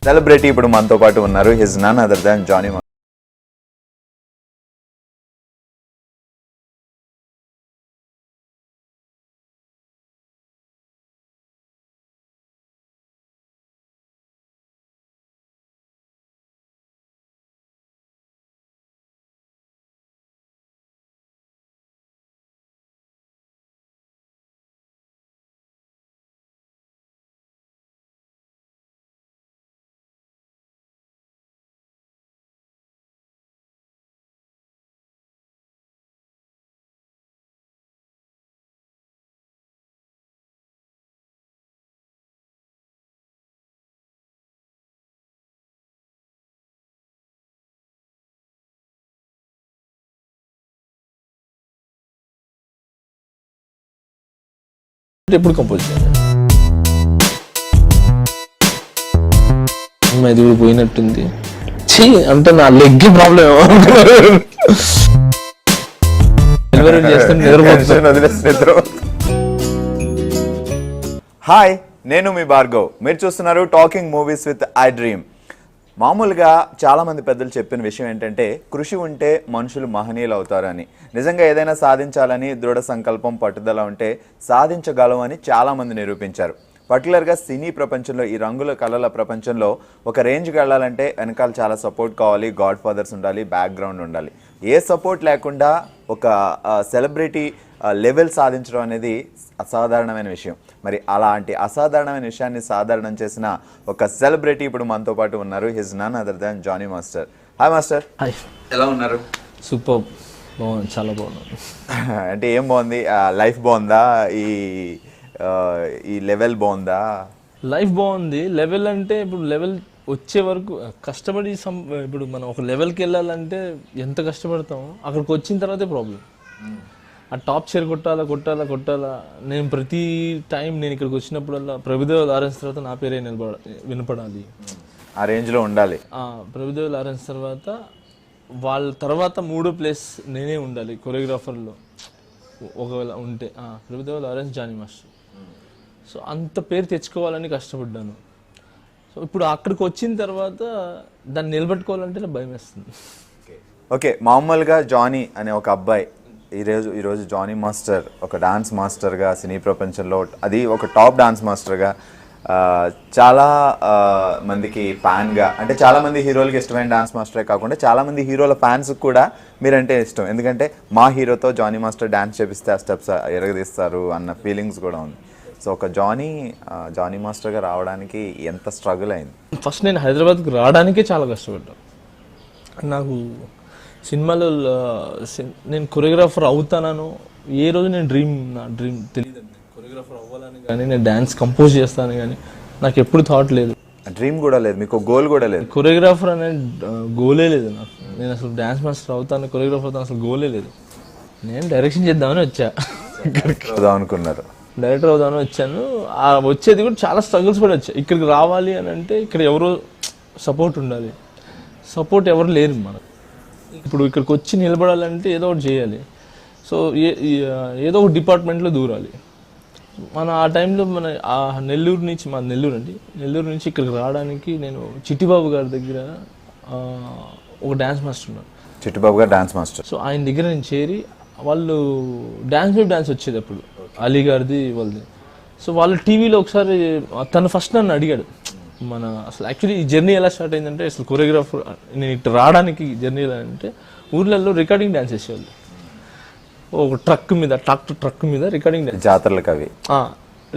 Celebrity ఇప్పుడు మనతో పాటు ఉన్నారు. He's none other than Johnny. ఎప్పుడు కంపోజ్ చేయాలి ఇది కూడా పోయినట్టుంది అంటే నా లెగ్ ప్రాబ్లం హాయ్, నేను మీ భార్గవ్. మీరు చూస్తున్నారు talking movies with I dream. మామూలుగా చాలామంది పెద్దలు చెప్పిన విషయం ఏంటంటే కృషి ఉంటే మనుషులు మహనీయులు అవుతారని. నిజంగా ఏదైనా సాధించాలని దృఢ సంకల్పం పట్టుదల ఉంటే సాధించగలం అని చాలామంది నిరూపించారు. పర్టికులర్గా సినీ ప్రపంచంలో, ఈ రంగుల కళల ప్రపంచంలో ఒక రేంజ్కి వెళ్ళాలంటే వెనకాల చాలా సపోర్ట్ కావాలి, గాడ్ ఫాదర్స్ ఉండాలి, బ్యాక్గ్రౌండ్ ఉండాలి. ఏ సపోర్ట్ లేకుండా ఒక సెలబ్రిటీ లెవెల్ సాధించడం అనేది అసాధారణమైన విషయం. మరి అలాంటి అసాధారణమైన విషయాన్ని సాధారణం చేసిన ఒక సెలబ్రిటీ ఇప్పుడు మనతో పాటు ఉన్నారు. He's none other than Johnny master. Hi master. Hi, ఎలా ఉన్నారు? సూపర్, బాగుంది, చాలా బాగుంది. అంటే ఏం బాగుంది? లైఫ్ బాగుందా? ఈ లెవెల్ బాగుందా? లైఫ్ బాగుంది. లెవెల్ అంటే ఇప్పుడు లెవెల్ వచ్చే వరకు కష్టపడి ఇప్పుడు మనం ఒక లెవెల్కి వెళ్ళాలంటే ఎంత కష్టపడతామో అక్కడికి వచ్చిన తర్వాతే ప్రాబ్లం. ఆ టాప్ చైర్ కొట్టాలా. నేను ప్రతి టైం నేను ఇక్కడికి వచ్చినప్పుడల్లా ప్రభుదేవ లారెన్స్ తర్వాత నా పేరే వినపడాలి, ఆ రేంజ్లో ఉండాలి. ప్రభుదేవ లారెన్స్ తర్వాత వాళ్ళ తర్వాత మూడో ప్లేస్ నేనే ఉండాలి కొరియోగ్రాఫర్లో ఒకవేళ ఉంటే. Prabhudeva Lawrence, Johnny master. So అంత పేరు తెచ్చుకోవాలని కష్టపడ్డాను. సో ఇప్పుడు అక్కడికి వచ్చిన తర్వాత దాన్ని నిలబెట్టుకోవాలంటే నాకు భయం వేస్తుంది. ఓకే, మామూలుగా జానీ అనే ఒక అబ్బాయి ఈరోజు జానీ మాస్టర్ ఒక డాన్స్ మాస్టర్గా సినీ ప్రపంచంలో, అది ఒక టాప్ డాన్స్ మాస్టర్గా, చాలా మందికి ఫ్యాన్గా, అంటే చాలామంది హీరోలకి ఇష్టమైన డాన్స్ మాస్టరే కాకుండా చాలామంది హీరోల ఫ్యాన్స్కి కూడా మీరంటే ఇష్టం. ఎందుకంటే మా హీరోతో జానీ మాస్టర్ డాన్స్ చేపిస్తే ఆ స్టెప్స్ ఎరగదీస్తారు అన్న ఫీలింగ్స్ కూడా ఉంది. సో ఒక జానీ మాస్టర్గా రావడానికి ఎంత స్ట్రగుల్ అయింది? ఫస్ట్ నేను హైదరాబాద్కి రావడానికే చాలా కష్టపడ్డాను. నాకు సినిమాలో నేను కొరియోగ్రాఫర్ అవుతానో ఏ రోజు నా డ్రీమ్ తెలియదు. కొరియోగ్రాఫర్ అవ్వాలని కానీ, నేను డ్యాన్స్ కంపోజ్ చేస్తాను కానీ నాకు ఎప్పుడు థాట్ లేదు. డ్రీమ్ కూడా లేదు, మీకు గోల్ కూడా లేదు? కొరియోగ్రాఫర్ అనే గోలే లేదు నాకు. నేను అసలు డ్యాన్స్ మాస్టర్ అవుతాను, కొరియోగ్రాఫర్ అవుతాను అసలు గోలే లేదు. నేను డైరెక్షన్ చేద్దామని వచ్చా. అనుకున్నారు? డైరెక్టర్ అవుదామని వచ్చాను. వచ్చేది కూడా చాలా స్ట్రగుల్స్ పడి వచ్చా. ఇక్కడికి రావాలి అని అంటే ఇక్కడ ఎవరో సపోర్ట్ ఉండాలి. సపోర్ట్ ఎవరు లేరు మనకు. ఇప్పుడు ఇక్కడికి వచ్చి నిలబడాలంటే ఏదో ఒకటి చేయాలి. సో ఏదో ఒక డిపార్ట్మెంట్లో దూరాలి. మన ఆ టైంలో నెల్లూరు నుంచి ఇక్కడికి రావడానికి నేను చిట్టిబాబు గారి దగ్గర ఒక డ్యాన్స్ మాస్టర్ ఉన్నారు. చిట్టిబాబు గారు డ్యాన్స్ మాస్టర్. సో ఆయన దగ్గర నేను చేరి, వాళ్ళు డ్యాన్స్ వచ్చేది అప్పుడు అలీ గారిది వాళ్ళది. సో వాళ్ళు టీవీలో ఒకసారి తను ఫస్ట్ నన్ను అడిగాడు, అసలు యాక్చువల్లీ ఈ జర్నీ ఎలా స్టార్ట్ అయిందంటే, అసలు కొరియోగ్రాఫర్ నేను ఇటు రావడానికి జర్నీ ఎలా అంటే, ఊర్లలో రికార్డింగ్ డ్యాన్స్ చేసేవాళ్ళు. ఒక ట్రక్ మీద రికార్డింగ్ డ్యాన్స్, జాతరలకు అవి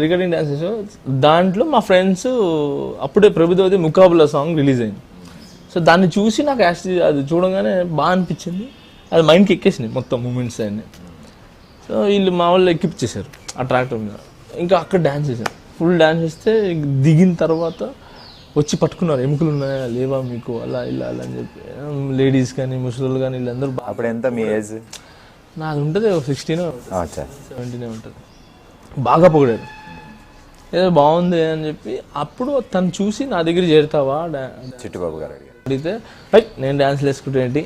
రికార్డింగ్ డ్యాన్స్ చేసేవాళ్ళు. దాంట్లో మా ఫ్రెండ్స్ అప్పుడే ప్రభుదేవది ముకాబులా సాంగ్ రిలీజ్ అయింది. సో దాన్ని చూసి నాకు అది చూడగానే బాగా అనిపించింది. అది మైండ్కి ఎక్కేసింది మొత్తం మూమెంట్స్ అన్నీ. సో వీళ్ళు మా వాళ్ళు ఎక్కిపించేశారు ఆ ట్రాక్టర్ మీద. ఇంకా అక్కడ డ్యాన్స్ చేశారు, ఫుల్ డ్యాన్స్ చేస్తే దిగిన తర్వాత వచ్చి పట్టుకున్నారు, ఎముకలు ఉన్నాయా లేవా మీకు, అలా ఇలా అలా అని చెప్పి. లేడీస్ కానీ ముసలు కానీ వీళ్ళందరూ. అప్పుడు ఎంత మీ ఏజ్? నాది ఉంటుంది 16 17 ఉంటుంది. బాగా పొగిడారు, ఏదో బాగుంది అని చెప్పి. అప్పుడు తను చూసి నా దగ్గర చేరుతావా చిట్టిబాబు గారు అడిగితే, నేను డ్యాన్స్లు వేసుకుంటే ఏంటి,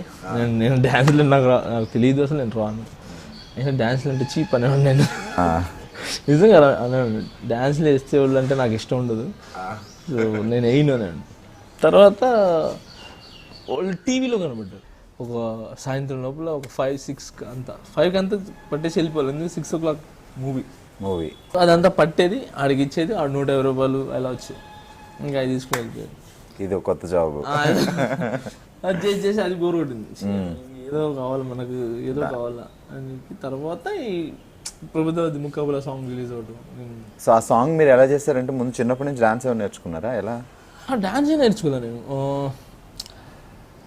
నేను డ్యాన్స్లు నాకు తెలియదు, అసలు నేను రాను, నేను డ్యాన్స్లు అంటే చీప్ అనేవాడు. నేను నిజంగా అనేవాడు, డ్యాన్స్లు వేస్తే వాళ్ళు అంటే నాకు ఇష్టం ఉండదు, సో నేను వేయను అనేవాడు. తర్వాత వాళ్ళు టీవీలో కనబడ్డారు ఒక సాయంత్రం లోపల ఒక 5-6 అంతా 5కి అంతా పట్టేసి వెళ్ళిపోవాలి, ఎందుకు 6 o'clock మూవీ అదంతా పట్టేది ఆడికి ఇచ్చేది, ఆడు 150 రూపాయలు అలా వచ్చేది, ఇంకా అది తీసుకుని వెళ్ళిపోయారు. ఇది ఒక కొత్త జాబ్. అది చేసి అది బోర్ కొట్టింది, ఏదో కావాలి మనకు ఏదో కావాలా అని. తర్వాత ఈ ప్రభుత్వ ముకాబులా సాంగ్ రిలీజ్ అవడం. సో ఆ సాంగ్ మీరు ఎలా చేస్తారంటే ముందు చిన్నప్పటి నుంచి డాన్స్ ఏమైనా నేర్చుకున్నారా? ఎలా? డాన్స్ నేర్చుకున్నాను నేను.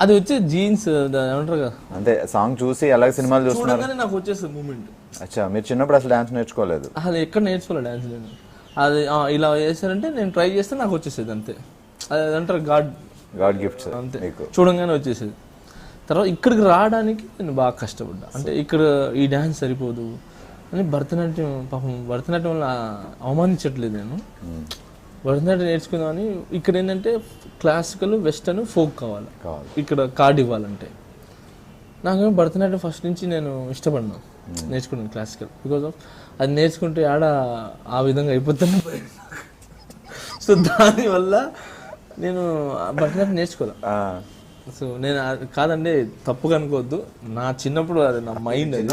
అది వచ్చే జీన్స్ ఏమంటారు కదా, అంటే సాంగ్ చూసి ఎలాగ సినిమాలు చూస్తున్నారు చూడగానే నాకు వచ్చేస్తుంది మూమెంట్. అచ్చా, మీరు చిన్నప్పుడు అసలు డాన్స్ నేర్చుకోలేదు? అసలు ఎక్కడ నేర్చుకోలేదు డాన్స్ నేను. అది ఇలా చేశారంటే నేను ట్రై చేస్తే నాకు వచ్చేసేది అంతే. అది అంటారు గాడ్ గిఫ్ట్స్ అంతే, చూడంగానే వచ్చేసేది. తర్వాత ఇక్కడికి రావడానికి నేను బాగా కష్టపడ్డా, అంటే ఇక్కడ ఈ డాన్స్ సరిపోదు అని భరతనాట్యం, పాపం భరతనాట్యం వల్ల అవమానించట్లేదు నేను. భరతనాట్యం నేర్చుకుందామని ఇక్కడ ఏంటంటే క్లాసికల్, వెస్టర్న్, ఫోక్ కావాలి, ఇక్కడ కార్డ్ ఇవ్వాలంటే. నాకేమో భరతనాట్యం ఫస్ట్ నుంచి నేను ఇష్టపడినా, నేర్చుకున్నాను క్లాసికల్. బికాజ్ ఆఫ్ అది నేర్చుకుంటే ఆడ ఆ విధంగా అయిపోతాను. సో దానివల్ల నేను భరతనాట్యం నేర్చుకోలే. సో నేను కాదండి తప్పుగా అనుకోవద్దు, నా చిన్నప్పుడు అది నా మైండ్ అది.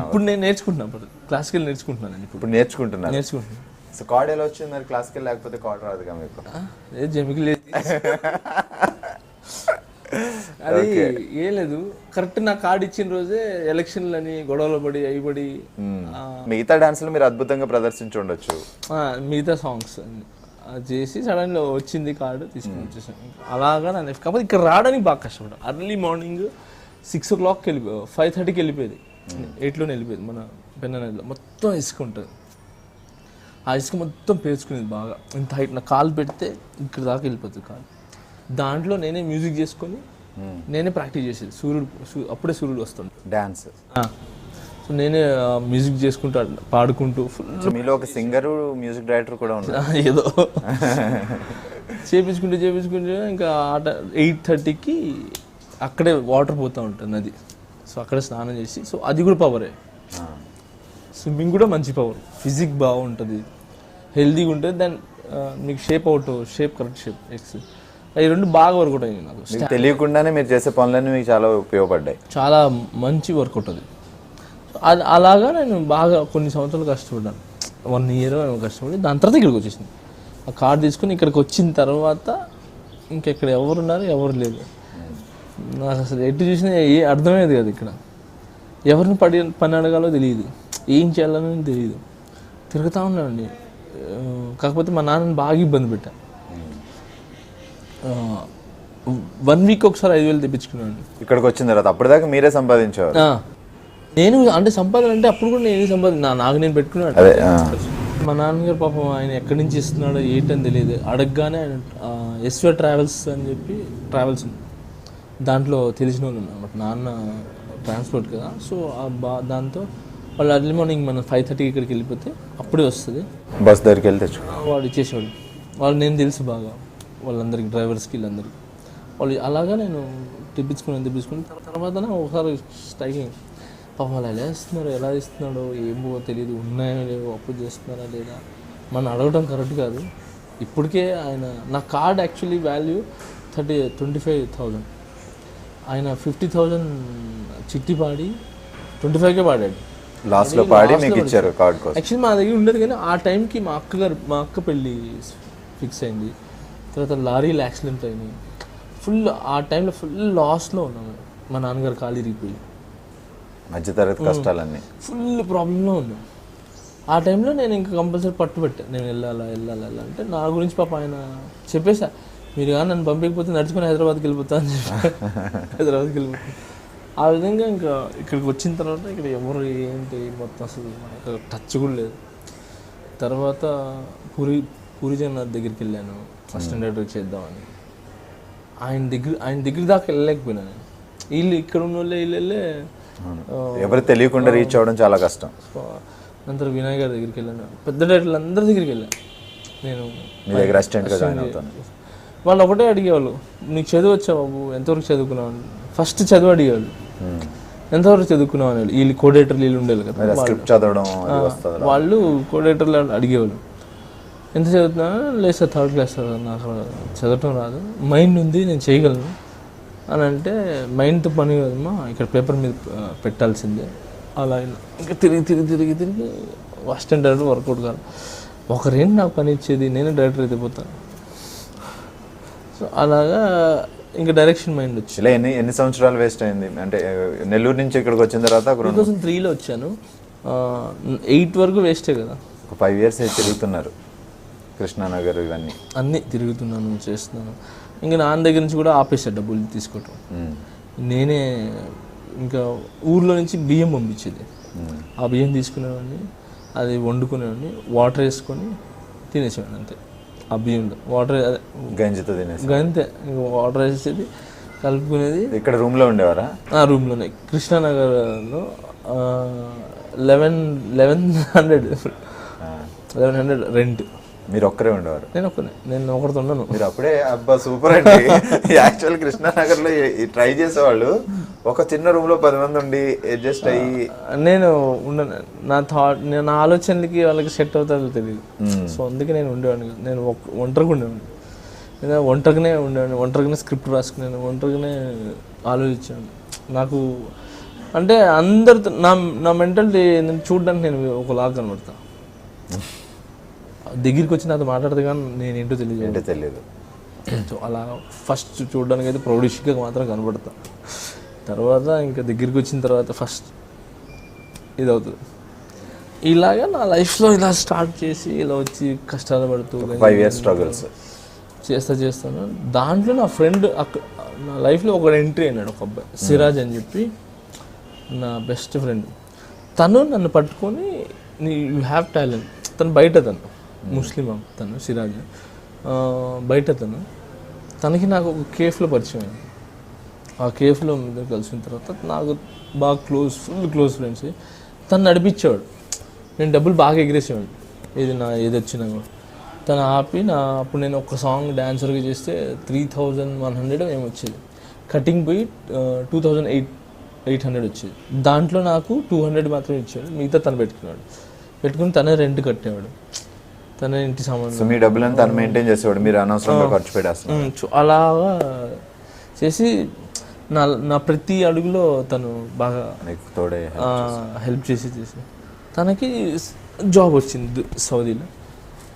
ఇప్పుడు నేను నేర్చుకుంటున్నాను, క్లాసికల్ నేర్చుకుంటున్నాను. ఇప్పుడు నేర్చుకుంటున్నాను. సో కార్డ్ ఎలా వచ్చింది మరి? క్లాసికల్ లేకపోతే కార్డ్ రాదుగా మీకు? జమికి లేదు, అది ఏం లేదు. కరెక్ట్ నా కార్డ్ ఇచ్చిన రోజే ఎలక్షన్లని గొడవలు పడి అయిపడి. మిగతా డాన్స్లు మీరు అద్భుతంగా ప్రదర్శించి ఉండొచ్చు, మిగతా సాంగ్స్ చేసి సడన్గా వచ్చింది కార్డు తీసుకుని వచ్చేసాను. అలాగా నా లైఫ్. కాకపోతే ఇక్కడ రావడానికి బాగా కష్టపడ్డా. అర్లీ మార్నింగ్ 6 o'clock 5:30కి వెళ్ళిపోయేది, 8లోనే వెళ్ళిపోయేది. మన పెన్నలో మొత్తం ఇసుక ఉంటుంది, ఆ ఇసుక మొత్తం పేర్చుకునేది బాగా. ఇంత హైట్ నా కాలు పెడితే ఇక్కడ దాకా వెళ్ళిపోతుంది కాలు. దాంట్లో నేనే మ్యూజిక్ చేసుకొని నేనే ప్రాక్టీస్ చేసేది. అప్పుడే సూర్యుడు వస్తుండే డాన్స్. సో నేనే మ్యూజిక్ చేసుకుంటూ పాడుకుంటూ ఫుల్. మీలో ఒక సింగరు, మ్యూజిక్ డైరెక్టర్ కూడా ఉన్నారు ఏదో చేపించుకుంటూ ఇంకా 8:30కి అక్కడే వాటర్ పోతూ ఉంటుంది నది. సో అక్కడే స్నానం చేసి, సో అది కూడా పవరే. స్విమ్మింగ్ కూడా మంచి పవర్, ఫిజిక్ బాగుంటుంది, హెల్తీగా ఉంటుంది. దాని మీకు కరెక్ట్ షేప్ ఎక్స్ అవి రెండు బాగా వర్కౌట్ అయ్యింది నాకు. తెలియకుండానే మీరు చేసే పనులన్నీ మీకు చాలా ఉపయోగపడ్డాయి, చాలా మంచి వర్కౌట్ అది. అది అలాగా నేను బాగా కొన్ని సంవత్సరాలు కష్టపడ్డాను, 1 year కష్టపడి దాని తర్వాత ఇక్కడికి వచ్చేసింది. ఆ కార్డు తీసుకుని ఇక్కడికి వచ్చిన తర్వాత ఇంకెక్కడ ఎవరున్నారు, ఎవరు లేదు. నాకు అసలు ఎటు చూసినా అర్థమయ్యేది కదా, ఇక్కడ ఎవరిని పని అడగాలో తెలియదు, ఏం చేయాలని తెలియదు, తిరుగుతూ ఉన్నానండి. కాకపోతే మా నాన్నని బాగా ఇబ్బంది పెట్టా. 1 week ఒకసారి 5,000 తెప్పించుకున్నాను ఇక్కడికి వచ్చిన తర్వాత. అప్పటిదాకా మీరే సంపాదించేవారు? నేను అంటే సంపాదన అంటే అప్పుడు కూడా నేనే నాకు నేను పెట్టుకున్నాను. మా నాన్నగారు పాపం ఆయన ఎక్కడి నుంచి ఇస్తున్నాడో ఏంటని తెలియదు. అడగగానే ఆయన ఎస్వే ట్రావెల్స్ అని చెప్పి ట్రావెల్స్ ఉంది, దాంట్లో తెలిసిన వాళ్ళు ఉన్నారు. నాన్న ట్రాన్స్పోర్ట్ కదా, సో దాంతో వాళ్ళు అర్లీ మార్నింగ్ మనం 5:30కి ఇక్కడికి వెళ్ళిపోతే అప్పుడే వస్తుంది. బస్ దగ్గరికి వెళ్తే వాడు ఇచ్చేసేవాడు. వాళ్ళు నేను తెలుసు బాగా వాళ్ళందరికీ, డ్రైవర్స్కి వీళ్ళందరికీ. వాళ్ళు అలాగా నేను తెప్పించుకుని తర్వాత ఒకసారి స్ట్రైకింగ్, పాపం వాళ్ళు ఎలా ఇస్తున్నాడో ఏమో తెలియదు, ఉన్నాయో లేవో, అప్పు చేస్తున్నారా లేదా మనం అడగడం కరెక్ట్ కాదు. ఇప్పటికే ఆయన నా కార్డ్ యాక్చువల్లీ వాల్యూ 25,000, ఆయన 50,000 చిట్టి పాడి 25కే పాడాడు. లాస్ట్లో పాడి మీకు ఇచ్చారు కార్డ్ కోసం. యాక్చువల్లీ మా దగ్గర ఉండేది, కానీ ఆ టైంకి మా అక్క పెళ్ళి ఫిక్స్ అయింది. తర్వాత లారీలు యాక్సిడెంట్ అయినాయి, ఆ టైంలో ఫుల్ లాస్లో ఉన్నాము. మా నాన్నగారు కాలు ఇరిగిపోయి మధ్యతరగతి కష్టాలన్నీ ఫుల్ ప్రాబ్లంలో ఉన్నాం. ఆ టైంలో నేను ఇంకా కంపల్సరీ పట్టుబట్టాను, నేను వెళ్ళాలా అంటే. నా గురించి పాప ఆయన చెప్పేసా, మీరు కానీ నన్ను పంపించకపోతే నడుచుకుని హైదరాబాద్కి వెళ్ళిపోతా అని చెప్పి హైదరాబాద్కి వెళ్ళిపోతాను. ఆ విధంగా ఇంకా ఇక్కడికి వచ్చిన తర్వాత ఇక్కడ ఎవరు ఏంటి మొత్తం అసలు నాకు టచ్ కూడా లేదు. తర్వాత పూరి జగన్నాథ్ దగ్గరికి వెళ్ళాను, అసిస్టెంట్ డైరెక్టర్ చేద్దామని. ఆయన దగ్గర దాకా వెళ్ళలేకపోయినాను. వీళ్ళు ఇక్కడ ఉన్న వాళ్ళే వీళ్ళే ఎవరు తెలియకుండా రీచ్ అవ్వడం చాలా కష్టం. అంతా వినాయక్ గారి దగ్గరికి వెళ్ళాను, పెద్ద డైరెక్టర్లు అందరి దగ్గరికి వెళ్ళాను. నేను మీ దగ్గర అసిస్టెంట్గా జాయిన్ అవుతాను. వాళ్ళు ఒకటే అడిగేవాళ్ళు, నీకు చదువు వచ్చా బాబు, ఎంతవరకు చదువుకున్నావు? ఫస్ట్ చదువు అడిగేవాళ్ళు, ఎంతవరకు చదువుకున్నావు అని. వీళ్ళు కోడేటర్లు వీళ్ళు ఉండేవాళ్ళు కదా, స్క్రిప్ట్ చదవడం వాళ్ళు కోడేటర్లు అడిగేవాళ్ళు. ఎంత చదువుతున్నా లేదు సార్ థర్డ్ క్లాస్ సార్ నాకు చదవటం రాదు, మైండ్ ఉంది నేను చేయగలను అని అంటే, మైండ్తో పని కదమ్మా ఇక్కడ పేపర్ మీద పెట్టాల్సిందే. అలా ఇంకా తిరిగి అసిస్టెంట్ డైరెక్టర్ వర్కౌట్ కాదు, ఒకరేంటి నాకు పని ఇచ్చేది, నేనే డైరెక్టర్ అయితే పోతాను. సో అలాగా ఇంకా డైరెక్షన్ మైండ్ వచ్చి ఇలా ఎన్ని సంవత్సరాలు వేస్ట్ అయింది అంటే నెల్లూరు నుంచి ఇక్కడికి వచ్చిన తర్వాత 2003లో వచ్చాను, 8 వరకు వేస్టే కదా. ఒక 5 years అయితే తిరుగుతున్నారు కృష్ణానగర్ ఇవన్నీ అన్నీ తిరుగుతున్నాను చేస్తున్నాను. ఇంకా నాన్న దగ్గర నుంచి కూడా ఆపేసాడు డబ్బులు తీసుకోవటం. నేనే ఇంకా ఊర్లో నుంచి బియ్యం పంపించేది, ఆ బియ్యం తీసుకునేవాడిని, అది వండుకునేవాడిని, వాటర్ వేసుకొని తినేసేవాడిని అంతే. ఆ బియ్యంలో వాటర్ గంజితో తినేసి గంతే, ఇంకా వాటర్ వేసేది కలుపుకునేది. ఇక్కడ రూమ్లో ఉండేవారా? ఆ రూమ్లోనే కృష్ణానగర్లో 1100 రెంట్. మీరు ఒక్కరే ఉండేవారు? నేను ఒకరితో ఉన్నాను. మీరు అప్పుడే అబ్బా సూపర్ అండి. యాక్చువల్ కృష్ణానగర్లో ట్రై చేసేవాళ్ళు ఒక చిన్న రూమ్ లో 10 మంది ఉండి అడ్జస్ట్ అయ్యి. నేను ఉండను, నా ఆలోచనలకి వాళ్ళకి సెట్ అవుతారో తెలియదు. సో అందుకే నేను ఉండేవాడిని. నేను ఒంటరిగా ఉండేవాడిని, నేను ఒంటరిగానే స్క్రిప్ట్ రాసుకున్నాను, ఒంటరిగానే ఆలోచించాను. నాకు అంటే అందరితో నా మెంటాలిటీ చూడడానికి నేను ఒకలాగా కనబడతాను. దగ్గరికి వచ్చి నాతో మాట్లాడితే కానీ నేను ఏంటో తెలియదు. సో అలా ఫస్ట్ చూడడానికి అయితే ప్రౌడిష్గా మాత్రం కనబడతా. తర్వాత ఇంకా దగ్గరికి వచ్చిన తర్వాత ఫస్ట్ ఇది అవుతుంది. ఇలాగా నా లైఫ్లో ఇలా స్టార్ట్ చేసి ఇలా వచ్చి కష్టాలు పడుతూ 5 years స్ట్రగుల్స్ చేస్తాను. దాంట్లో నా ఫ్రెండ్ నా లైఫ్లో ఒక ఎంట్రీ అయినాడు, ఒక అబ్బాయి సిరాజ్ అని చెప్పి, నా బెస్ట్ ఫ్రెండ్. తను నన్ను పట్టుకొని యూ హ్యావ్ టాలెంట్. తను బయట, తను ముస్లిం, తను సిరాజ్ బయట. తనకి నాకు ఒక కేఫ్లో పరిచయం అయింది. ఆ కేఫ్లో మీద కలిసిన తర్వాత నాకు బాగా ఫుల్ క్లోజ్ ఫ్రెండ్స్. తను నడిపించేవాడు, నేను డబ్బులు బాగా ఎగిరేసేవాడు, ఏది వచ్చినా కూడా. తను ఆపి అప్పుడు నేను ఒక సాంగ్ డాన్సర్గా చేస్తే 3100 ఏమి వచ్చేది, కటింగ్ పోయి 2800 వచ్చేది. దాంట్లో నాకు 200 మాత్రమే ఇచ్చాడు, మిగతా తను పెట్టుకుని తనే రెంట్ కట్టేవాడు, తన ఇంటి సామాన్. మీ డబ్బులను తను మెయింటైన్ చేసేవాడు, మీరు అనవసరంగా ఖర్చు పెట్టేస్తారు. అలాగా చేసి నా ప్రతి అడుగులో తను బాగా తోడే హెల్ప్ చేసి తనకి జాబ్ వచ్చింది సౌదీలో.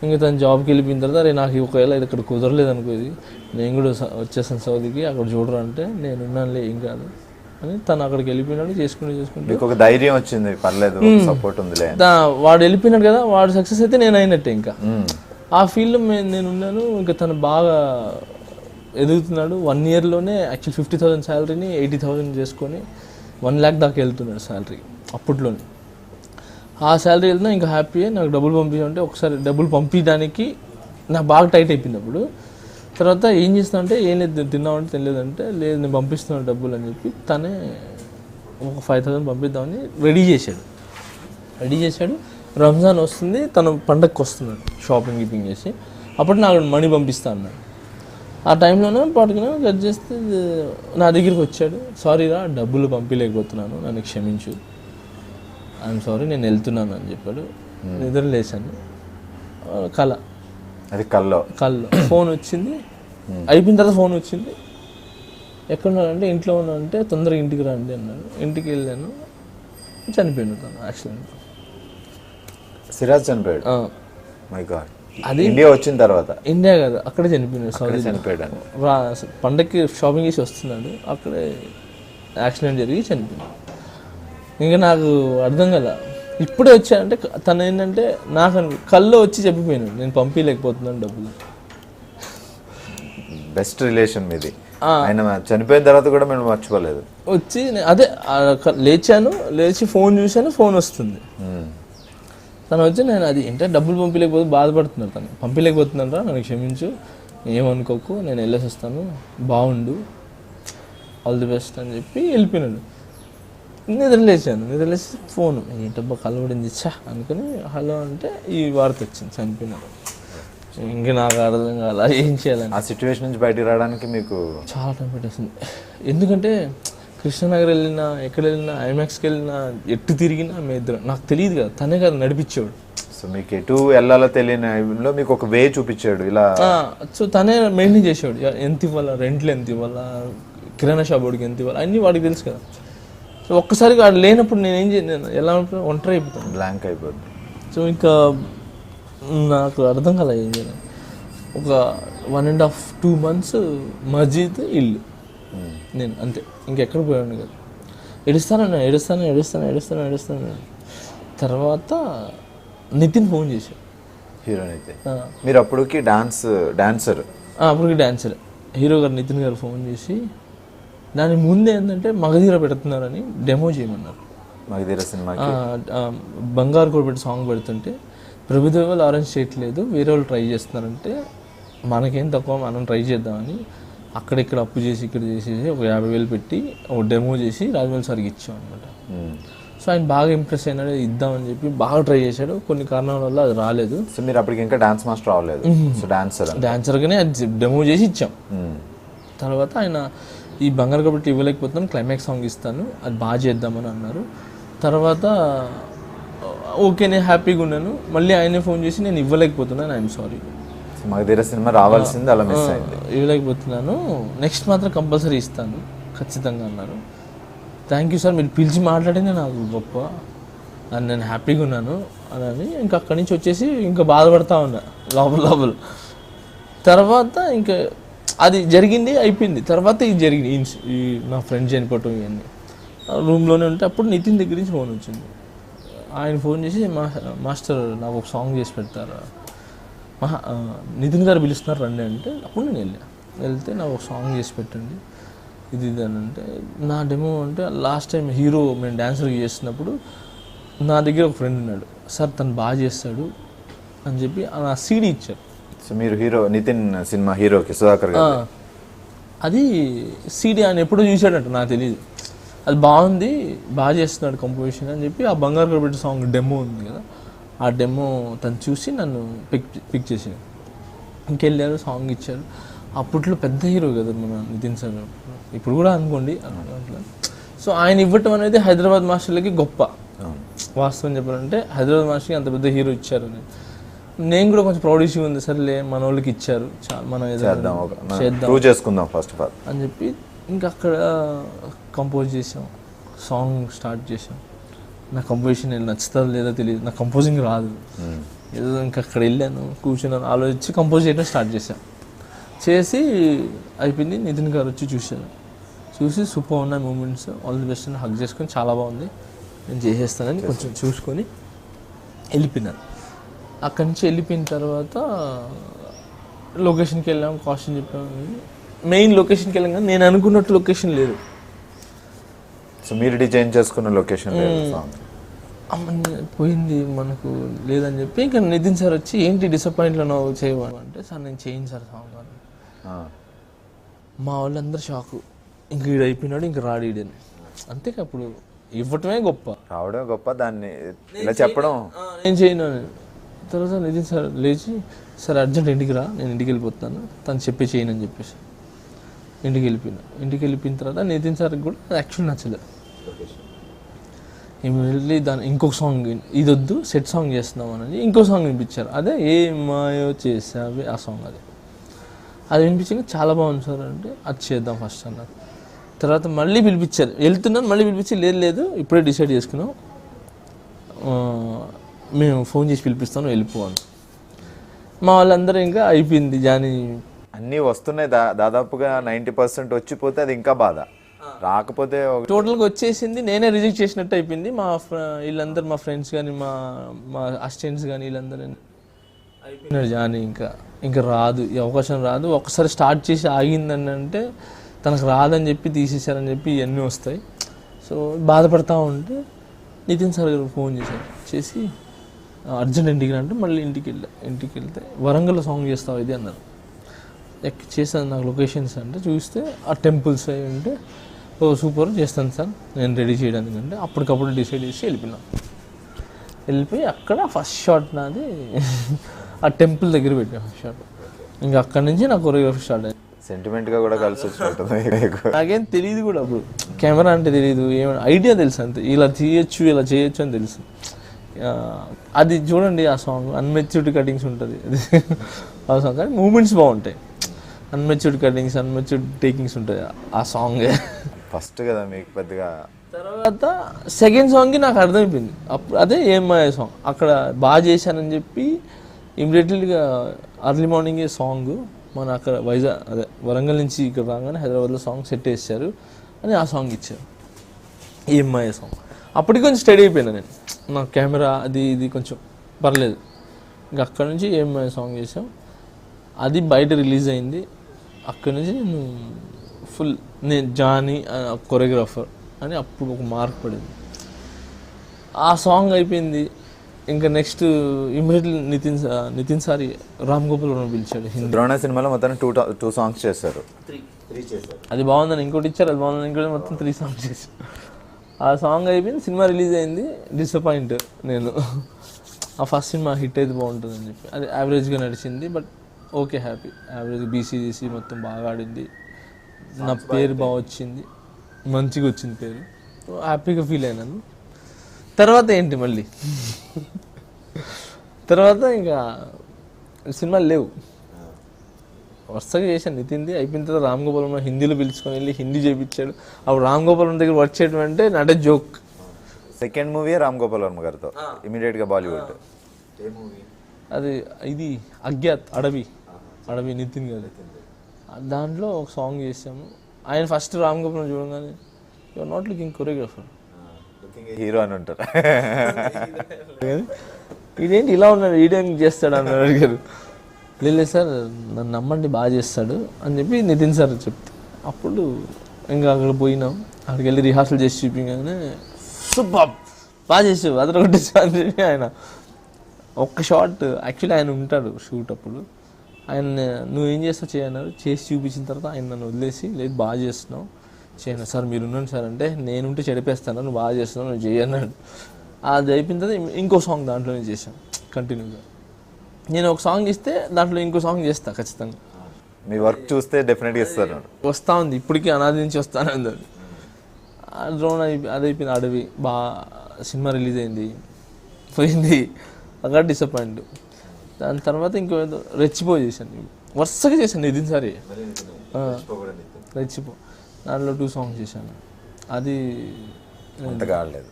ఇంకా తను జాబ్కి వెళ్ళిపోయిన తర్వాత నాకు ఒకవేళ ఇది ఇక్కడ కుదరలేదు అనుకోది, నేను కూడా వచ్చేసాను సౌదీకి, అక్కడ చూడరా అంటే నేను ఉన్నానులే ఏం కాదు అని తను అక్కడికి వెళ్ళిపోయినాడు. చేసుకుంటే ఒక ధైర్యం వచ్చింది, పర్లేదు సపోర్ట్ ఉందిలే. వాడు వెళ్ళిపోయినాడు కదా, వాడు సక్సెస్ అయితే నేను అయినట్టే. ఇంకా ఆ ఫీల్డ్లో నేను ఉన్నాను. ఇంకా తను బాగా ఎదుగుతున్నాడు. 1 yearలోనే యాక్చువల్ 50,000 శాలరీని 80,000 చేసుకొని 1 lakh దాకా వెళ్తున్నాడు శాలరీ అప్పట్లోనే. ఆ శాలరీ వెళ్తున్నా ఇంకా హ్యాపీ. నాకు డబ్బులు పంపించాలంటే ఒకసారి డబ్బులు పంపించడానికి నాకు బాగా టైట్ అయిపోయింది అప్పుడు. తర్వాత ఏం చేస్తున్నా అంటే ఏం లేదు తిన్నామంటే తినలేదంటే లేదు నేను పంపిస్తున్నాను డబ్బులు అని చెప్పి తనే ఒక 5,000 పంపిద్దామని రెడీ చేశాడు. రంజాన్ వస్తుంది, తను పండగకి వస్తున్నాడు షాపింగ్ చేసి, అప్పుడు నాకు మనీ పంపిస్తా అన్నాడు. ఆ టైంలోనే పట్టుకుని కట్ చేస్తే నా దగ్గరికి వచ్చాడు. సారీ రా డబ్బులు పంపించలేకపోతున్నాను, నన్ను క్షమించు, ఐఎమ్ సారీ నేను వెళ్తున్నాను అని చెప్పాడు. నిద్ర లేచాను. కల్లో ఫోన్ వచ్చింది. అయిపోయిన తర్వాత ఫోన్ వచ్చింది, ఎక్కడ ఉన్నాడంటే ఇంట్లో ఉన్నాడంటే తొందరగా ఇంటికి రండి అన్నాడు. ఇంటికి వెళ్ళాను, చనిపోయాను తను యాక్సిడెంట్. సిరాజ్ చనిపోయాడు. My God. అది ఇండియా వచ్చిన తర్వాత? ఇండియా కాదు, అక్కడే చనిపోయినాడు. సౌదీ చనిపోయాడు. పండగకి షాపింగ్ చేసి వస్తున్నాడు, అక్కడే యాక్సిడెంట్ జరిగి చనిపోయాడు. ఇంకా నాకు అర్థం కదా, ఇప్పుడే వచ్చానంటే తను ఏంటంటే నాకు కల్లో వచ్చి చెప్పిపోయినాడు నేను పంపించలేకపోతున్నాను డబ్బులు. బెస్ట్ రిలేషన్ మీది. ఆయన చనిపోయిన తర్వాత కూడా మేము మర్చిపోలేదు. వచ్చి అదే లేచి ఫోన్ చూశాను, ఫోన్ వస్తుంది. తను వచ్చి నేను అది ఏంటంటే డబ్బులు పంపించలేకపోతే బాధపడుతున్నాను. తను పంపించలేకపోతున్నాను రా, నన్ను క్షమించు, ఏమనుకోకు, నేను వెళ్ళేసి వస్తాను, బాగుండు, ఆల్ ది బెస్ట్ అని చెప్పి వెళ్ళిపోయినాడు. నిద్రలేసి ఫోను ఏంటబ్బా కలవడింది అనుకుని హలో అంటే ఈ వార్త వచ్చింది, చనిపోయినాడు. ఇంకా నాకు అర్థం కాల ఏం చేయాలని. ఆ సిచ్యువేషన్ నుంచి బయటకు రావడానికి మీకు చాలా టైం పెట్టేసింది. ఎందుకంటే కృష్ణనగర్ వెళ్ళినా, ఎక్కడ వెళ్ళినా, ఐమాక్స్కి వెళ్ళినా, ఎట్టు తిరిగినా మీ ఇద్దరు నాకు తెలియదు కదా, తనే కదా నడిపించేవాడు. సో మీకు ఎటు వెళ్ళాలో తెలియనిలో మీకు ఒక వే చూపించాడు ఇలా. సో తనే మెయింటైన్ చేసాడు, ఎంత ఇవ్వాలా, రెంట్లు ఎంత ఇవ్వాలా, కిరాణా షాప్ వాడికి ఎంత ఇవ్వాలి, అన్నీ వాడికి తెలుసు కదా. సో ఒక్కసారిగా వాడు లేనప్పుడు నేను ఏం చేయను, ఎలా ఉంటాను, ఒంటరి అయిపోతాను, బ్లాంక్ అయిపోతుంది. సో ఇంకా నాకు అర్థం కాలే ఏం చేయాలి. ఒక 1.5-2 months మస్జిద్ ఇల్లు, నేను అంతే, ఇంకెక్కడ పోయాను కదా. ఏడుస్తాను. తర్వాత నితిన్ ఫోన్ చేశాడు, హీరో అయితే. మీరు అప్పటికి డాన్సర్? అప్పటికి డాన్సర్. హీరో గారు నితిన్ గారు ఫోన్ చేసి దాని ముందు ఏంటంటే మగధీర పెడుతున్నారని డెమో చేయమన్నారు. మగధీర సినిమాకి బంగారు కూడా పెట్టి సాంగ్ పెడుతుంటే ప్రభుదేవ వాళ్ళు అరేంజ్ చేయట్లేదు, వేరే వాళ్ళు ట్రై చేస్తున్నారంటే మనకేం తక్కువ, మనం ట్రై చేద్దామని అక్కడిక్కడ అప్పు చేసి ఇక్కడ చేసేసి ఒక 50,000 పెట్టి ఒక డెమో చేసి రాజమౌళి సార్కి ఇచ్చాం అనమాట. సో ఆయన బాగా ఇంప్రెస్ అయినాడు, ఇద్దామని చెప్పి బాగా ట్రై చేశాడు, కొన్ని కారణాల వల్ల అది రాలేదు. సో మీరు అప్పటికి ఇంకా డాన్స్ మాస్టర్ అవ్వలేదు, సో డాన్సర్గానే అది డెమో చేసి ఇచ్చాం. తర్వాత ఆయన ఈ బంగారు కాబట్టి ఇవ్వలేకపోతున్నాను, క్లైమాక్స్ సాంగ్ ఇస్తాను, అది బాగా చేద్దామని అన్నారు. తర్వాత ఓకే నేను హ్యాపీగా ఉన్నాను. మళ్ళీ ఆయనే ఫోన్ చేసి నేను ఇవ్వలేకపోతున్నాను, ఐఎమ్ సారీ, మగధీర సినిమా రావాల్సింది అలా మిస్ అయింది, ఇవ్వలేకపోతున్నాను, నెక్స్ట్ మాత్రం కంపల్సరీ ఇస్తాను ఖచ్చితంగా అన్నారు. థ్యాంక్ యూ సార్, మీరు పిలిచి మాట్లాడింది నాకు గొప్ప, అని నేను హ్యాపీగా ఉన్నాను అని ఇంకా అక్కడి నుంచి వచ్చేసి ఇంకా బాధపడతా ఉన్నా లోపల. తర్వాత ఇంకా అది జరిగింది, అయిపోయింది. తర్వాత ఇది జరిగింది, ఈ నా ఫ్రెండ్ చనిపోవటం ఇవన్నీ రూమ్లోనే ఉంటే అప్పుడు నితిన్ దగ్గర నుంచి ఫోన్ వచ్చింది. ఆయన ఫోన్ చేసి మాస్టర్ నాకు ఒక సాంగ్ చేసి పెడతారా, నితిన్ గారు పిలుస్తున్నారు రండి అంటే, అప్పుడు నేను వెళ్తే నాకు ఒక సాంగ్ చేసి పెట్టండి ఇది అని అంటే, నా డెమో అంటే లాస్ట్ టైం హీరో మేము డాన్సర్కి చేస్తున్నప్పుడు నా దగ్గర ఒక ఫ్రెండ్ ఉన్నాడు, సార్ తను బాగా చేస్తాడు అని చెప్పి నా సీడీ ఇచ్చారు. సో మీరు హీరో నితిన్ సినిమా హీరోకి సుధాకర్ గారు అది సీడీ ఆయన ఎప్పుడో చూశాడంట, నాకు తెలియదు, అది బాగుంది, బాగా చేస్తున్నాడు కంపోజిషన్ అని చెప్పి ఆ బంగారు కాబట్టి సాంగ్ డెమో ఉంది కదా, ఆ డెమో తను చూసి నన్ను పిక్ చేశాడు. ఇంకెళ్ళారు, సాంగ్ ఇచ్చారు. అప్పట్లో పెద్ద హీరో కదా మన నితిన్ సార్, ఇప్పుడు కూడా అనుకోండి అట్లా. సో ఆయన ఇవ్వటం అనేది హైదరాబాద్ మాస్టర్లకి గొప్ప, వాస్తవం చెప్పాలంటే హైదరాబాద్ మాస్టర్కి అంత పెద్ద హీరో ఇచ్చారు అని నేను కూడా కొంచెం ప్రౌడ్ ఇష్యూ ఉంది, సర్లే మన వాళ్ళకి ఇచ్చారు, మనం చేద్దాం చేసుకుందాం ఫస్ట్ ఆఫ్ ఆల్ అని చెప్పి ఇంకా అక్కడ కంపోజ్ చేసాం, సాంగ్ స్టార్ట్ చేసాం. నా కంపోజిషన్ నచ్చుతుందో లేదో తెలియదు, నా కంపోజింగ్ రాదు, ఏదో ఇంకా అక్కడ వెళ్ళాను, కూర్చున్నాను, ఆలోచించి కంపోజ్ చేయడం స్టార్ట్ చేశాను. చేసి అయిపోయింది. నితిన్ గారు వచ్చి చూశారు, చూసి సూపర్ ఉన్నాయి మూమెంట్స్, ఆల్ ది బెస్ట్ అని హగ్ చేసుకొని చాలా బాగుంది నేను చేసేస్తానని కొంచెం చూసుకొని వెళ్ళిపోయినాను. అక్కడి నుంచి వెళ్ళిపోయిన తర్వాత లొకేషన్కి వెళ్ళాం, కాస్ట్యూమ్ చెప్పాము, మెయిన్ లొకేషన్కి వెళ్ళాం కానీ నేను అనుకున్నట్టు లొకేషన్ లేదు. సో మీరు డిజైన్ చేసుకున్న లొకేషన్ పోయింది మనకు లేదని చెప్పి ఇంకా నితిన్ సార్ వచ్చి ఏంటి డిసప్పాయింట్లో నువ్వు చేయమని అంటే, సార్ నేను చేయను సార్ సాంగ్ అని. మా వాళ్ళందరూ షాకు, ఇంక ఈడు అయిపోయినాడు, ఇంక రాడు ఈడని. అంతే అప్పుడు ఇవ్వటమే గొప్ప, రావడం గొప్ప, దాన్ని ఇలా చెప్పడం నేను చేయను అని. తర్వాత నితిన్ సార్ లేచి, సార్ అర్జెంట్ ఇంటికి రా, నేను ఇంటికి వెళ్ళిపోతాను, తను చెప్పి చేయను అని చెప్పేసి ఇంటికి వెళ్ళిపోయిన తర్వాత నితిన్ సార్కి కూడా అది యాక్చువల్ నచ్చలేదు. ఇమీడియట్లీ దాని ఇంకొక సాంగ్, ఇది వద్దు సెట్ సాంగ్ చేస్తున్నాం అని ఇంకో సాంగ్ వినిపించారు, అదే ఏ మాయో చేసావే ఆ సాంగ్. అది వినిపించాక చాలా బాగుంది సార్ అంటే, అది చేద్దాం ఫస్ట్ అన్నారు. తర్వాత మళ్ళీ పిలిపించారు, వెళ్తున్నాను, మళ్ళీ పిలిపించి లేదు ఇప్పుడే డిసైడ్ చేసుకున్నాం, మేము ఫోన్ చేసి పిలిపిస్తాను వెళ్ళిపోవాలి. మా వాళ్ళందరూ ఇంకా అయిపోయింది జాని, అన్నీ వస్తున్నాయి దాదాపుగా 90% వచ్చిపోతే అది ఇంకా బాధ, రాకపోతే టోటల్గా వచ్చేసింది, నేనే రిజెక్ట్ చేసినట్టు అయిపోయింది. వీళ్ళందరూ మా ఫ్రెండ్స్ కానీ మా అసిస్టెంట్స్ కానీ వీళ్ళందరూ అయిపోయినారు జాని, ఇంకా రాదు, ఈ అవకాశం రాదు. ఒకసారి స్టార్ట్ చేసి ఆగిందని అంటే తనకు రాదని చెప్పి తీసేశారని చెప్పి ఇవన్నీ వస్తాయి. సో బాధపడతా ఉంటే నితిన్ సార్ గారు ఫోన్ చేసి అర్జెంట్ ఇంటికి అంటే మళ్ళీ ఇంటికి వెళ్తే వరంగల్లో సాంగ్ చేస్తావు ఇది అన్నారు. చేస్తాను నాకు లొకేషన్స్ అంటే చూస్తే ఆ టెంపుల్స్ అవి ఉంటే, ఓ సూపర్ చేస్తాను సార్ నేను రెడీ చేయడానికి అంటే అప్పటికప్పుడు డిసైడ్ చేసి వెళ్ళిపోయి అక్కడ ఫస్ట్ షాట్ నాది ఆ టెంపుల్ దగ్గర పెట్టాను ఫస్ట్ షాట్. ఇంకా అక్కడి నుంచి నా కొరియోగ్రఫీ స్టార్ట్ అయ్యింది. సెంటిమెంట్గా కూడా కలిసి వచ్చినట్టుంది. నాకేం తెలియదు కూడా అప్పుడు, కెమెరా అంటే తెలియదు, ఏమైనా ఐడియా తెలుసు అంతే, ఇలా చేయొచ్చు అని తెలుసు. అది చూడండి ఆ సాంగ్ అన్మెచ్యూర్డ్ కటింగ్స్ ఉంటుంది అది ఆ సాంగ్ కానీ మూమెంట్స్ బాగుంటాయి. అన్మెచ్యూర్డ్ కటింగ్స్ అన్మెచ్యూర్డ్ టేకింగ్స్ ఉంటాయి ఆ సాంగ్. ఫస్ట్ కదా మీకు పెద్దగా. తర్వాత సెకండ్ సాంగ్కి నాకు అర్థమైపోయింది అప్పుడు అదే ఏమయ్యే సాంగ్ అక్కడ బాగా చేశానని చెప్పి ఇమీడియట్లీగా అర్లీ మార్నింగే సాంగ్ మన అక్కడ వైజాగ్ అదే వరంగల్ నుంచి ఇక్కడ రాగానే హైదరాబాద్లో సాంగ్ సెట్ చేశారు అని ఆ సాంగ్ ఇచ్చారు ఏమయ్యే సాంగ్. అప్పటికి కొంచెం స్టడీ అయిపోయినా నేను, నా కెమెరా అది ఇది కొంచెం పర్లేదు. ఇంకా అక్కడ నుంచి ఏమయ్యే సాంగ్ చేసాం, అది బయట రిలీజ్ అయింది. అక్కడ నుంచి నేను ఫుల్ నేను జానీ కొరియోగ్రాఫర్ అని అప్పుడు ఒక మార్క్ పడింది. ఆ సాంగ్ అయిపోయింది. ఇంకా నెక్స్ట్ ఇమీడియట్లీ నితిన్ సారి రామ్ గోపాల్ వర్మ పిలిచాడు. ద్రోణ సినిమాలో మొత్తం టూ సాంగ్స్ చేశారు. అది బాగుందని ఇంకోటి ఇచ్చారు, అది బాగుందని ఇంకోటి, మొత్తం 3 సాంగ్స్ చేశారు. ఆ సాంగ్ అయిపోయింది, సినిమా రిలీజ్ అయింది. డిసప్పాయింట్ నేను, ఆ ఫస్ట్ సినిమా హిట్ అయితే బాగుంటుందని చెప్పి అది యావరేజ్గా నడిచింది. But okay, happy. Average BCC మొత్తం బాగా ఆడింది, నా పేరు బాగా వచ్చింది, మంచిగా వచ్చింది పేరు, హ్యాపీగా ఫీల్ అయినాను. తర్వాత ఏంటి మళ్ళీ తర్వాత ఇంకా సినిమాలు లేవు, వరుసగా చేశాను. నితిన్ది అయిపోయిన తర్వాత రామ్ గోపాల్ వర్మ హిందీలో పిలుచుకొని వెళ్ళి హిందీ చేయించాడు. అప్పుడు రామ్ గోపాల్ వర్మ దగ్గర వర్క్ చేయడం అంటే not a joke. Second movie Ram Gopal Varma గారితో ఇమీడియట్గా బాలీవుడ్. అది ఇది అజ్ఞాత్ అడవి నితిన్ గారు, దాంట్లో ఒక సాంగ్ చేసాము. ఆయన ఫస్ట్ రామ్ గోపాల్ చూడగానే your not looking choreographer, hero అని ఉంటారు, ఇదేంటి ఇలా ఉన్నాడు, ఈడేం చేస్తాడు అని అడిగారు. లేదు సార్ నన్ను నమ్మండి బాగా చేస్తాడు అని చెప్పి నితిన్ సార్ చెప్తే, అప్పుడు ఇంకా అక్కడ పోయినాం. అక్కడికి వెళ్ళి రిహార్సల్ చేసి చూపించగానే సూపర్ బాగా చేసావు అదరగొట్టేసా అని చెప్పి ఆయన ఒక్క షాట్. యాక్చువల్లీ ఆయన ఉంటాడు షూట్ అప్పుడు, ఆయన నువ్వేం చేస్తావు చేయన్నారు, చేసి చూపించిన తర్వాత ఆయన నన్ను వదిలేసి లేదు బాగా చేస్తున్నావు చేయను సార్, మీరు ఉన్నాను సార్ అంటే నేనుంటే చెడిపేస్తాను, నువ్వు బాగా చేస్తున్నావు నువ్వు చేయన్నాడు. అది అయిపోయిన తర్వాత ఇంకో సాంగ్ దాంట్లోనే చేశాను కంటిన్యూగా. నేను ఒక సాంగ్ ఇస్తే దాంట్లో ఇంకో సాంగ్ చేస్తా ఖచ్చితంగా. మీ వర్క్ చూస్తే డెఫినెట్గా ఇస్తారు. వస్తూ ఉంది ఇప్పటికీ, అనాది నుంచి వస్తానే ఉంది అది. డ్రోన్ అది అయిపోయింది, అడవి బాగా సినిమా రిలీజ్ అయింది, పోయింది, అక్కడ డిసప్పాయింట్. దాని తర్వాత ఇంకో రెచ్చిపో చేశాను, వరుసగా చేశాను నితిన్ సారి రెచ్చిపో. దాంట్లో 2 సాంగ్స్ చేశాను, అది అంతగా ఆడలేదు.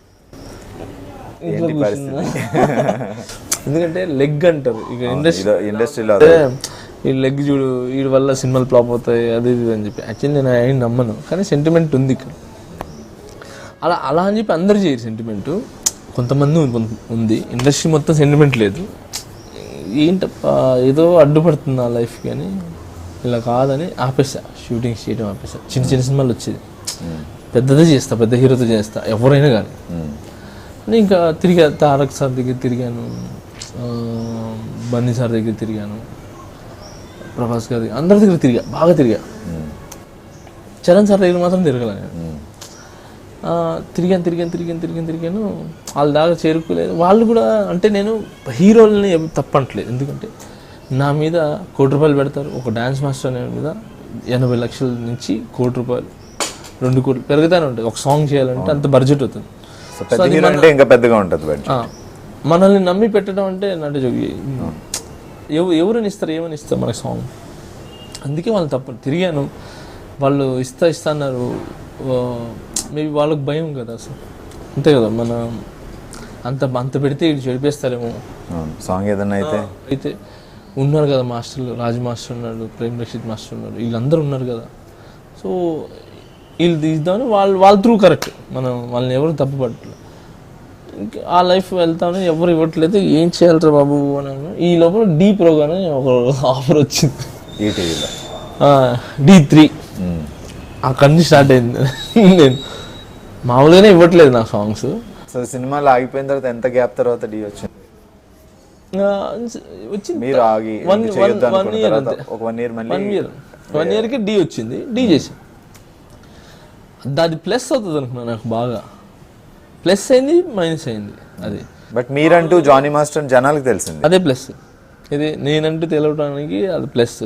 ఎందుకంటే లెగ్ అంటారు ఇక ఇండస్ట్రీలో, ఈ లెగ్ చూడు వీడి వల్ల సినిమాలు ఫ్లాప్ అవుతాయి అది ఇది అని చెప్పి. యాక్చువల్లీ నేను ఆయన నమ్మను, కానీ సెంటిమెంట్ ఉంది ఇక్కడ. అలా అని చెప్పి అందరూ చేయరు సెంటిమెంటు, కొంతమంది ఉంది. ఇండస్ట్రీ మొత్తం సెంటిమెంట్ లేదు, ఏంటప్ప ఏదో అడ్డుపడుతుంది నా లైఫ్ కానీ ఇలా కాదని ఆపేసా, షూటింగ్స్ చేయడం ఆపేసా. చిన్న సినిమాలు వచ్చేది, పెద్దదే చేస్తా, పెద్ద హీరోతో చేస్తా ఎవరైనా కానీ. ఇంకా తిరిగా తారక్ సార్ దగ్గర తిరిగాను, బన్నీ సార్ దగ్గర తిరిగాను, ప్రభాస్ గారి దగ్గర, అందరి దగ్గర బాగా తిరిగా. చరణ్ సార్ దగ్గర మాత్రం తిరగల నేను. తిరిగాను, వాళ్ళ దాకా చేరుకోలేదు. వాళ్ళు కూడా అంటే నేను హీరోలని తప్పట్లేదు, ఎందుకంటే నా మీద ₹1 కోటి పెడతారు. ఒక డ్యాన్స్ మాస్టర్ అనే మీద 80 లక్షల నుంచి ₹1 కోటి 2 కోట్లు పెరుగుతానే ఉంటుంది. ఒక సాంగ్ చేయాలంటే అంత బడ్జెట్ అవుతుంది. ఇంకా పెద్దగా ఉంటుంది. మనల్ని నమ్మి పెట్టడం అంటే నాటే జోగి, ఎవరిని ఇస్తారు, ఏమని ఇస్తారు మనకు సాంగ్. అందుకే వాళ్ళు తప్ప తిరిగాను. వాళ్ళు ఇస్తా అన్నారు, మేబీ వాళ్ళకి భయం కదా అసలు, అంతే కదా, మన అంత పెడితే ఇటు చెడిపేస్తారేమో సాంగ్ ఏదన్నా అయితే ఉన్నారు కదా మాస్టర్లు, రాజ్ మాస్టర్ ఉన్నాడు, ప్రేమ్ రక్షిత్ మాస్టర్ ఉన్నాడు, వీళ్ళందరూ ఉన్నారు కదా. సో వీళ్ళు తీద్దామని వాళ్ళ త్రూ కరెక్ట్, మనం వాళ్ళని ఎవరు తప్పుపట్టలేదు. ఇంకా ఆ లైఫ్ వెళ్తామని ఎవరు ఇవ్వట్లేదు, ఏం చేయాలరా బాబు అని. ఈ లోపల డీ ప్రోగ్రామ్ అని ఒక ఆఫర్ వచ్చింది, D3. అక్కడి నుంచి స్టార్ట్ అయింది. నేను మామూలుగానే ఇవ్వట్లేదు నా సాంగ్స్. సో సినిమాలు ఆగిపోయిన తర్వాత ఎంత గ్యాప్ తర్వాత డీ వచ్చింది? మీరు ఆగి 1 ఇయర్కి డీ వచ్చింది, డీ చేసాను. అది ప్లస్ అవుతుంది అనుకున్నా, నాకు బాగా ప్లస్ అయింది, మైనస్ అయింది అది. బట్ మీరంటూ జానీ మాస్టర్ జనాలకు తెలిసింది, అదే ప్లస్. ఇది నేనంటూ తెలవడానికి అది ప్లస్.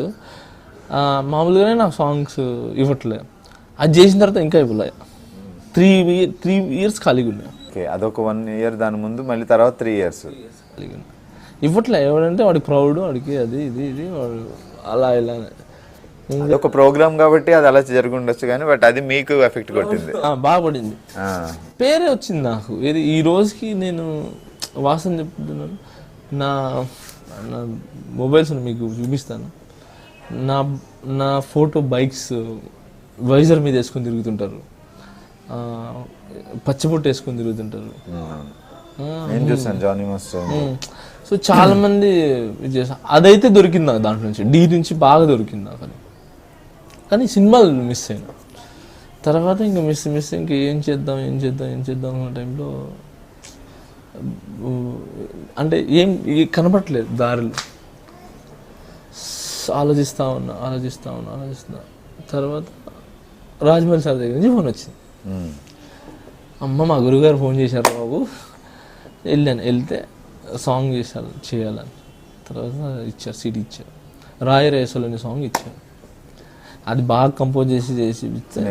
మామూలుగానే నాకు సాంగ్స్ ఇవ్వట్లేదు, అది చేసిన తర్వాత ఇంకా ఇవ్వలే. 3 ఇయర్స్ ఖాళీగా ఉన్నా. ఓకే, అదొక 1 year, దాని ముందు మళ్ళీ తర్వాత 3 years. ఇవ్వట్లే ఎవడంటే వాడికి ప్రౌడ్, వాడికి అది ఇది ఇది వాడు అలా ఇలా ఒక ప్రోగ్రామ్ కాబట్టి అది అలా జరుగుండొచ్చు కానీ బట్ అది మీకు ఎఫెక్ట్ కొట్టింది. బాగా పడింది, పేరే వచ్చింది నాకు. ఇది ఈ రోజుకి నేను వాసన చెప్తున్నాను, నా నా మొబైల్స్ మీకు చూపిస్తాను. నా నా ఫోటో బైక్స్ వైజర్ మీద వేసుకొని తిరుగుతుంటారు, పచ్చబొట్టు వేసుకొని తిరుగుతుంటారు. నేను చూసాను జానీ మాస్టర్. సో చాలా మంది ఇది చేశారు. అదైతే దొరికింది నాకు, దాంట్లో నుంచి డీ నుంచి బాగా దొరికింది నాకు. అది కానీ సినిమాలు మిస్ అయినా తర్వాత ఇంకా మిస్ ఇంకా ఏం చేద్దాం అన్న టైంలో అంటే ఏం కనపడట్లేదు దారులు. ఆలోచిస్తా ఉన్నా తర్వాత రాజమౌళి సార్ దగ్గర నుంచి ఫోన్ వచ్చింది. అమ్మ మా గురుగారు ఫోన్ చేశారు బాబు, వెళ్తే సాంగ్ చేయాలని. తర్వాత ఇచ్చారు, సీడీ ఇచ్చారు, రాయరేసలు అనే సాంగ్ ఇచ్చారు. అది బాగా కంపోజ్ చేసి ఇస్తే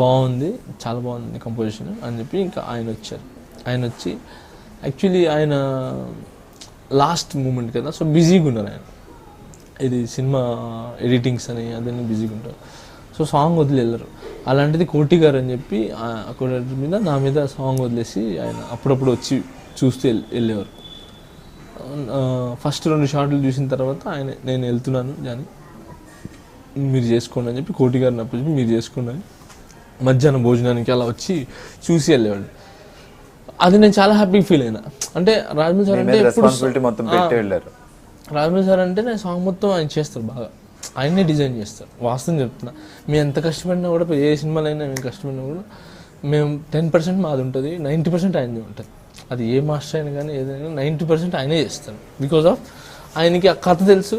బాగుంది, చాలా బాగుంది కంపోజిషన్ అని చెప్పి ఇంకా ఆయన వచ్చారు. ఆయన వచ్చి యాక్చువల్లీ ఆయన లాస్ట్ మూమెంట్ కదా, సో బిజీగా ఉన్నారు ఆయన. ఇది సినిమా ఎడిటింగ్స్ అని అదన్నీ బిజీగా ఉంటారు. సో సాంగ్ వదిలి వెళ్ళరు. అలాంటిది కోటి గారు అని చెప్పి కోటి మీద నా మీద సాంగ్ వదిలేసి ఆయన అప్పుడప్పుడు వచ్చి చూస్తూ వెళ్ళేవారు. ఫస్ట్ 2 షాట్లు చూసిన తర్వాత నేను వెళ్తున్నాను జాని, మీరు చేసుకోండి అని చెప్పి కోటి గారిని అప్పచెప్పి మీరు చేసుకోండి అని మధ్యాహ్నం భోజనానికి అలా వచ్చి చూసి వెళ్ళేవాళ్ళు. అది నేను చాలా హ్యాపీ ఫీల్ అయినా. అంటే రాజమౌళి సార్ అంటే రాజమౌళి సార్ అంటే నేను సాంగ్ మొత్తం ఆయన చేస్తారు, బాగా ఆయన్నే డిజైన్ చేస్తారు. వాస్తవం చెప్తున్నా, మేము ఎంత కష్టపడినా కూడా, ఏ సినిమాలో అయినా మేము కష్టపడినా కూడా మేము 10% మాది ఉంటుంది, 90% ఆయనది ఉంటుంది. అది ఏ మాస్టర్ అయినా కానీ ఏదైనా 90% ఆయనే చేస్తారు. బికాజ్ ఆఫ్ ఆయనకి ఆ కథ తెలుసు,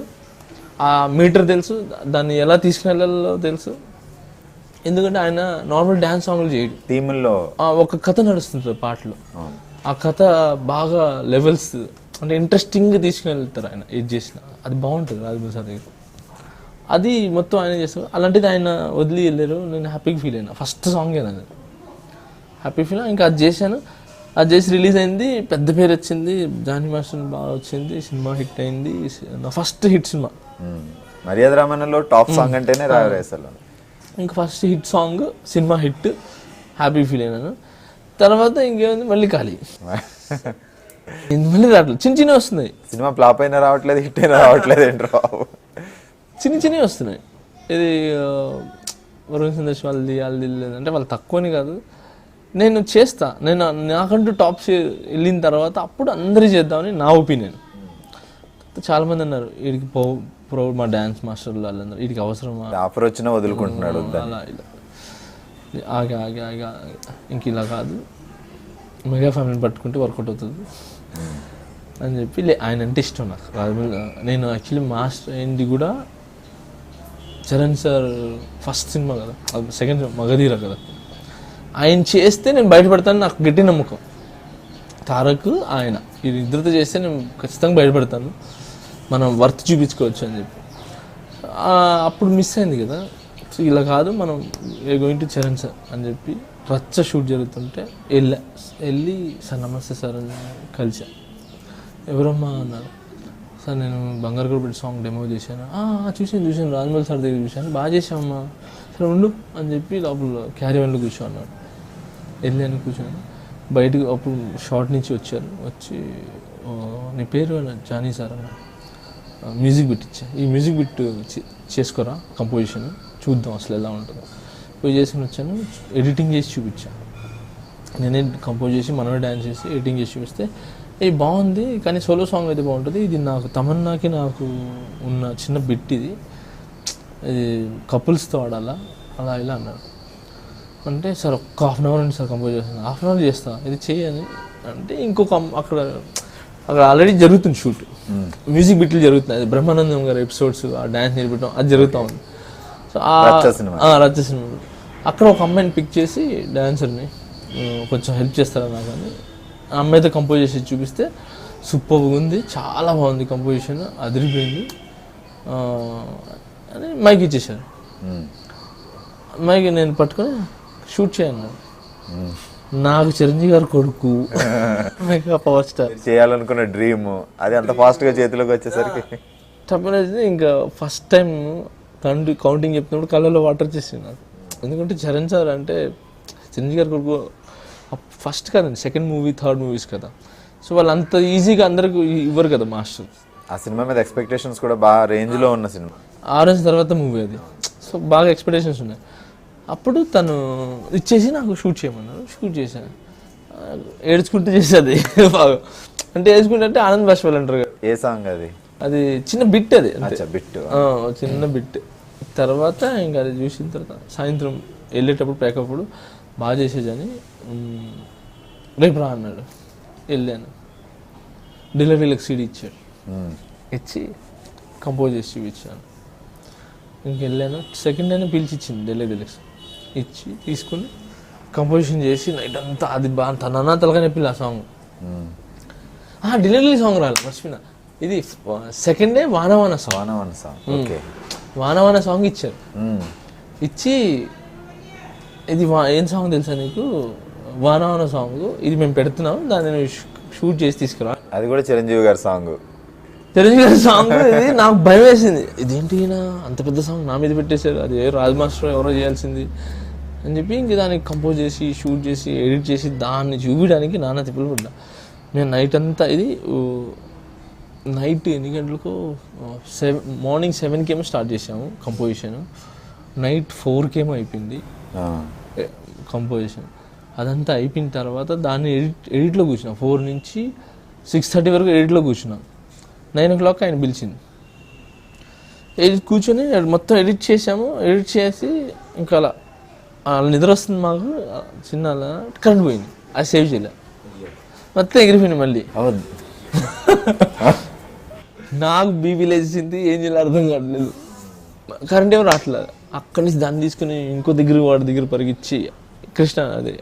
ఆ మీటర్ తెలుసు, దాన్ని ఎలా తీసుకుని తెలుసు. ఎందుకంటే ఆయన నార్మల్ డ్యాన్స్ సాంగ్లు చేయడు, థీమ్లో ఒక కథ నడుస్తుంది పాటలో. ఆ కథ బాగా లెవెల్స్ అంటే ఇంట్రెస్టింగ్గా తీసుకుని వెళ్తారు ఆయన. ఏది చేసినా అది బాగుంటుంది రాజమౌళి సార్ దగ్గర. అది మొత్తం ఆయన చేస్తారు. అలాంటిది ఆయన వదిలి వెళ్ళారు. నేను హ్యాపీగా ఫీల్ అయినా. ఫస్ట్ సాంగ్ నేను హ్యాపీ ఫీల్. ఇంకా అది చేశాను, అది చేసి రిలీజ్ అయింది, పెద్ద పేరు వచ్చింది, జానీ మాస్టర్ బాగా వచ్చింది, సినిమా హిట్ అయింది. నా ఫస్ట్ హిట్ సినిమా మర్యాద రామన్నలో టాప్ సాంగ్ అంటేనే రాయరేసలు. ఇంకా first hit song, cinema hit, happy feel అయినాను. తర్వాత ఇంకేముంది, మళ్ళీ ఖాళీ. మళ్ళీ రావట్లేదు, చిన్న వస్తున్నాయి. సినిమా ఫ్లాప్ అయినా రావట్లేదు, హిట్ అయినా రావట్లేదు ఏంట్రా, చిన్న వస్తున్నాయి. ఇది వరుణ్ సందేశ్ వాళ్ళది లేదంటే వాళ్ళు తక్కువని కాదు, నేను చేస్తా. నేను నాకంటూ టాప్స్ వెళ్ళిన తర్వాత అప్పుడు అందరూ చేద్దామని నా ఒపీనియన్. చాలామంది అన్నారు వీడికి మా డ్యాన్స్ మాస్టర్లు వాళ్ళందరూ వీడికి అవసరమా, ఆఫర్ వచ్చినా వదులుకుంటున్నాడు, అలా ఇలా ఆగి ఇంక ఇలా కాదు, మెగా ఫ్యామిలీని పట్టుకుంటే వర్కౌట్ అవుతుంది అని చెప్పి ఆయన అంటే ఇష్టం నాకు. నేను యాక్చువల్లీ మాస్టర్ అయింది కూడా చరణ్ సార్ ఫస్ట్ సినిమా కదా, సెకండ్ సినిమా మగధీర కదా, ఆయన చేస్తే నేను బయటపడతాను, నాకు గట్టి నమ్మకం. తారక్ ఆయన ఇద్దరితో చేస్తే నేను ఖచ్చితంగా బయటపడతాను, మనం వర్త్ చూపించుకోవచ్చు అని చెప్పి. అప్పుడు మిస్ అయింది కదా. సో ఇలా కాదు, మనం గోయింగ్ టు చరణ్ సార్ అని చెప్పి రచ్చ షూట్ జరుగుతుంటే వెళ్ళి సార్ నమస్తే సార్ అని కలిసా. ఎవరమ్మా అన్నారు. సార్ నేను బంగారు గోల్డ్ సాంగ్ డెమో చేశాను. చూసాను రాజమౌళి సార్ దగ్గర చూశాను, బాగా చేసామమ్మా, సరే ఉండు అని చెప్పి లోపల క్యారీవన్లో కూర్చో అన్నాడు. వెళ్ళాను, కూర్చొని బయటకు అప్పుడు షార్ట్ నుంచి వచ్చారు. వచ్చి నీ పేరు జానీ సార్ అన్న, మ్యూజిక్ బిట్ ఇచ్చా, ఈ మ్యూజిక్ బిట్ చేసుకోరా కంపోజిషన్ చూద్దాం అసలు ఎలా ఉంటుందో. పోయి చేసుకుని వచ్చాను, ఎడిటింగ్ చేసి చూపించాను. నేనే కంపోజ్ చేసి మనమే డ్యాన్స్ చేసి ఎడిటింగ్ చేసి చూపిస్తే బాగుంది, కానీ సోలో సాంగ్ అయితే బాగుంటుంది, ఇది నాకు తమన్నాకి నాకు ఉన్న చిన్న బిట్, ఇది కపుల్స్తో ఆడాలా అలా ఇలా అన్నాడు. అంటే సార్ ఒక్క ½ అవర్ అండి సార్ కంపోజ్ చేస్తాను. ½ అవర్ చేస్తా, ఇది చేయని అంటే ఇంకొక అక్కడ ఆల్రెడీ జరుగుతుంది షూట్, మ్యూజిక్ బిట్లు జరుగుతున్నాయి, బ్రహ్మానందం గారి ఎపిసోడ్స్, ఆ డ్యాన్స్ నేర్పడం అది జరుగుతూ ఉంది. సో రచ్చ సినిమా అక్కడ ఒక అమ్మాయిని పిక్ చేసి డ్యాన్సర్ని కొంచెం హెల్ప్ చేస్తారా నాకు అని ఆ అమ్మాయితో కంపోజ్ చేసి చూపిస్తే సూపర్గా ఉంది, చాలా బాగుంది కంపోజిషన్, అదిరిపోయింది అని మైక్ ఇచ్చేసారు. మైక్ నేను పట్టుకొని షూట్ చేయను. నాకు చిరంజీవి గారు కొడుకు మెగా పవర్ స్టార్ చేయాలనుకున్న డ్రీమ్ అది అంత ఫాస్ట్ గా చేతిలోకి వచ్చేసరికి తప్పనేది. ఇంకా ఫస్ట్ టైం కౌంటింగ్ చెప్తున్నప్పుడు కళ్ళలో వాటర్ వచ్చేసింది నాకు. ఎందుకంటే చరణ్ సార్ అంటే చిరంజీవి గారి కొడుకు ఫస్ట్ కదండి, సెకండ్ మూవీ థర్డ్ మూవీస్ కదా. సో వాళ్ళు అంత ఈజీగా అందరికి ఇవ్వరు కదా మాస్టర్. ఆ సినిమా మీద ఎక్స్పెక్టేషన్స్ కూడా బాగా రేంజ్ లో ఉన్న సినిమా. ఆరెంజ్ తర్వాత మూవీ అది. సో బాగా ఎక్స్పెక్టేషన్స్ ఉన్నాయి. అప్పుడు తను ఇచ్చేసి నాకు షూట్ చేయమన్నారు, షూట్ చేశాను. ఏడ్చుకుంటూ చేసేది బాగా. అంటే ఏడ్చుకుంటే అంటే ఆనంద్ బాష్పాలు అంటారు కదా. ఏ సాంగ్ అది? అది చిన్న బిట్, అది బిట్, చిన్న బిట్. తర్వాత ఇంకా అది చూసిన తర్వాత సాయంత్రం వెళ్ళేటప్పుడు ప్యాకప్పుడు బాగా చేసేదని రేపు రా అన్నాడు. వెళ్ళాను. డెలివరీలకు సీడీ ఇచ్చాడు, ఇచ్చి కంపోజ్ చేసి చూపించాను. ఇంకెళ్ళాను. సెకండ్ అయినా పిలిచి ఇచ్చింది డెలివరీలకు, ఇచ్చి తీసుకుని కంపోజిషన్ చేసి నైట్ అంతా అది బాగా తన తలగా నొప్పిలే ఆ సాంగ్. డెలివరీ సాంగ్ రాలి మర్చిపోయినా. ఇది సెకండ్ డే వానవాన సాంగ్. వానవాన సాంగ్ ఇచ్చారు. ఇచ్చి ఇది ఏం సాంగ్ తెలుసా నీకు, వానవాన సాంగ్, ఇది మేము పెడుతున్నాం, దాన్ని షూట్ చేసి తీసుకురా. అది కూడా చిరంజీవి గారి సాంగ్. చిరంజీవి గారి సాంగ్. ఇది నాకు భయం వేసింది, ఇదేంటి అంత పెద్ద సాంగ్ నా మీద పెట్టేశారు, అది రాజ్ మాస్టర్ ఎవరో చేయాల్సింది అని చెప్పి ఇంక దానికి కంపోజ్ చేసి షూట్ చేసి ఎడిట్ చేసి దాన్ని చూపించడానికి నాన్న తిప్పులు పడ్డా. నేను నైట్ అంతా, ఇది నైట్ ఎన్ని గంటలకు, మార్నింగ్ 7 స్టార్ట్ చేసాము కంపోజిషన్, నైట్ 4 అయిపోయింది కంపోజిషన్. అదంతా అయిపోయిన తర్వాత దాన్ని ఎడిట్లో కూర్చున్నా. 4 నుంచి 6:30 వరకు ఎడిట్లో కూర్చున్నా. 9 o'clock ఆయన పిలిచింది. ఎడిట్ కూర్చొని మొత్తం ఎడిట్ చేసాము. ఎడిట్ చేసి ఇంకా అలా నిద్ర వస్తుంది మాకు, చిన్న అలా కరెంట్ పోయింది, అది సేవ్ చేయలే, మొత్తం ఎగిరిపోయింది మళ్ళీ. నాకు బీపీ లేచింది, ఏం చేయాలి అర్థం కావట్లేదు. కరెంట్ ఏమో రావట్లేదు. అక్కడి నుంచి దాన్ని తీసుకుని ఇంకో దగ్గర వాడి దగ్గర పరిగించి కృష్ణ, అదే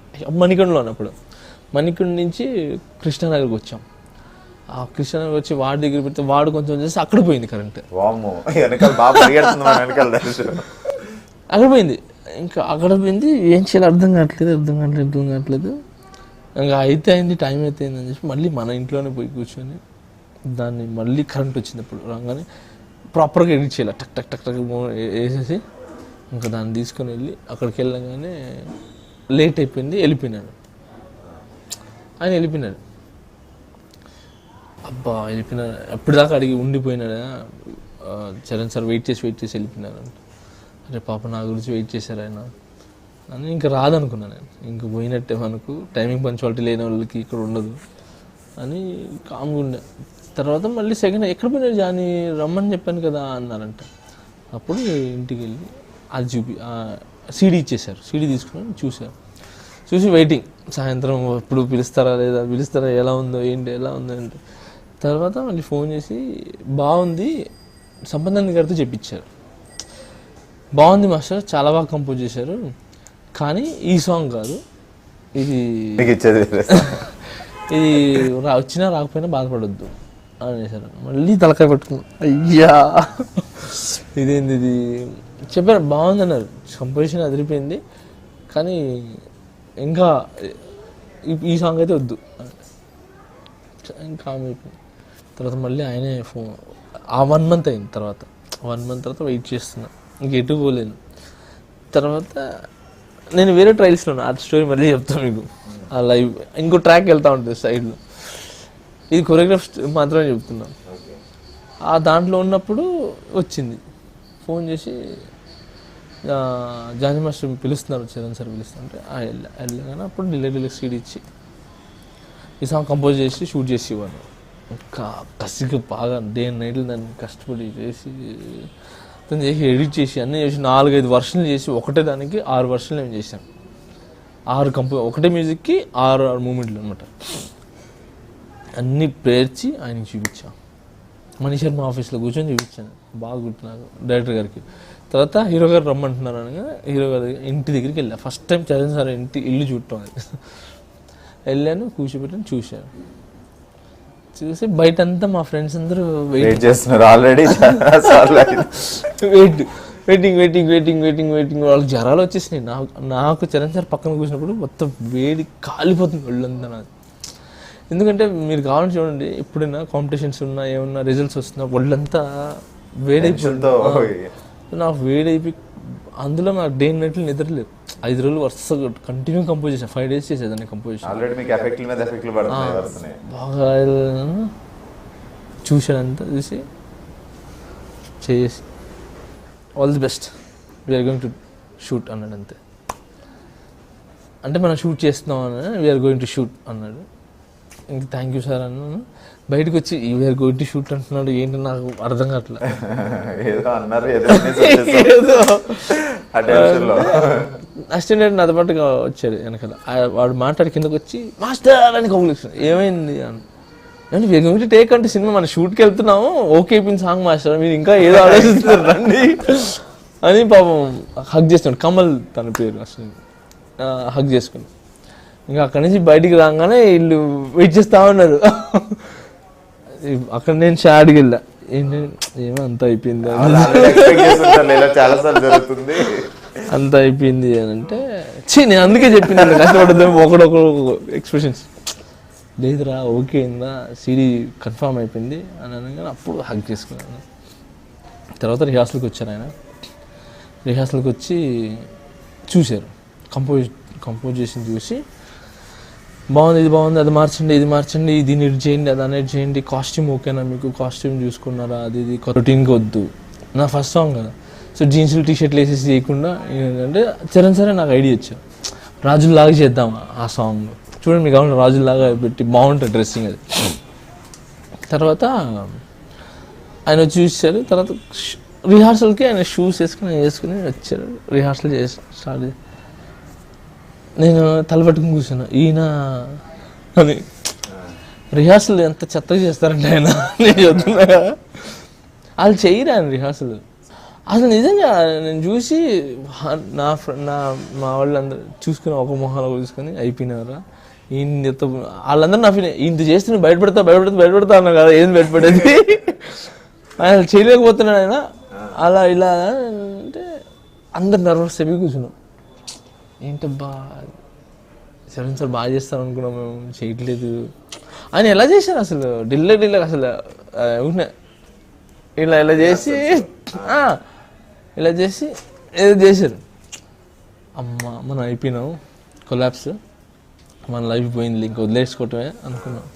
మణికొండలో ఉన్నప్పుడు మణికొండ నుంచి కృష్ణానగర్కి వచ్చాం. ఆ కృష్ణానగర్ వచ్చి వాడి దగ్గర పెడితే వాడు కొంచెం చేసి అక్కడ పోయింది కరెంట్. అక్కడ పోయింది. ఇంకా అక్కడ పోయింది, ఏం చేయాలి అర్థం కావట్లేదు. ఇంకా అయితే అయింది, టైం అయితే అయింది అని చెప్పి మళ్ళీ మన ఇంట్లోనే పోయి కూర్చొని దాన్ని మళ్ళీ కరెంట్ వచ్చినప్పుడు రాగానే ప్రాపర్గా ఎడిట్ చేయాలి, టక్ టక్ టక్ టక్ వేసేసి ఇంకా దాన్ని తీసుకొని వెళ్ళి అక్కడికి వెళ్ళగానే లేట్ అయిపోయింది. వెళ్ళిపోయినాడు ఆయన, వెళ్ళిపోయినాడు. అబ్బా వెళ్ళిపోయినాడు, ఎప్పటిదాకా అడిగి ఉండిపోయినాడా చరణ్ సార్, వెయిట్ చేసి వెళ్ళిపోయినాడు అంటే, అరే పాప నా గురించి వెయిట్ చేశారు ఆయన అని. ఇంకా రాదనుకున్నాను నేను, ఇంక పోయినట్టే, మనకు టైమింగ్ పంచువాలిటీ లేని వాళ్ళకి ఇక్కడ ఉండదు అని కామ్గా ఉండే. తర్వాత మళ్ళీ సెకండ్ ఎక్కడ పోయినాడు జాని, రమ్మని చెప్పాను కదా అన్నారంట. అప్పుడు ఇంటికి వెళ్ళి అది సీడీ ఇచ్చేసారు. సీడీ తీసుకుని చూసి వెయిటింగ్, సాయంత్రం ఎప్పుడు పిలుస్తారా ఎలా ఉందో ఏంటి ఎలా ఉందో అంటే. తర్వాత మళ్ళీ ఫోన్ చేసి బాగుంది సంబంధాన్ని గారితో చెప్పించారు, బాగుంది మాస్టర్, చాలా బాగా కంపోజ్ చేశారు, కానీ ఈ సాంగ్ కాదు, ఇది వచ్చినా రాకపోయినా బాధపడొద్దు అనేసారు. మళ్ళీ తలకాయ పట్టుకున్నాం, అయ్యా ఇదేంది ఇది చెప్పారు. బాగుంది అన్నారు, కంపోజిషన్ అదిరిపోయింది, కానీ ఇంకా ఈ సాంగ్ అయితే వద్దు ఇంకా అయిపోయింది. తర్వాత మళ్ళీ ఆయనే ఫోన్, ఆ 1 month అయింది. తర్వాత 1 month తర్వాత వెయిట్ చేస్తున్నా, ఇంక ఎటు పోలేను. తర్వాత నేను వేరే ట్రయల్స్లో ఉన్నా, ఆ స్టోరీ మళ్ళీ చెప్తాను మీకు. ఆ లైవ్ ఇంకో ట్రాక్ వెళ్తూ ఉంటుంది సైడ్లో, ఇది కొరియోగ్రాఫ్ మాత్రమే చెప్తున్నాను. ఆ దాంట్లో ఉన్నప్పుడు వచ్చింది ఫోన్ చేసి, జానీ మాస్టర్ పిలుస్తున్నారు, చరణ్ సార్ పిలుస్తుంటే వెళ్ళగానే అప్పుడు డెలివరీలకు సీడీ ఇచ్చి ఈ సాంగ్ కంపోజ్ చేసి షూట్ చేసి ఇవ్వాలి. ఇంకా కసిగా బాగా డే అండ్ నైట్లు దాన్ని కష్టపడి చేసి ఎడిట్ చేసి అన్నీ చేసి 4-5 వర్షన్లు చేసి ఒకటే దానికి 6 వర్షన్లు మేము చేసాం. 6 ఒకటే మ్యూజిక్కి 6 మూమెంట్లు అనమాట. అన్నీ పేర్చి ఆయనకి చూపించాం. మనీష్ శర్మ ఆఫీస్లో కూర్చొని చూపించాను, బాగా గుర్తు నాకు డైరెక్టర్ గారికి. తర్వాత హీరో గారు రమ్మంటున్నారు అనగా హీరో గారి ఇంటి దగ్గరికి వెళ్ళాను. ఫస్ట్ టైం చరణ్ సార్ ఇల్లు చూడటం అది. వెళ్ళాను, కూర్చోబెట్టాను, చూశాను. చూసి బయట అంతా మా ఫ్రెండ్స్ అందరూ వెయిట్ చేస్తున్నారు already. Wait waiting waiting waiting waiting waiting వాళ్ళకి జ్వరాలు వచ్చేసినాయి. నాకు చరణ్ సార్ పక్కన కూర్చున్నప్పుడు మొత్తం వేడి కాలిపోతుంది ఒళ్ళంతా నాది. ఎందుకంటే మీరు కావాలని చూడండి, ఎప్పుడైనా కాంపిటీషన్స్ ఉన్నా ఏమన్నా రిజల్ట్స్ వస్తున్నా ఒళ్ళంతా వేడైపోతుంది. నాకు వేడైపోయి అందులో నాకు డే నైట్లు నిద్రలేదు. 5 రోజులు వరుసగా కంటిన్యూ కంపోజ్ చేసాను. 5 days చేసేదాన్ని కంపోజిషన్. బాగా చూసానంతా చూసి చేసి all the best we are going to shoot అన్నాడు. అంతే. అంటే మనం షూట్ చేస్తున్నాం అని వీఆర్ గోయింగ్ టు షూట్ అన్నాడు. ఇంక థ్యాంక్ యూ సార్ అన్నాను. బయటకు వచ్చి వీఆర్ గోయింగ్ టు షూట్ అంటున్నాడు ఏంటి నాకు అర్థం కావట్లేదు. అసిస్టెంట్ నాతో పాటుగా వచ్చాడు వెనకాల. వాడు మాట్లాడి కిందకు వచ్చి మాస్టర్ అని కౌగులిస్తున్నాడు. ఏమైంది అని వీఆర్ గోయింగ్ టు టేక్ అంటే సినిమా మన షూట్కి వెళ్తున్నాము, ఓకే అయిపోయింది సాంగ్ మాస్టర్, మీరు ఇంకా ఏదో ఆలోచిస్తున్నారు రండి అని పాపం హగ్ చేస్తున్నాడు. కమల్ తన పేరు అసలు. హగ్ చేసుకుని ఇంకా అక్కడి నుంచి బయటికి రాగానే వీళ్ళు వెయిట్ చేస్తూ ఉన్నారు. అక్కడ నేను షాడ్కి వెళ్ళా. ఏంటి ఏమో అంత అయిపోయింది అంత అయిపోయింది అని అంటే నేను అందుకే చెప్పింది కష్టపడదు ఒకడొకడు ఎక్స్ప్రెషన్స్ లేదురా ఓకే అయిందా సిడీ కన్ఫర్మ్ అయిపోయింది అని అనగానే అప్పుడు హగ్ చేసుకున్నాను. తర్వాత రిహార్సల్కి వచ్చారు ఆయన. రిహార్సల్కి వచ్చి చూశారు కంపోజిషన్ చూసి బాగుంది, ఇది బాగుంది, అది మార్చండి, ఇది మార్చండి, ఇది ఎడిట్ చేయండి, అది అనేది చేయండి, కాస్ట్యూమ్ ఓకేనా మీకు, కాస్ట్యూమ్ చూసుకున్నారా, అది ఇది రొటీన్గా వద్దు. నా ఫస్ట్ సాంగ్ కదా, సో జీన్స్లు టీషర్ట్లు వేసేసి చేయకుండా ఏంటంటే చరణ్ సరే నాకు ఐడియా ఇచ్చారు, రాజుల్లాగా చేద్దాం ఆ సాంగ్. చూడండి మీకు కావాలి రాజుల్లాగా పెట్టి బాగుంటుంది డ్రెస్సింగ్ అది. తర్వాత ఆయన వచ్చి చూసారు. తర్వాత రిహార్సల్కి ఆయన షూస్ వేసుకుని వచ్చారు. రిహార్సల్ చేసి స్టార్ట్ చేసి నేను తలపట్టుకుని కూర్చున్నా ఈయన అని. రిహార్సల్ ఎంత చెత్తగా చేస్తారంటే ఆయన నేను చెప్తున్నా వాళ్ళు చేయరు ఆయన రిహార్సల్. అసలు నిజంగా నేను చూసి మా వాళ్ళందరూ చూసుకుని ఒక మొహాలు చూసుకొని అయిపోయినారా ఈయన వాళ్ళందరూ నా ఫీల్ ఇంత చేస్తే బయటపెడతా అన్నా కదా, ఏం బయటపడేది ఆయన చేయలేకపోతున్నాడు ఆయన అలా ఇలా అంటే అందరు నర్వస్ అయిపోయి కూర్చున్నాం. ఏంటబ్బా చరణ్ సార్ బాగా చేస్తారు అనుకున్నాం, మేము చేయట్లేదు. ఆయన ఎలా చేశారు అసలు ఢిల్లీ అసలు ఇలా చేసి ఏదో చేశారు. అమ్మ మనం అయిపోయినాం, కొలాప్స్, మన లైఫ్ పోయింది, ఇంకా వదిలేసుకోవటమే అనుకున్నాం.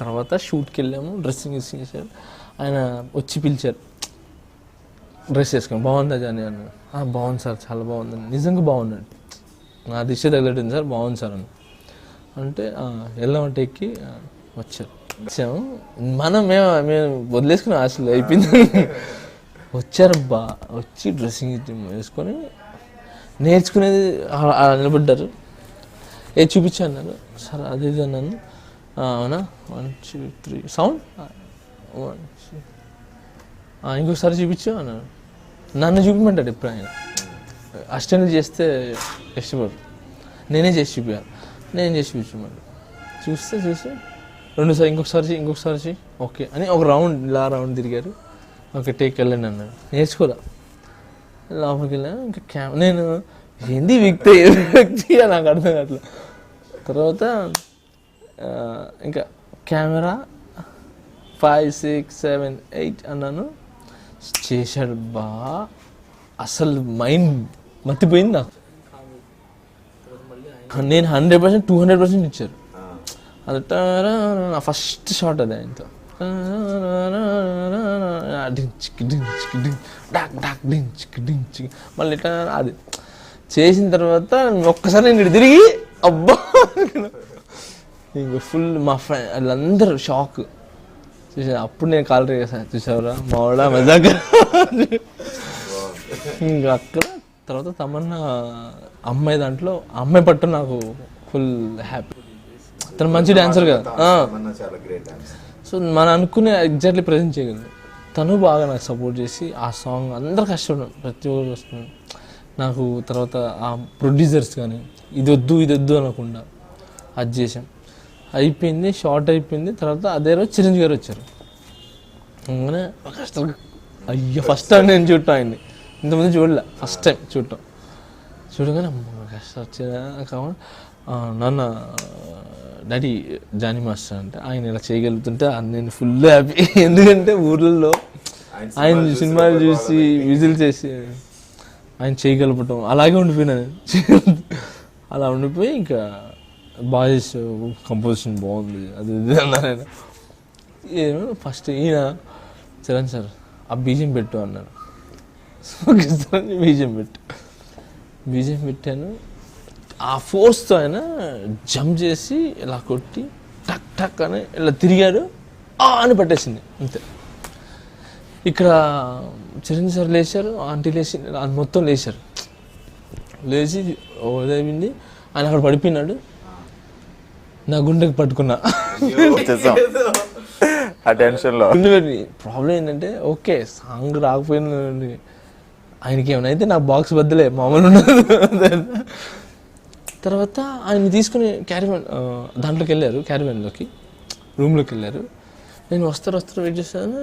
తర్వాత షూట్కి వెళ్ళాము, డ్రెస్సింగ్ చేశారు. ఆయన వచ్చి పిలిచారు, డ్రెస్ వేసుకొని బాగుందా జాని అన్నాడు. బాగుంది సార్, చాలా బాగుందండి, నిజంగా బాగుందండి, నా దిశ తగలట్టింది సార్, బాగుంది సార్ అని అంటే వెళ్ళామంటే ఎక్కి వచ్చాము. మేము వదిలేసుకున్నాం అసలు అయిపోయింది. వచ్చారబ్బా, వచ్చి డ్రెస్సింగ్ వేసుకొని నేర్చుకునేది నిలబడ్డారు. ఏది చూపించా అన్నారు సార్, అది ఇది అన్నాను. అవునా 1 2 3 సౌండ్ 1 ఇంకొకసారి చూపించు అన్నాడు. నన్ను చూపించమంటాడు ఎప్పుడు ఆయన. అసిస్టెంట్ చేస్తే ఇష్టపడు, నేనే చేసి చూపించాను, నేను చేసి చూపించమంటాడు. చూసి రెండుసారి ఇంకొకసారి ఓకే అని ఒక రౌండ్ తిరిగారు. ఓకే టేక్ వెళ్ళండి అన్నాడు. నేర్చుకోలే, లోపలికి వెళ్ళాను. ఇంకా నేను ఏంది వ్యక్తి నాకు అర్థం కావట్లేదు. తర్వాత ఇంకా కెమెరా 5 6 7 8 అన్నాను. చేశాడు బా, అసలు మైండ్ మర్చిపోయింది నాకు. నేను 100% 200% ఇచ్చారు. అది నా ఫస్ట్ షాట్ అది ఆయనతో. మళ్ళీ ఇట్లా అది చేసిన తర్వాత ఒక్కసారి నేను తిరిగి అబ్బా ఇంక ఫుల్ మా ఫ్రెండ్ వాళ్ళందరూ షాక్ చూసా. అప్పుడు నేను కాల్ చేశాను, చూసావురా మావాడా మజాగా. ఇంకా అక్కడ తర్వాత తమన్నా అమ్మాయి దాంట్లో అమ్మాయి పట్టు నాకు ఫుల్ హ్యాపీ. తను మంచి డాన్సర్ కదా, సో మనం అనుకునే ఎగ్జాక్ట్లీ ప్రజెంట్ చేయగలదు. తను బాగా నాకు సపోర్ట్ చేసి ఆ సాంగ్ అందరు కష్టపడ్డాం, ప్రతి ఒక్కరు వస్తున్నాం నాకు. తర్వాత ఆ ప్రొడ్యూసర్స్ కానీ ఇది వద్దు అనకుండా అది చేసాం. అయిపోయింది, షార్ట్ అయిపోయింది. తర్వాత అదే రోజు చిరంజీవి గారు వచ్చారు. అలానే కష్టం అయ్యో ఫస్ట్ టైం నేను చూడటం ఆయన్ని. ఇంతమంది చూడలే, ఫస్ట్ టైం చూడగానే అమ్మ కష్టం వచ్చేదా కాబట్టి నాన్న డాడీ జానీ మాస్టర్ అంటే ఆయన ఇలా చేయగలుగుతుంటే నేను ఫుల్ హ్యాపీ. ఎందుకంటే ఊర్లలో ఆయన సినిమాలు చూసి విజిల్ చేసి ఆయన చేయగలపటం అలాగే ఉండిపోయినాను. అలా ఉండిపోయి ఇంకా బాగా చేసావు, కంపోజిషన్ బాగుంది అది ఇది అన్నారు ఆయన. ఏమో ఫస్ట్ ఈయన చరణ్ సార్ ఆ బీజం పెట్టు అన్నాను. ఓకే సార్ బీజం పెట్టాను. ఆ ఫోర్స్తో ఆయన జంప్ చేసి ఇలా కొట్టి టక్ టక్ అని ఇలా తిరిగాడు, అని పట్టేసింది అంతే. ఇక్కడ చిరంజీవి సార్ లేచారు, ఆంటీ లేచి మొత్తం లేచారు. లేచి ఉదయింది ఆయన అక్కడ పడిపోయినాడు. నా గుండెకి పట్టుకున్నా. ప్రాబ్లం ఏంటంటే ఓకే సాంగ్ రాకపోయినా ఆయనకి ఏమైనా అయితే నా బాక్స్ బద్దలే మామూలు ఉన్నది. తర్వాత ఆయన తీసుకుని క్యారీవ్యాన్ దాంట్లోకి వెళ్ళారు, క్యారీవ్యాన్లోకి రూమ్లోకి వెళ్ళారు. నేను వస్తారు వెయిట్ చేస్తాను.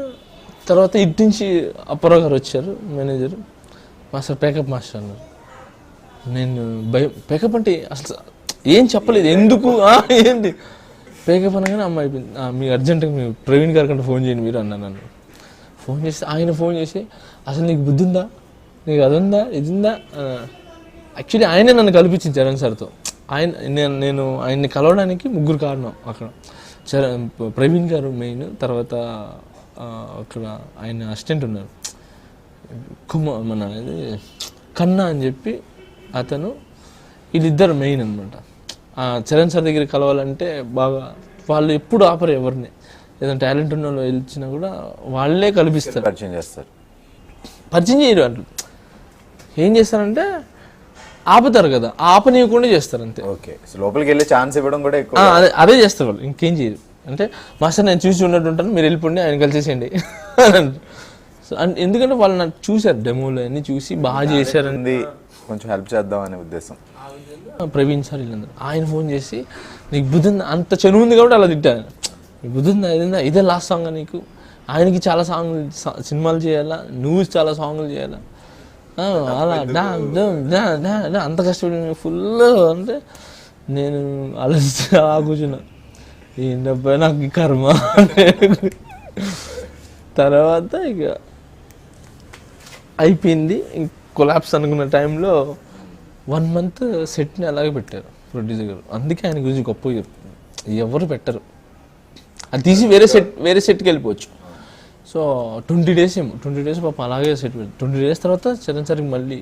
తర్వాత ఇటు నుంచి అప్పారావు గారు వచ్చారు, మేనేజర్. మాస్టర్ పేకప్ మాస్టర్ అన్నారు. నేను పేకప్ అంటే అసలు ఏం చెప్పలేదు, ఎందుకు ఏంటి పేకప్ అనగానే అమ్మాయి అయిపోయింది. మీకు అర్జెంటుగా మీరు ప్రవీణ్ గారి కంటే ఫోన్ చేయండి మీరు అన్నాను. నన్ను ఫోన్ చేస్తే ఆయన ఫోన్ చేసి అసలు నీకు బుద్ధి ఉందా, నీకు అది ఉందా ఇది ఉందా. యాక్చువల్లీ ఆయనే నన్ను కల్పించింది చరణ్ సార్తో. నేను ఆయన్ని కలవడానికి ముగ్గురు కారణం అక్కడ. ప్రవీణ్ గారు మెయిన్, తర్వాత అక్కడ ఆయన అసిస్టెంట్ ఉన్నారు మన కన్నా అని చెప్పి అతను, వీళ్ళిద్దరు మెయిన్ అనమాట. చరణ్ సార్ దగ్గర కలవాలంటే బాగా వాళ్ళు ఎప్పుడు ఆపరు ఎవరిని, ఏదైనా టాలెంట్ ఉన్న వాళ్ళు వెళ్ళినా కూడా వాళ్ళే కల్పిస్తారు, పరిచయం చేయరు. అంటే ఏం చేస్తారంటే ఆపుతారు కదా, ఆపనీయకుండా చేస్తారు అంతే. ఓకే, లోపలికి వెళ్ళి ఛాన్స్ ఇవ్వడం కూడా ఎక్కువ. అదే చేస్తారు వాళ్ళు, ఇంకేం చేయరు. అంటే మాస్టర్ నేను చూసి ఉన్నట్టు ఉంటాను, మీరు వెళ్ళిపోండి ఆయన కలిసేసేయండి. సో ఎందుకంటే వాళ్ళు నాకు చూశారు, డెమోలు అన్నీ చూసి బాగా చేశారండి, కొంచెం హెల్ప్ చేద్దాం అనే ఉద్దేశం. ప్రవీణ్ సార్ వీళ్ళందరూ ఆయన ఫోన్ చేసి నీకు బుద్ధి ఉందా, అంత చనువు ఉంది కాబట్టి అలా తిట్టాను. నీకు బుద్ధి ఉందా, ఇదే లాస్ట్ సాంగ్ నీకు, ఆయనకి చాలా సినిమాలు చేయాలా, నువ్వు చాలా సాంగ్లు చేయాలా, అలా అంత కష్టపడి ఫుల్ అంటే నేను అలా కూర్చున్నా. ఏంటబ్బా నాకు కర్మ. తర్వాత ఇక అయిపోయింది. కొలాప్స్ అనుకున్న టైంలో 1 month సెట్ని అలాగే పెట్టారు ప్రొడ్యూసర్ గారు. అందుకే ఆయన గురించి గొప్పగా చెప్తున్నారు, ఎవరు పెట్టరు. అది తీసి వేరే సెట్కి వెళ్ళిపోవచ్చు. సో 20 days పాప అలాగే సెట్ పెట్టారు. 20 days తర్వాత చరణ్ సార్కి మళ్ళీ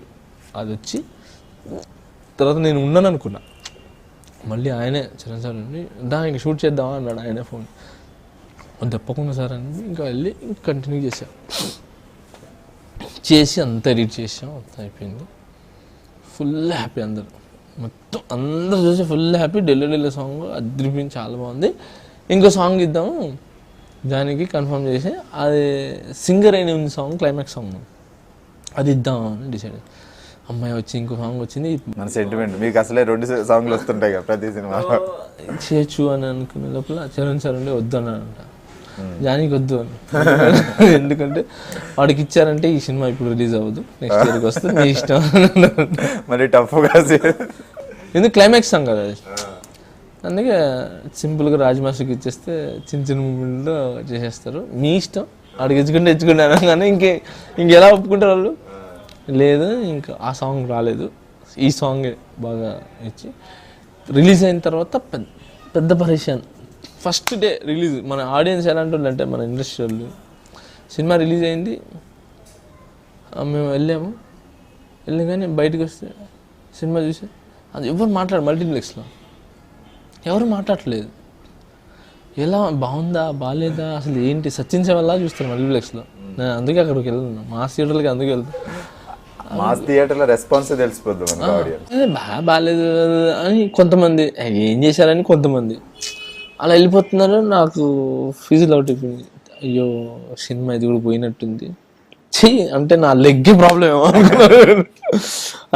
అది వచ్చి, తర్వాత నేను ఉన్నాను అనుకున్నా. మళ్ళీ ఆయనే చరణ్ సార్ అండి ఇంక షూట్ చేద్దామా అన్నాడు. ఆయనే ఫోన్ తప్పకుండా సార్ అని ఇంకా వెళ్ళి కంటిన్యూ చేసి అంతా ఎడిట్ చేసాం, అంతా అయిపోయింది. ఫుల్ హ్యాపీ మొత్తం అందరూ చూసి ఫుల్ హ్యాపీ. ఢిల్లీ సాంగ్ అదిరిపోయింది, చాలా బాగుంది. ఇంకో సాంగ్ ఇద్దాము దానికి కన్ఫర్మ్ చేసి, అది సింగర్ అయిన ఉంది సాంగ్, క్లైమాక్స్ సాంగ్, అది ఇద్దామని డిసైడ్. అమ్మాయి వచ్చి ఇంకో సాంగ్ వచ్చింది. మన సెంటిమెంట్ మీకు అసలే 2 సాంగ్లు వస్తుంటాయి కదా ప్రతి సినిమాలో. చేయొచ్చు అని అనుకునే లోపల చరణ్ సార్ ఉండి వద్దు అన్నాడంట. జానీకి వద్దు అని. ఎందుకంటే వాడికి ఇచ్చారంటే ఈ సినిమా ఇప్పుడు రిలీజ్ అవ్వదు, నెక్స్ట్ ఇయర్కి వస్తుంది, మీ ఇష్టం. మరి టఫ్గా ఎందుకు క్లైమాక్స్ సాంగ్ కదా, అందుకే సింపుల్గా రాజమాస్టర్కి ఇచ్చేస్తే చిన్న మూమెంట్లో చేసేస్తారు, మీ ఇష్టం, వాడికి ఇచ్చుకుంటే అనగానే ఇంకెలా ఒప్పుకుంటారు వాళ్ళు. లేదు ఇంకా ఆ సాంగ్ రాలేదు, ఈ సాంగే బాగా ఇచ్చి రిలీజ్ అయిన తర్వాత పెద్ద పరేషాన్. ఫస్ట్ డే రిలీజ్ మన ఆడియన్స్ ఎలాంటి వాళ్ళు అంటే మన ఇండస్ట్రీ వాళ్ళు. సినిమా రిలీజ్ అయింది, మేము వెళ్ళాము, కానీ బయటకు వస్తే సినిమా చూసి అది ఎవరు మల్టీప్లెక్స్లో ఎవరు మాట్లాడలేదు. ఎలా బాగుందా బాగాలేదా అసలు ఏంటి సచించే వల్ల చూస్తాను మల్టీప్లెక్స్లో. నేను అందుకే అక్కడికి వెళ్తున్నాను, మాస్ థియేటర్లకి అందుకే వెళ్తాను. మాస్ థియేటర్లో రెస్పాన్స్ తెలిసిపోద్ది బాగాలేదు అని కొంతమంది, ఏం చేశారని కొంతమంది అలా వెళ్ళిపోతున్నారు. నాకు ఫీజులు అవుట్ అయిపోయింది. అయ్యో సినిమా ఇది కూడా పోయినట్టుంది, అంటే నా లెగ్గే ప్రాబ్లం ఏమో అనుకున్నారు.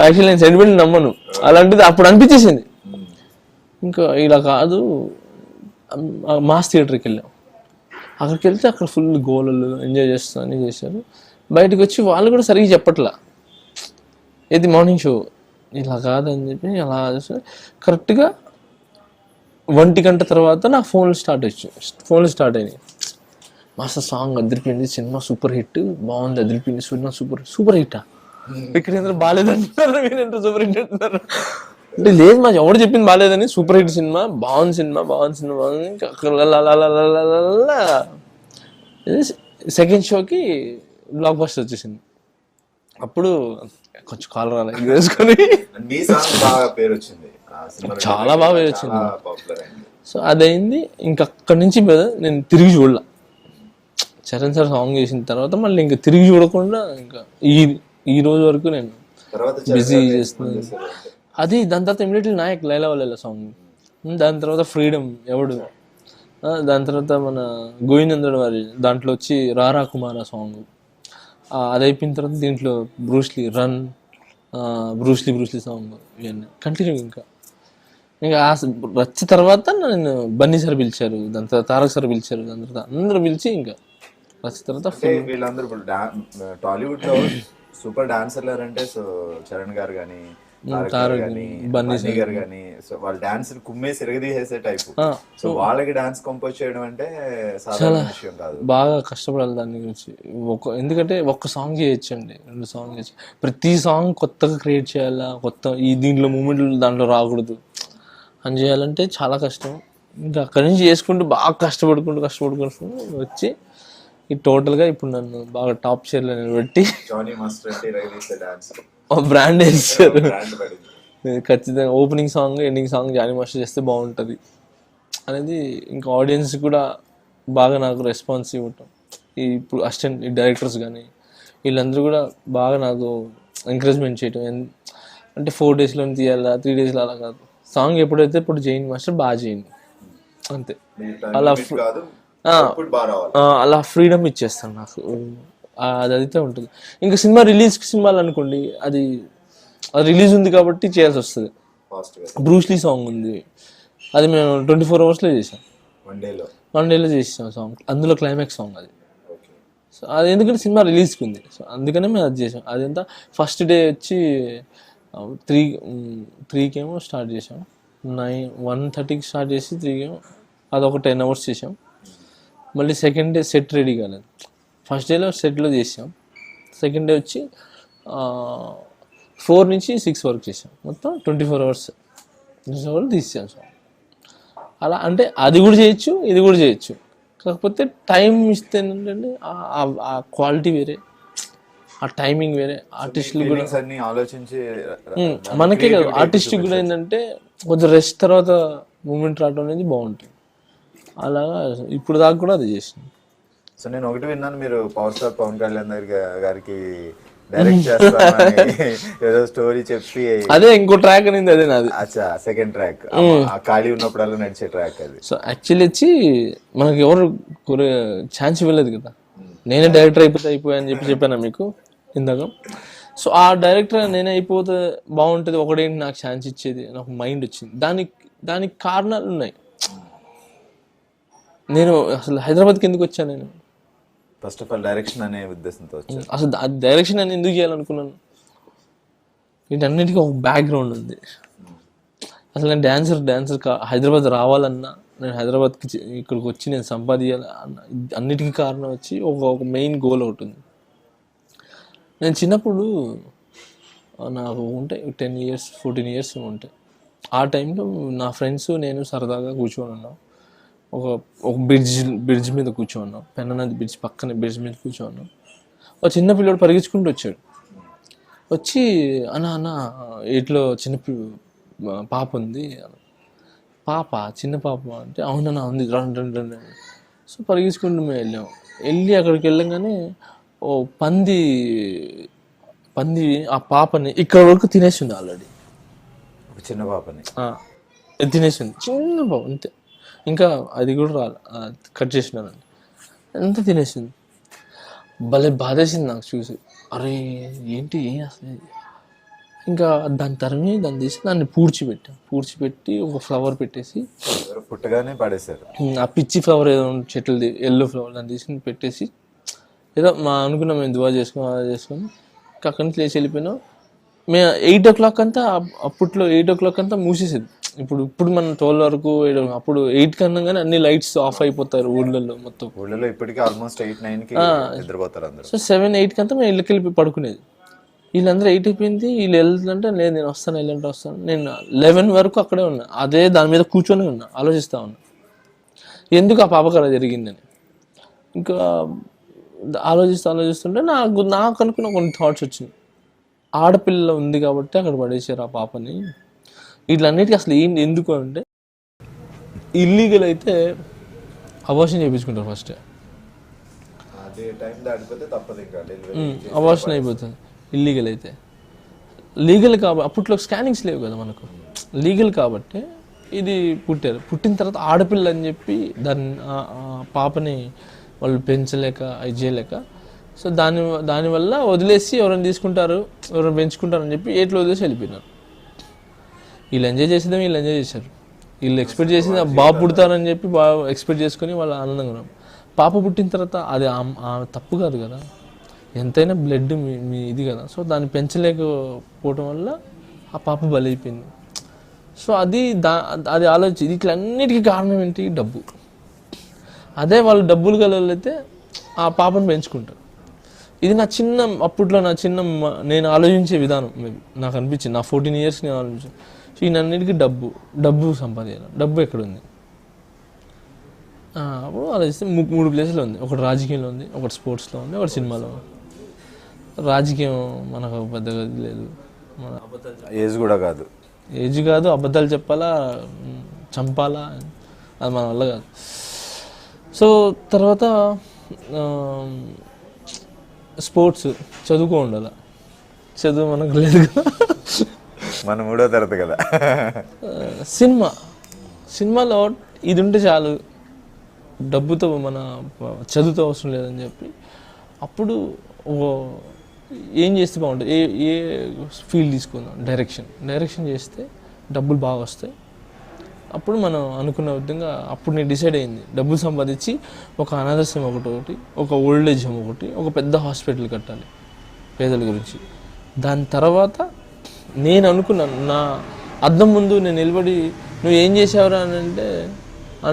యాక్చువల్లీ నేను సెంటిమెంట్ నమ్మను, అలాంటిది అప్పుడు అనిపించేసింది. ఇంకా ఇలా కాదు, మాస్ థియేటర్కి వెళ్ళాం. అక్కడికి వెళ్తే అక్కడ ఫుల్ గోలలు ఎంజాయ్ చేస్తా అని చేశారు. బయటకు వచ్చి వాళ్ళు కూడా సరిగ్గా చెప్పట్లా, ఇది మార్నింగ్ షో ఇలా కాదని చెప్పి అలా కరెక్ట్గా 1 గంట తర్వాత నా ఫోన్లు స్టార్ట్ అయినాయి. మాస్టర్ సాంగ్ అదిరిపోయింది, సినిమా సూపర్ హిట్, బాగుంది, అదిరిపోయింది, సినిమా సూపర్ హిట్టా, ఇక్కడ ఏంటంటే బాగాలేదంటున్నారు, మీరేంటో సూపర్ హిట్ అంటున్నారు అంటే లేదు, మా ఎవడు చెప్పింది బాగాలేదని, సూపర్ హిట్ సినిమా, బాగుంది సినిమా సెకండ్ షోకి బ్లాక్ బస్టర్ వచ్చేసింది. అప్పుడు కొంచెం కాల్ రాలేదు వేసుకొని మీ సాంగ్ బాగా పేరు వచ్చింది, చాలా బాగా పేరు వచ్చింది. సో అదైంది. ఇంకా అక్కడి నుంచి నేను తిరిగి చూడలా. చరణ్ సార్ సాంగ్ చేసిన తర్వాత మళ్ళీ ఇంకా తిరిగి చూడకుండా ఇంకా ఈ రోజు వరకు నేను బిజీ చేస్తున్నాను. అది దాని తర్వాత ఇమీడియట్లీ నాయక్ లైలా వాళ్ళ సాంగ్, దాని తర్వాత ఫ్రీడమ్ ఎవడు, దాని తర్వాత మన గోవిందందుడు వారి దాంట్లో వచ్చి రారా కుమార సాంగ్, అది అయిపోయిన తర్వాత దీంట్లో బ్రూస్లీ రన్, బ్రూస్లీ సాంగ్, ఇవన్నీ కంటిన్యూ. ఇంకా రచ్చ తర్వాత నేను బన్నీ సార్ పిలిచారు, దాని తర్వాత తారక్ సార్ పిలిచారు, దాని తర్వాత అందరూ పిలిచి ఇంకా రచ్చ తర్వాత వీళ్ళందరూ ఇప్పుడు టాలీవుడ్ లో సూపర్ డాన్సర్లు అంటే సో చరణ్ గారు కానీ బన్నీ గారు కానీ, సో వాళ్ళ డాన్స్ కుమ్మేసి ఎరగదీసే టైప్. సో వాళ్ళకి డాన్స్ కంపోజ్ చేయడం అంటే సాధారణ విషయం కాదు, బాగా కష్టపడాలి దాని గురించి. ఎందుకంటే ఒక్క సాంగ్ చేయొచ్చండి, 2 సాంగ్ చేయొచ్చు, ప్రతి సాంగ్ కొత్తగా క్రియేట్ చేయాలా, కొత్త దీంట్లో మూమెంట్లు దాంట్లో రాకూడదు అని చేయాలంటే చాలా కష్టం. ఇంకా అక్కడి నుంచి చేసుకుంటూ బాగా కష్టపడుకుంటూ వచ్చి ఈ టోటల్గా ఇప్పుడు నన్ను బాగా టాప్ చైర్లో నిలబెట్టి బ్రాండ్ వేస్తారు. ఖచ్చితంగా opening song ending song Johnny master చేస్తే బాగుంటుంది అనేది ఇంకా ఆడియన్స్ కూడా బాగా నాకు రెస్పాన్స్ ఇవ్వటం, ఇప్పుడు అసిస్టెంట్ డైరెక్టర్స్ కానీ వీళ్ళందరూ కూడా బాగా నాకు ఎంకరేజ్మెంట్ చేయటం. అంటే 4 డేస్లో తీయాలా 3 డేస్లో అలా కాదు, సాంగ్ ఎప్పుడైతే ఇప్పుడు జైన్ మాస్టర్ బాగా చేయండి అంతే, అలా ఫ్రీడమ్ ఇచ్చేస్తాను నాకు, అది అయితే ఉంటుంది. ఇంకా సినిమాలు అనుకోండి, అది రిలీజ్ ఉంది కాబట్టి చేయాల్సి వస్తుంది. బ్రూస్లీ సాంగ్ ఉంది, అది మేము 24 అవర్స్లో చేసాం, 1 డేలో చేసాం సాంగ్, అందులో క్లైమాక్స్ సాంగ్ అది. సో అది ఎందుకంటే సినిమా రిలీజ్కి ఉంది, సో అందుకనే మేము అది చేసాం. అదంతా ఫస్ట్ డే వచ్చి 3కేమో స్టార్ట్ చేసాం, 1:30కి స్టార్ట్ చేసి 3కేమో అదొక 10 అవర్స్ చేసాం. మళ్ళీ సెకండ్ డే సెట్ రెడీ కాలేదు, ఫస్ట్ డేలో సెట్లో చేసాం, సెకండ్ డే వచ్చి 4 నుంచి 6 వరకు చేసాం, మొత్తం 24 అవర్స్ తీసాం సాంగ్. అలా అంటే అది కూడా చేయొచ్చు, ఇది కూడా చేయొచ్చు, కాకపోతే టైం ఇస్తే ఏంటంటే ఆ క్వాలిటీ వేరే, ఆ టైమింగ్ వేరే. ఆర్టిస్టులు కూడా ఆలోచించి మనకే కాదు ఆర్టిస్ట్ కూడా ఏంటంటే కొంచెం రెస్ట్ తర్వాత మూమెంట్ రావడం అనేది బాగుంటుంది. అలాగా ఇప్పుడు దాకా కూడా అది చేసింది. సో నేను ఒకటి విన్నాను, మీరు పవర్ స్టార్ పవన్ కళ్యాణ్ గారికి డైరెక్ట్ చేస్తానని ఏదో స్టోరీ చెప్పి, అదే ఇంకో ట్రాక్ అనేది అదే నాది. అచ్చా, సెకండ్ ట్రాక్ ఖాళీ ఉన్నప్పుడల్లా నడిచే ట్రాక్ అది. సో యాక్చువల్లీ వచ్చి మనకి ఎవరు ఛాన్స్ ఇవ్వలేదు కదా, నేనే డైరెక్టర్ అయిపోయాని చెప్పాను మీకు ఇందాక. సో ఆ డైరెక్టర్ నేనే అయిపోతే బాగుంటుంది, ఒకటేంటి నాకు ఛాన్స్ ఇచ్చేది, నాకు మైండ్ వచ్చింది. దానికి కారణాలు ఉన్నాయి. నేను అసలు హైదరాబాద్కి ఎందుకు వచ్చాను, నేను ఫస్ట్ ఆఫ్ ఆల్ డైరెక్షన్ అనే ఉద్దేశంతో అసలు డైరెక్షన్ అని ఎందుకు చేయాలనుకున్నాను, వీటన్నిటికీ ఒక బ్యాక్గ్రౌండ్ ఉంది. అసలు నేను డాన్సర్ హైదరాబాద్ రావాలన్నా, నేను హైదరాబాద్కి ఇక్కడికి వచ్చి నేను సంపాదించాలి అన్న అన్నిటికీ కారణం వచ్చి ఒక మెయిన్ గోల్ ఒకటి ఉంది. నేను చిన్నప్పుడు నాకు ఉంటాయి 10 ఇయర్స్ 14 ఇయర్స్ ఉంటాయి. ఆ టైంలో నా ఫ్రెండ్స్ నేను సరదాగా కూర్చొని ఉన్నాం, ఒక బ్రిడ్జ్ మీద కూర్చోన్నాం, పెన్ననది బ్రిడ్జ్ పక్కన బ్రిడ్జ్ మీద కూర్చోన్నాం. ఒక చిన్న పిల్లడు పరిగెత్తుకుంటూ వచ్చాడు, వచ్చి అన్న ఇట్లో చిన్న పాప ఉంది, చిన్న పాప అంటే అవునన్నా ఉంది, రండి. సో పరిగెత్తుకుంటూ మేము వెళ్ళి అక్కడికి వెళ్ళంగానే ఓ పంది ఆ పాపని ఇక్కడ వరకు తినేసింది ఆల్రెడీ, చిన్న పాపని తినేసింది, చిన్న పాప అంతే, ఇంకా అది కూడా కట్ చేసినానండి, ఎంత తినేసింది. భలే బాధేసింది నాకు చూసి, అరే ఏంటి అసలు. ఇంకా దాన్ని తీసి దాన్ని పూడ్చిపెట్టి ఒక ఫ్లవర్ పెట్టేసి, పుట్టగానే పడేశారు ఆ పిచ్చి ఫ్లవర్ ఏదో చెట్లది ఎల్లో ఫ్లవర్ దాన్ని తీసుకుని పెట్టేసి ఏదో అనుకున్నాం మేము దువా చేసుకొని అక్కడి నుంచి లేచి వెళ్ళిపోయినాం. మేము 8 o'clock అంతా అప్పట్లో 8 o'clock అంతా మూసేసేది. ఇప్పుడు మనం 12 వరకు 8 అప్పుడు 8 కన్నా కానీ అన్ని లైట్స్ ఆఫ్ అయిపోతారు ఊళ్ళల్లో మొత్తం. ఊళ్ళలో ఇప్పటికీ ఆల్మోస్ట్ 8-9కి నిద్రపోతారు అందరూ. సో 7-8 కంతా మేము ఇళ్ళకి వెళ్ళి పడుకునేది. వీళ్ళందరూ 8 అయిపోయింది, వీళ్ళు వెళ్తుంటే లేదు నేను వస్తాను వెళ్ళంటే వస్తాను. నేను 11 వరకు అక్కడే ఉన్నా, అదే దాని మీద కూర్చొని ఉన్నా, ఆలోచిస్తా ఉన్నా ఎందుకు ఆ పాపకు అలా జరిగిందని. ఇంకా ఆలోచిస్తుంటే నాకు అనుకున్న కొన్ని థాట్స్ వచ్చినాయి. ఆడపిల్ల ఉంది కాబట్టి అక్కడ పడేసారు ఆ పాపని. వీటిలన్నిటికీ అసలు ఎందుకు అంటే ఇల్లీగల్ అయితే అబార్షన్ చేయించుకుంటారు ఫస్ట్, అబార్షన్ అయిపోతుంది. ఇల్లీగల్ అయితే లీగల్ కాబట్టి అప్పట్లో స్కానింగ్స్ లేవు కదా మనకు, లీగల్ కాబట్టి ఇది పుట్టిన తర్వాత ఆడపిల్ల అని చెప్పి పాపని వాళ్ళు పెంచలేక ఇది చేయలేక, సో దానివల్ల వదిలేసి ఎవరైనా తీసుకుంటారు ఎవరైనా పెంచుకుంటారు అని చెప్పి ఏట్లో వదిలేసి వెళ్ళిపోయినారు. వీళ్ళు ఎంజాయ్ చేసేదే వీళ్ళు ఎంజాయ్ చేశారు. వీళ్ళు ఎక్స్పెక్ట్ చేసింది బాబు పుడతారని చెప్పి బాగా ఎక్స్పెక్ట్ చేసుకొని వాళ్ళు ఆనందంగా ఉన్నారు. పాప పుట్టిన తర్వాత అది తప్పు కాదు కదా, ఎంతైనా బ్లడ్ మీ ఇది కదా. సో దాన్ని పెంచలేకపోవటం వల్ల ఆ పాప బలైపోయింది. సో అది ఆలోచించి వీటిలన్నిటికీ కారణం ఏంటి? డబ్బు. అదే వాళ్ళు డబ్బులు కలిగితే ఆ పాపను పెంచుకుంటారు. ఇది అప్పట్లో నేను ఆలోచించే విధానం. మేబీ నాకు అనిపించింది, నా 14 years నేను ఆలోచించాను. సో ఈయనన్నిటికీ డబ్బు సంపాదించాలి. డబ్బు ఎక్కడుంది? అప్పుడు ఆలోచిస్తే 3 places ఉంది. ఒకటి రాజకీయంలో ఉంది, ఒకటి స్పోర్ట్స్లో ఉంది, ఒకటి సినిమాలో ఉంది. రాజకీయం మనకు పెద్దగా లేదు, ఏజ్ కూడా కాదు, అబద్ధాలు చెప్పాలా, చంపాలా, అది మన వల్ల కాదు. సో తర్వాత స్పోర్ట్స్, చదువుకో ఉండాలి. చదువు మనకు లేదు కదా, మన 3వ తరగతి కదా. సినిమాలో ఇది ఉంటే చాలు, డబ్బుతో మన చదువుతో అవసరం లేదని చెప్పి అప్పుడు ఏం చేస్తే బాగుంటుంది, ఏ ఫీల్డ్ తీసుకుందాం, డైరెక్షన్ చేస్తే డబ్బులు బాగా వస్తాయి. అప్పుడు మనం అనుకున్న విధంగా అప్పుడు నేను డిసైడ్ అయింది, డబ్బులు సంపాదించి ఒక అనాథాశ్రమం ఒకటి, ఒక ఓల్డ్ ఏజ్ హోమ్ ఒకటి, ఒక పెద్ద హాస్పిటల్ కట్టాలి పేదల గురించి. దాని తర్వాత నేను అనుకున్నాను, నా అద్దం ముందు నేను నిలబడి నువ్వు ఏం చేసావురా అని అంటే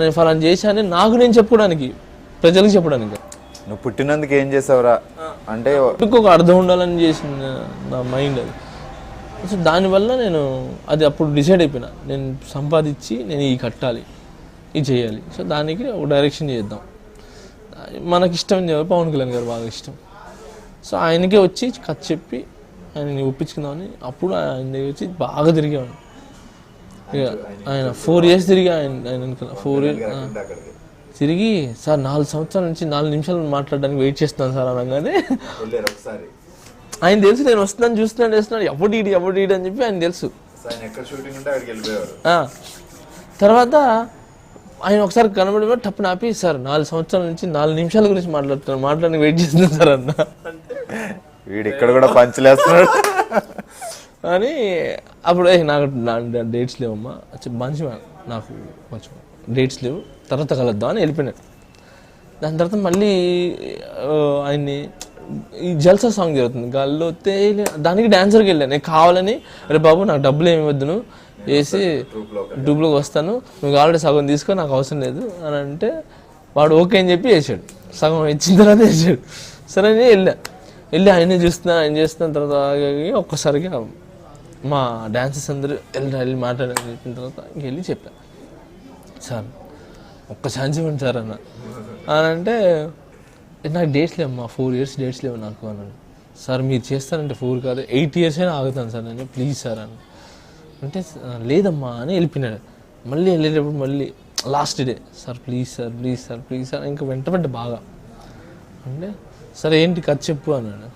నేను ఫలానా చేశానని నాకు నేను చెప్పుకోవడానికి, ప్రజలకు చెప్పడానికి. నువ్వు పుట్టినందుకు ఏం చేసావురా అంటే ఒక అర్థం ఉండాలని చేసిన నా మైండ్ అది. సో దానివల్ల నేను అది అప్పుడు డిసైడ్ అయిపోయినా, నేను సంపాదించి నేను ఈ కట్టాలి, ఇది చేయాలి. సో దానికి ఒక డైరెక్షన్ చేద్దాం. మనకి ఇష్టం పవన్ కళ్యాణ్ గారు బాగా ఇష్టం. సో ఆయనకే వచ్చి కథ చెప్పి ఆయనని ఒప్పించుకుందామని అప్పుడు ఆయన దగ్గర వచ్చి బాగా తిరిగాను. ఇక ఆయన 4 years తిరిగి ఆయన 4 years తిరిగి, సార్ 4 సంవత్సరాల నుంచి 4 నిమిషాలు మాట్లాడడానికి వెయిట్ చేస్తున్నాను సార్ అనగానే ఆయన తెలుసు నేను వస్తున్నాను, చూస్తున్నాను, ఎప్పుడు ఈడు అని చెప్పి ఆయన తెలుసు. తర్వాత ఆయన ఒకసారి కనబడి టప్పు నాపి, సార్ 4 సంవత్సరాల నుంచి 4 నిమిషాల గురించి మాట్లాడడానికి వెయిట్ చేస్తున్నాను సార్ అన్న. వీడు ఇక్కడ కూడా పంచలేస్తున్నాడు అని అప్పుడు నాకు డేట్స్ లేవమ్మా, మంచి నాకు కొంచెం డేట్స్ లేవు, తర్వాత కలుద్దాం అని వెళ్ళిపోయినాడు. దాని తర్వాత మళ్ళీ ఆయన్ని ఈ జల్సా సాంగ్ జరుగుతుంది, గాల్లో దానికి డాన్సర్కి వెళ్ళాను. నేను కావాలని, అరే బాబు నాకు డబ్బులు ఏమి వద్దు, నువ్వు వేసి డూబ్లోకి వస్తాను, నువ్వు కావాలంటే సగం తీసుకో, నాకు అవసరం లేదు అని అంటే వాడు ఓకే అని చెప్పి వేసాడు. సగం ఇచ్చిన తర్వాత వేసాడు. సరే అని వెళ్ళి ఆయనే ఆయన చేస్తున్న తర్వాత ఒక్కసారిగా మా డాన్సర్స్ అందరూ వెళ్ళి మాట్లాడాలని చెప్పిన తర్వాత ఇంకెళ్ళి చెప్పాను, సార్ ఒక్క ఛాన్స్ ఇవ్వండి సార్ అని అంటే, నాకు డేట్స్ లేవమ్మా, 4 years డేట్స్ లేవు నాకు అన్నాడు. సార్ మీరు చేస్తారంటే 4 కాదు 8 years అయినా ఆగుతాను సార్ నేను, ప్లీజ్ సార్ అని అంటే, లేదమ్మా అని వెళ్ళిపోయినాడు. మళ్ళీ వెళ్ళేటప్పుడు మళ్ళీ last day, sir please sir ఇంకా వెంటబడ్డ బాగా. అంటే సరే ఏంటి కథ చెప్పు అన్నాడు.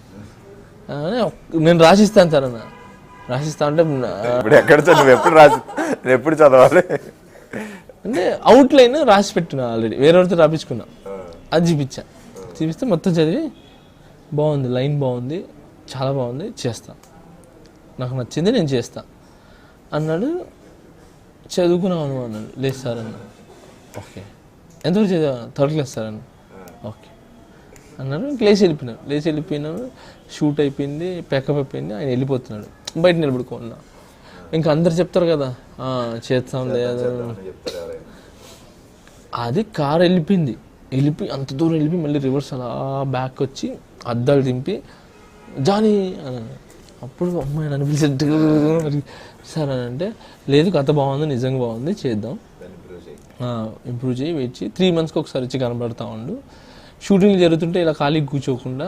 నేను రాసిస్తాను సార్ అన్న. రాసిస్తా అంటే ఎప్పుడు చదవాలి అంటే అవుట్లైన్ రాసి పెట్టినా ఆల్రెడీ, వేరేవారితో రాపించుకున్నా. అది చూపిస్తే మొత్తం చదివి బాగుంది, లైన్ బాగుంది, చాలా బాగుంది, చేస్తా, నాకు నచ్చింది, నేను చేస్తా అన్నాడు. చదువుకున్నాను అన్నాడు. లేదు సార్ అన్న. ఓకే ఎంతవరకు చదివా? 3rd class సార్ అన్న. ఓకే అన్నాడు. లేచి వెళ్ళిపోయినాను. షూట్ అయిపోయింది, ప్యాకప్ అయిపోయింది, ఆయన వెళ్ళిపోతున్నాడు. బయట నిలబడుకున్నా. ఇంకా అందరు చెప్తారు కదా చేస్తాం లేదు. అది కార్ వెళ్ళిపోయింది, అంత దూరం వెళ్ళిపోయి మళ్ళీ రివర్స్ అలా బ్యాక్ వచ్చి అద్దాలు దింపి జానీ అని. అప్పుడు అమ్మాయి నన్ను పిలిచి సార్ అని అంటే, లేదు కథ బాగుంది, నిజంగా బాగుంది, చేద్దాం, ఇంప్రూవ్ చేయి, వెయిట్ చేయి, 3 monthsకి ఒకసారి వచ్చి కనబడతా ఉండు, షూటింగ్ జరుగుతుంటే ఇలా ఖాళీకి కూర్చోకుండా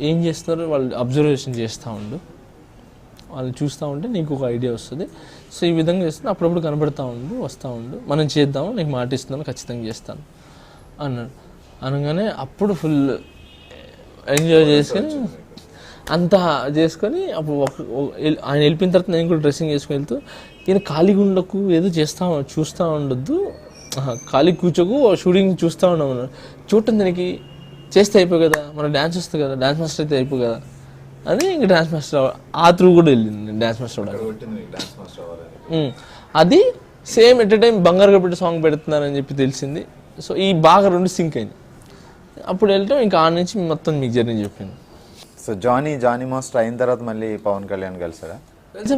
ఏం చేస్తారో వాళ్ళు అబ్జర్వేషన్ చేస్తూ ఉండు, వాళ్ళు చూస్తూ ఉంటే నీకు ఒక ఐడియా వస్తుంది. సో ఈ విధంగా చేస్తే అప్పుడప్పుడు కనబడతా ఉండు, వస్తూ ఉండు, మనం చేద్దాము, నీకు మాట ఇస్తున్నాను, ఖచ్చితంగా చేస్తాను అన్నాడు. అనగానే అప్పుడు ఫుల్ ఎంజాయ్ చేసుకొని అంతా చేసుకొని అప్పుడు ఆయన వెళ్ళిపోయిన తర్వాత నేను కూడా డ్రెస్సింగ్ చేసుకుని వెళ్తూ, ఈయన ఖాళీగా ఉండకు, ఏదో చూస్తూ ఉండొద్దు, ఖాళీ కూర్చోకు, షూటింగ్ చూస్తూ ఉన్నాము, చూడటం దానికి చేస్తే అయిపోయి కదా, మన డ్యాన్స్ వస్తుంది కదా, డ్యాన్స్ మాస్టర్ అయితే అయిపోయి కదా అని ఇంక డ్యాన్స్ మాస్టర్ ఆ త్రూ కూడా వెళ్ళింది డ్యాన్స్ మాస్టర్ అవ్వడానికి. అది సేమ్ ఎట్ టైం బంగారు గబ్బిటి సాంగ్ పెడుతున్నారని చెప్పి తెలిసింది. సో ఈ బాగా 2 సింక్ అయింది. అప్పుడు వెళ్తాం ఇంకా ఆ నుంచి మొత్తం మీకు జర్నీ చెప్పింది. సో జానీ మాస్టర్ అయిన తర్వాత మళ్ళీ పవన్ కళ్యాణ్ కలిసారా? కలిసి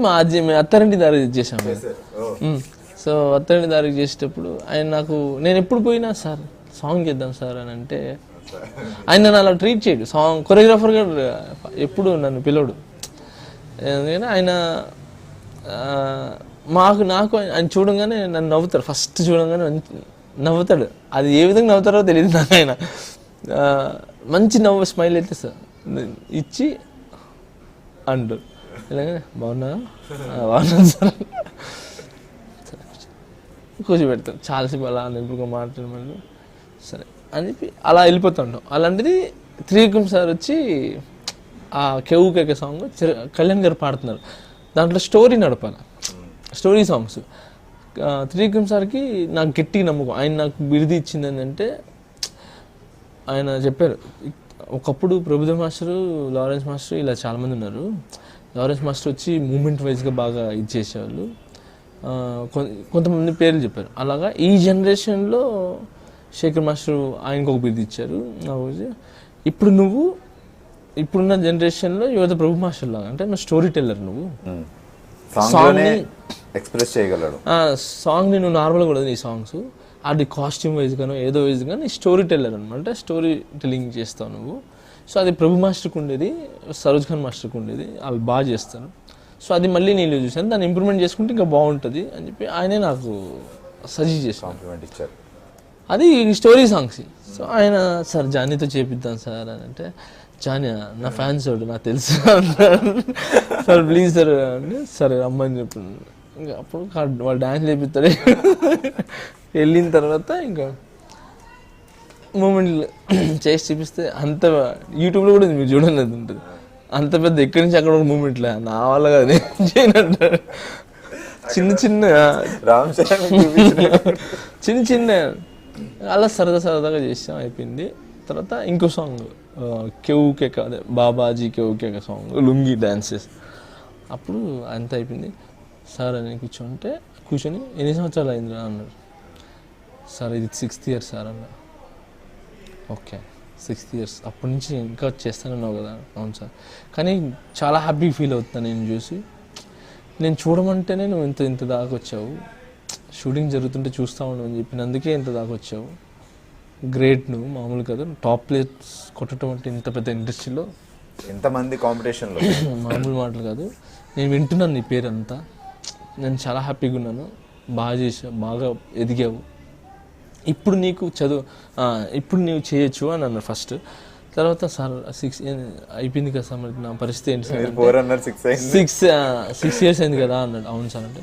మేము అత్తారింటి దారి చేసాము. సో అత్తారింటి దారి చేసేటప్పుడు ఆయన నాకు, నేను ఎప్పుడు పోయినా సార్ సాంగ్ చేద్దాం సార్ అని అంటే, ఆయన నన్ను అలా ట్రీట్ చేయడు. సాంగ్ కొరియోగ్రాఫర్ గారు ఎప్పుడు నన్ను పిలవడు. ఎందుకంటే ఆయన నాకు ఆయన చూడంగానే నన్ను నవ్వుతాడు, ఫస్ట్ చూడంగానే నవ్వుతాడు. అది ఏ విధంగా నవ్వుతారో తెలియదు నాకు. ఆయన మంచి నవ్వు స్మైల్ అయితే సార్ ఇచ్చి అంటారు, ఇలాగే బాగున్నా సార్ కూర్చోబెడతాను, చాలాసేపు అలా నిపుగా మాట్లాడమని సరే అని చెప్పి అలా వెళ్ళిపోతుంటాం. అలాంటిది త్రివిక్రమ్ సార్ వచ్చి ఆ కేవు కేక సాంగ్ కళ్యాణ్ గారు పాడుతున్నారు, దాంట్లో స్టోరీ నడపాలి, స్టోరీ సాంగ్స్. త్రివిక్రమ్ సార్కి నాకు గట్టిగా నమ్మకం, ఆయన నాకు బిరుది ఇచ్చింది ఏంటంటే, ఆయన చెప్పారు ఒకప్పుడు ప్రభుదేవ్ మాస్టరు, లారెన్స్ మాస్టర్ ఇలా చాలామంది ఉన్నారు. లారెన్స్ మాస్టర్ వచ్చి మూమెంట్ వైజ్గా బాగా ఇది చేసేవాళ్ళు, కొంతమంది పేర్లు చెప్పారు. అలాగా ఈ జనరేషన్లో శేఖర్ మాస్టర్ ఆయనకు ఒక బిరుదు ఇచ్చారు. ఇప్పుడు నువ్వు ఇప్పుడున్న జనరేషన్లో యువత ప్రభు మాస్టర్ లాగా, అంటే నువ్వు స్టోరీ టెల్లర్, నువ్వు సాంగ్ని ఎక్స్ప్రెస్ చేయగలడు, సాంగ్ని నువ్వు నార్మల్గా కూడా నీ సాంగ్స్ అది కాస్ట్యూమ్ వైజ్ గానో ఏదో వైజ్ కానీ స్టోరీ టెల్లర్ అనమాట, స్టోరీ టెల్లింగ్ చేస్తావు నువ్వు. సో అది ప్రభు మాస్టర్కి ఉండేది, సరోజ్ ఖాన్ మాస్టర్కి ఉండేది, వాళ్ళు బాగా చేస్తారు. సో అది మళ్ళీ నేను చూసాను, దాన్ని ఇంప్రూవ్మెంట్ చేసుకుంటే ఇంకా బాగుంటుంది అని చెప్పి ఆయనే నాకు సజెస్ట్ చేసి కాంప్లిమెంట్ ఇచ్చారు. అది స్టోరీ సాంగ్స్. సో ఆయన సార్ జానీతో చేపిద్దాం సార్ అని అంటే, జానీ నా ఫ్యాన్స్ వాడు నాకు తెలుసు సార్ ప్లీజ్ సార్ అంటే, సరే రమ్మని చెప్పాను. ఇంకా అప్పుడు వాళ్ళు డ్యాన్స్ చేపిస్తాడు. వెళ్ళిన తర్వాత ఇంకా మూమెంట్లు చేసి చూపిస్తే అంత యూట్యూబ్లో కూడా మీరు చూడండి, అది ఉంటుంది అంత పెద్ద ఎక్కడి నుంచి అక్కడ ఒక మూమెంట్లే నా వల్ల కాదు చేయనంటారు. చిన్న చిన్న అలా సరదాగా చేసాం, అయిపోయింది. తర్వాత ఇంకో సాంగ్ కేవు కేక, అదే బాబాజీ కేవు కేక సాంగ్, లుంగి డాన్సెస్. అప్పుడు అంత అయిపోయింది. సార్ అని కూర్చొని ఎన్ని సంవత్సరాలు అయిందిరా అన్నారు. సార్ ఇది 6th year సార్ అన్న. ఓకే 6 years, అప్పటి నుంచి ఇంకా చేస్తానన్నావు కదా. అవును సార్, కానీ చాలా హ్యాపీ ఫీల్ అవుతున్నాను నేను చూసి. నేను చూడమంటేనే నువ్వు ఇంత దాకా వచ్చావు, షూటింగ్ జరుగుతుంటే చూస్తూ ఉండవు అని చెప్పినందుకే ఇంత దాకా వచ్చావు. గ్రేట్, నువ్వు మామూలు కదా, టాప్ ప్లేస్ కొట్టడం అంటే ఇంత పెద్ద ఇండస్ట్రీలో ఎంతమంది కాంపిటీషన్లో మామూలు మాటలు కాదు. నేను వింటున్నాను నీ పేరు అంతా, నేను చాలా హ్యాపీగా ఉన్నాను, బాగా చేసావు, బాగా ఎదిగావు, ఇప్పుడు నీకు ఇప్పుడు నీవు చేయొచ్చు అని అన్నారు ఫస్ట్. తర్వాత సార్ 6 అయిపోయింది కదా సార్, మరి నా పరిస్థితి ఏంటి సార్, 6 years అయింది కదా అన్నాడు. అవును సార్ అంటే,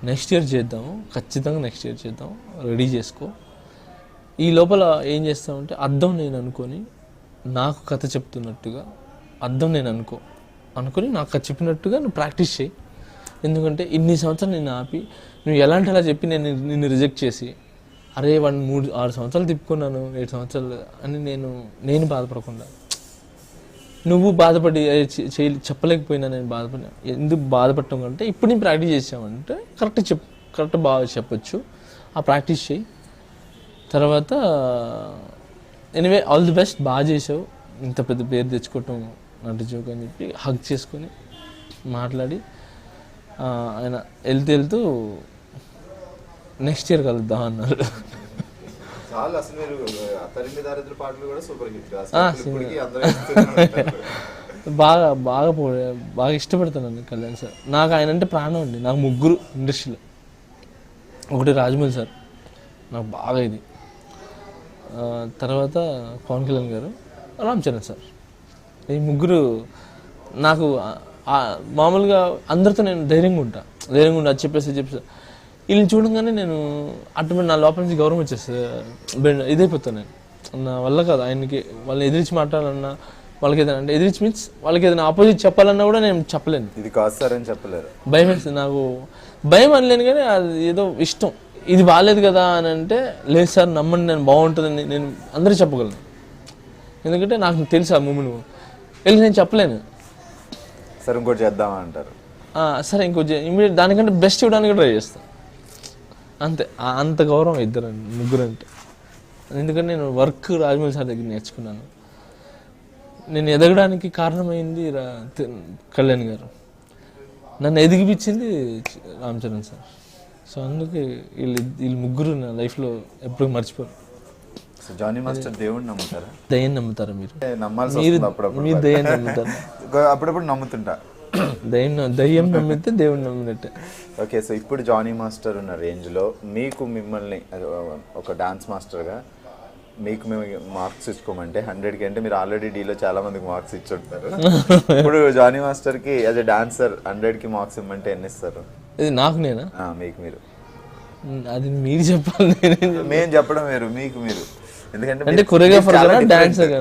నెక్స్ట్ ఇయర్ చేద్దాము, ఖచ్చితంగా నెక్స్ట్ ఇయర్ చేద్దాం, రెడీ చేసుకో. ఈ లోపల ఏం చేస్తామంటే, అద్దం నేను అనుకొని నాకు కథ చెప్తున్నట్టుగా, అద్దం నేను అనుకొని నాకు కథ చెప్పినట్టుగా నువ్వు ప్రాక్టీస్ చేయి. ఎందుకంటే ఇన్ని సంవత్సరాలు నేను ఆపి నువ్వు ఎలాంటి అలా చెప్పి నిన్ను రిజెక్ట్ చేసి, అరే వాడిని 6 సంవత్సరాలు తిప్పుకున్నాను, 7 సంవత్సరాలు అని నేను బాధపడకుండా, నువ్వు బాధపడి చెప్పలేకపోయినా నేను బాధపడినా, ఎందుకు బాధపడటం కంటే ఇప్పుడు నేను ప్రాక్టీస్ చేసామంటే కరెక్ట్ బాగా చెప్పొచ్చు, ఆ ప్రాక్టీస్ చేయి. తర్వాత ఎనీవే ఆల్ ది బెస్ట్, బాగా చేసావు, ఇంత పెద్ద పేరు తెచ్చుకోవటం నాటి జోక్ అని చెప్పి హగ్ చేసుకొని మాట్లాడి ఆయన వెళ్తూ నెక్స్ట్ ఇయర్ కలుద్దాం అన్నారు. చాలా అసలు మీరు తరిమి దారిద్ర పాటలు కూడా సూపర్ హిట్ బాగా బాగా బాగా ఇష్టపడతానండి కళ్యాణ్ సార్. నాకు ఆయన అంటే ప్రాణం అండి. నాకు ముగ్గురు ఇండస్ట్రీలో, ఒకటి రాజమౌళి సార్ నాకు బాగా ఇది, తర్వాత పవన్ కళ్యాణ్ గారు, రామ్ చరణ్ సార్. ఈ ముగ్గురు నాకు మామూలుగా అందరితో నేను ధైర్యంగా ఉంటా అది చెప్పేసి వీళ్ళని చూడంగానే నేను అటు నా లోపల నుంచి గౌరవం వచ్చేస్తుంది, ఇదైపోతాను నేను. నా వల్ల కాదు ఆయనకి వాళ్ళని ఎదిరించి మాట్లాడాలన్నా, వాళ్ళకి ఏదైనా అంటే ఎదిరించి మీన్స్ వాళ్ళకి ఏదైనా ఆపోజిట్ చెప్పాలన్నా కూడా నేను చెప్పలేను. ఇది కాదు సార్ అని చెప్పలేరు. భయం వేస్తుంది నాకు. భయం అనలేను కానీ అది ఏదో ఇష్టం. ఇది బాగాలేదు కదా అని అంటే, లేదు సార్ నమ్మండి నేను బాగుంటుందని నేను అందరూ చెప్పగలను. ఎందుకంటే నాకు తెలుసు ఆ మూమెంట్ వెళ్ళి నేను చెప్పలేను. సరే ఇంకోటి చేద్దామా అంటారు. సరే ఇంకోటి ఇమీడియట్ దానికంటే బెస్ట్ ఇవ్వడానికి ట్రై చేస్తాను అంతే. అంత గౌరవం ఇద్దరండి ముగ్గురు అంటే. ఎందుకంటే నేను వర్క్ రాజమౌళి సార్ దగ్గర నేర్చుకున్నాను. నేను ఎదగడానికి కారణమైంది కళ్యాణ్ గారు, నన్ను ఎదిగిపించింది రామ్ చరణ్ సార్. సో అందుకే వీళ్ళు ముగ్గురు నా లైఫ్లో ఎప్పుడు మర్చిపోరు. జానీ మాస్టర్ దేవుడిని నమ్ముతారా? దయ్యం నమ్ముతారా మీరు? నమ్మాల్సి మీరు దయ్యం నమ్ముతారా? అప్పుడప్పుడు నమ్ముతుంటా. దయ్యం నమ్మితే దేవుడిని నమ్మినట్టే. ఓకే, సో ఇప్పుడు జానీ మాస్టర్ ఉన్న రేంజ్లో మీకు మిమ్మల్ని ఒక డాన్స్ మాస్టర్గా మీకు మేము మార్క్స్ ఇచ్చుకోమంటే 100కి అంటే మీరు ఆల్రెడీ డీలో చాలా మందికి మార్క్స్ ఇచ్చుంటారు. ఇప్పుడు జానీ మాస్టర్కి యాజ్ ఎ డాన్సర్ 100కి మార్క్స్ ఇవ్వమంటే ఎన్ని ఇస్తారు? ఇది నాకు నేనా? మీకు మీరు. అది మీరు చెప్పాలి, మేము చెప్పడం వేరు, మీకు మీరు. ఎందుకంటే కొరియోగ్రాఫర్ గా డాన్సర్ గా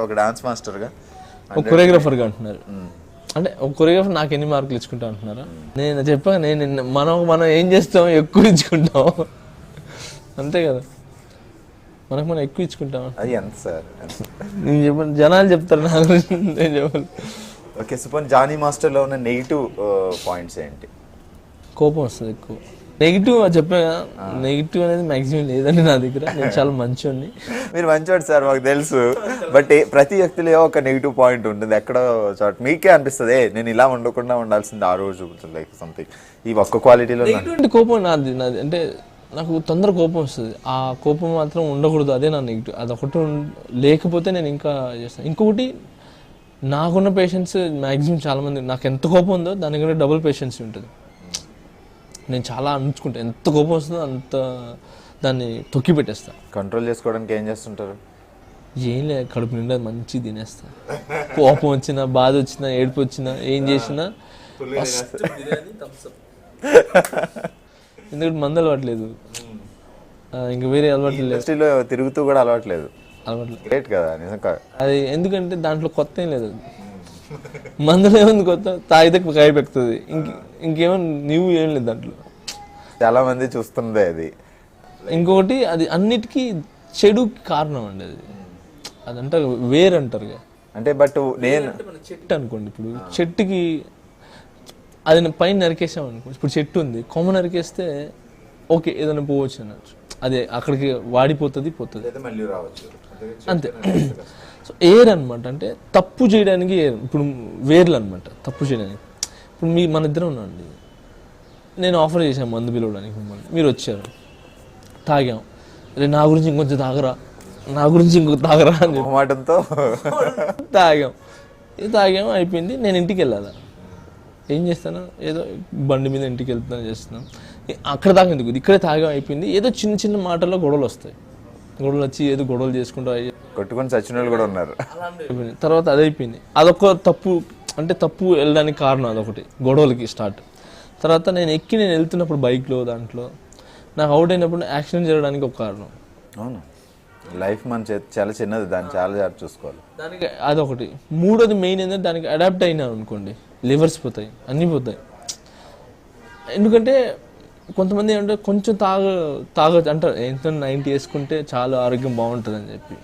ఒక డాన్స్ మాస్టర్ గా ఒక కొరియోగ్రాఫర్ గా అంటున్నారు. అంటే ఒక కొరియోగ్రాఫర్ నాకు ఎన్ని మార్కులు ఇచ్చుకుంటా అంటున్నారా? నేను చెప్పాను, నేను మనం ఏం చేస్తాం ఎక్కువ ఇచ్చుకుంటాం అంతే కదా. మనం ఎక్కువ ఇచ్చుకుంటాం. అది ఎంత సార్? నేను చెప్పాను, జనాలు చెప్తారు నా గురించి, నేను చెప్పాను. ఓకే, సపోజ్ జానీ మాస్టర్లో ఉన్న నెగిటివ్ పాయింట్స్ ఏంటి? కోపం వస్తుంది ఎక్కువ. నెగిటివ్ చెప్పా, నెగిటివ్ అనేది మ్యాక్సిమం లేదండి నా దగ్గర. నేను చాలా మంచివాడిని. మీరు మంచివాడు సార్ మాకు తెలుసు, బట్ ప్రతి వ్యక్తిలో ఒక నెగిటివ్ పాయింట్ ఉంటుంది ఎక్కడో చోట. మీకే అనిపిస్తుంది నేను ఇలా ఉండకుండా ఉండాల్సింది ఆ రోజు, లైక్ సంథింగ్ ఈ ఒక్క క్వాలిటీలో. కోపం నాది అంటే నాకు తొందర కోపం వస్తుంది. ఆ కోపం మాత్రం ఉండకూడదు, అదే నా నెగిటివ్. అదొకటి లేకపోతే నేను ఇంకా చేస్తాను. ఇంకొకటి నాకున్న పేషెన్స్ మ్యాక్సిమం చాలామంది, నాకు ఎంత కోపం ఉందో దానికంటే డబుల్ పేషెన్స్ ఉంటుంది. నేను చాలా అణుచుకుంటా, ఎంత కోపం వస్తుందో అంత దాన్ని తొక్కి పెట్టేస్తాను. కంట్రోల్ చేసుకోవడానికి ఏం చేస్తుంటారు? ఏం లేదు, కడుపు నిండా మంచి తినేస్తా. కోపం వచ్చినా, బాధ వచ్చినా, ఏడుపు వచ్చినా, ఏం చేసినా ఎందుకంటే మందు అలవాట్లేదు, ఇంకా వేరే అలవాట్లు లేదు. తిరుగుతూ కూడా అలవాట్లేదు. గ్రేట్ కదా నిజంగా. అది ఎందుకంటే దాంట్లో కొత్త ఏం లేదు. మందులో ఏముంది కొత్త? తాగితే కాయ పెడుతుంది, ఇంకేమో నీవు ఏం లేదు దాంట్లో. చాలా మంది చూస్తుంది అది. ఇంకొకటి అది అన్నిటికీ చెడుకి కారణం అండి. అది అంటారు వేరు అంటారు అంటే. బట్ నేను చెట్టు అనుకోండి, ఇప్పుడు చెట్టుకి అది పైన నరికేసాం అనుకోండి. ఇప్పుడు చెట్టు ఉంది, కొమ్మ నరికేస్తే ఓకే ఏదైనా పోవచ్చు అనొచ్చు, అది అక్కడికి వాడిపోతుంది, పోతుంది, మళ్ళీ రావచ్చు అంతే. సో ఎయిర్ అనమాట, అంటే తప్పు చేయడానికి ఎయిర్. ఇప్పుడు వేర్లు అనమాట తప్పు చేయడానికి. ఇప్పుడు మన ఇద్దరం ఉన్నాండి, నేను ఆఫర్ చేశాను మందు పిలవడానికి మిమ్మల్ని, మీరు వచ్చారు, తాగాం, రే నా గురించి ఇంకొంచెం తాగరా, నా గురించి ఇంకొక తాగరా అని మాటంతో తాగాం అయిపోయింది. నేను ఇంటికి వెళ్ళాలా, ఏం చేస్తాను, ఏదో బండి మీద ఇంటికి వెళ్తున్నాను చేస్తున్నాను. అక్కడ దాకా ఎందుకు, ఇక్కడే తాగాం అయిపోయింది. ఏదో చిన్న చిన్న మాటల్లో గొడవలు వస్తాయి, గొడవలు వచ్చి ఏదో గొడవలు చేసుకుంటూ కొట్టుకొని చచ్చిన వాళ్ళు కూడా ఉన్నారు. తర్వాత అది అయిపోయింది. అదొక తప్పు, అంటే తప్పు వెళ్ళడానికి కారణం అదొకటి, గొడవలకి స్టార్ట్. తర్వాత నేను వెళ్తున్నప్పుడు బైక్లో దాంట్లో నాకు అవుట్ అయినప్పుడు యాక్సిడెంట్ జరగడానికి ఒక కారణం. అవును, లైఫ్ మన చాలా చిన్నది, దాన్ని చాలా జాగ్రత్త చూసుకోవాలి. దానికి అదొకటి. మూడోది మెయిన్ ఏంటంటే దానికి అడాప్ట్ అయినా అనుకోండి, లివర్స్ పోతాయి, అన్నీ పోతాయి. ఎందుకంటే కొంతమంది ఏమంటే కొంచెం తాగొచ్చు అంటారు, ఎంత 90 వేసుకుంటే చాలా ఆరోగ్యం బాగుంటుంది అని చెప్పి.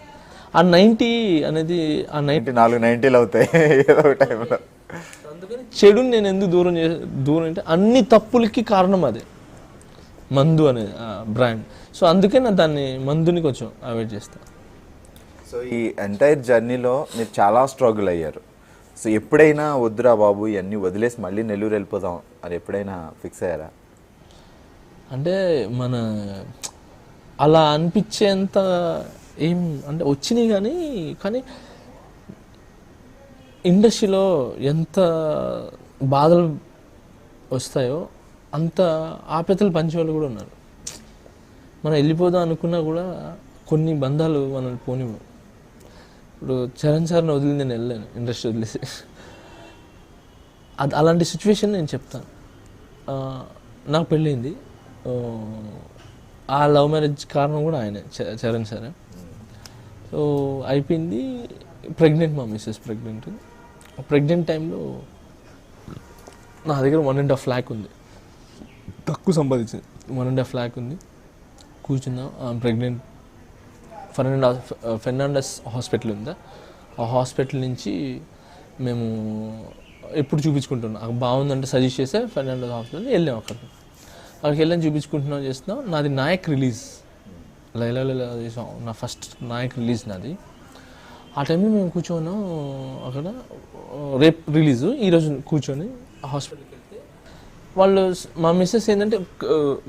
ఆ 90 అనేది ఆ 90 అవుతాయి ఏదో ఒక టైంలో. అందుకని చెడుని నేను ఎందుకు దూరం అంటే అన్ని తప్పులకి కారణం అదే మందు అనేది బ్రాండ్. సో అందుకే నేను దాన్ని మందుని కొంచెం అవాయిడ్ చేస్తాను. సో ఈ ఎంటైర్ జర్నీలో మీరు చాలా స్ట్రగుల్ అయ్యారు. సో ఎప్పుడైనా వద్దురా బాబు ఇవన్నీ వదిలేసి మళ్ళీ నెల్లూరు వెళ్ళిపోదాం అది ఎప్పుడైనా ఫిక్స్ అయ్యారా? అంటే మన అలా అనిపించేంత ఏం అంటే వచ్చినాయి కానీ ఇండస్ట్రీలో ఎంత బాధలు వస్తాయో అంత ఆప్యాయతలు పంచేవాళ్ళు కూడా ఉన్నారు. మనం వెళ్ళిపోదాం అనుకున్నా కూడా కొన్ని బంధాలు మనల్ని పోనివ్వు. ఇప్పుడు చరణ్ సార్ని వదిలి నేను వెళ్ళాను, ఇండస్ట్రీ వదిలేసి. అలాంటి సిచ్యువేషన్ నేను చెప్తాను. నాకు పెళ్ళింది, ఆ లవ్ మ్యారేజ్ కారణం కూడా ఆయనే, చరణ్ సారే. సో అయిపోయింది, ప్రెగ్నెంట్, మా మిస్సెస్ ప్రెగ్నెంట్ టైంలో నా దగ్గర 1.5 lakh ఉంది, తక్కువ సంపాదించింది. 1.5 lakh ఉంది, కూర్చున్నా. ప్రెగ్నెంట్, ఫెర్నాండస్ హాస్పిటల్ ఉందా, ఆ హాస్పిటల్ నుంచి మేము ఎప్పుడు చూపించుకుంటున్నాం, బాగుందంటే సజెస్ట్ చేస్తే ఫెర్నాండస్ హాస్పిటల్ వెళ్ళాం. అక్కడికి వెళ్ళాం, చేస్తున్నాం. నాది నాయక్ రిలీజ్, లైలా నా ఫస్ట్ నాయక్ రిలీజ్ నాది. ఆ టైంలో మేము కూర్చోన్నాం అక్కడ, రేపు రిలీజు, ఈరోజు కూర్చొని హాస్పిటల్కి వెళ్తే వాళ్ళు, మా మిస్సెస్ ఏంటంటే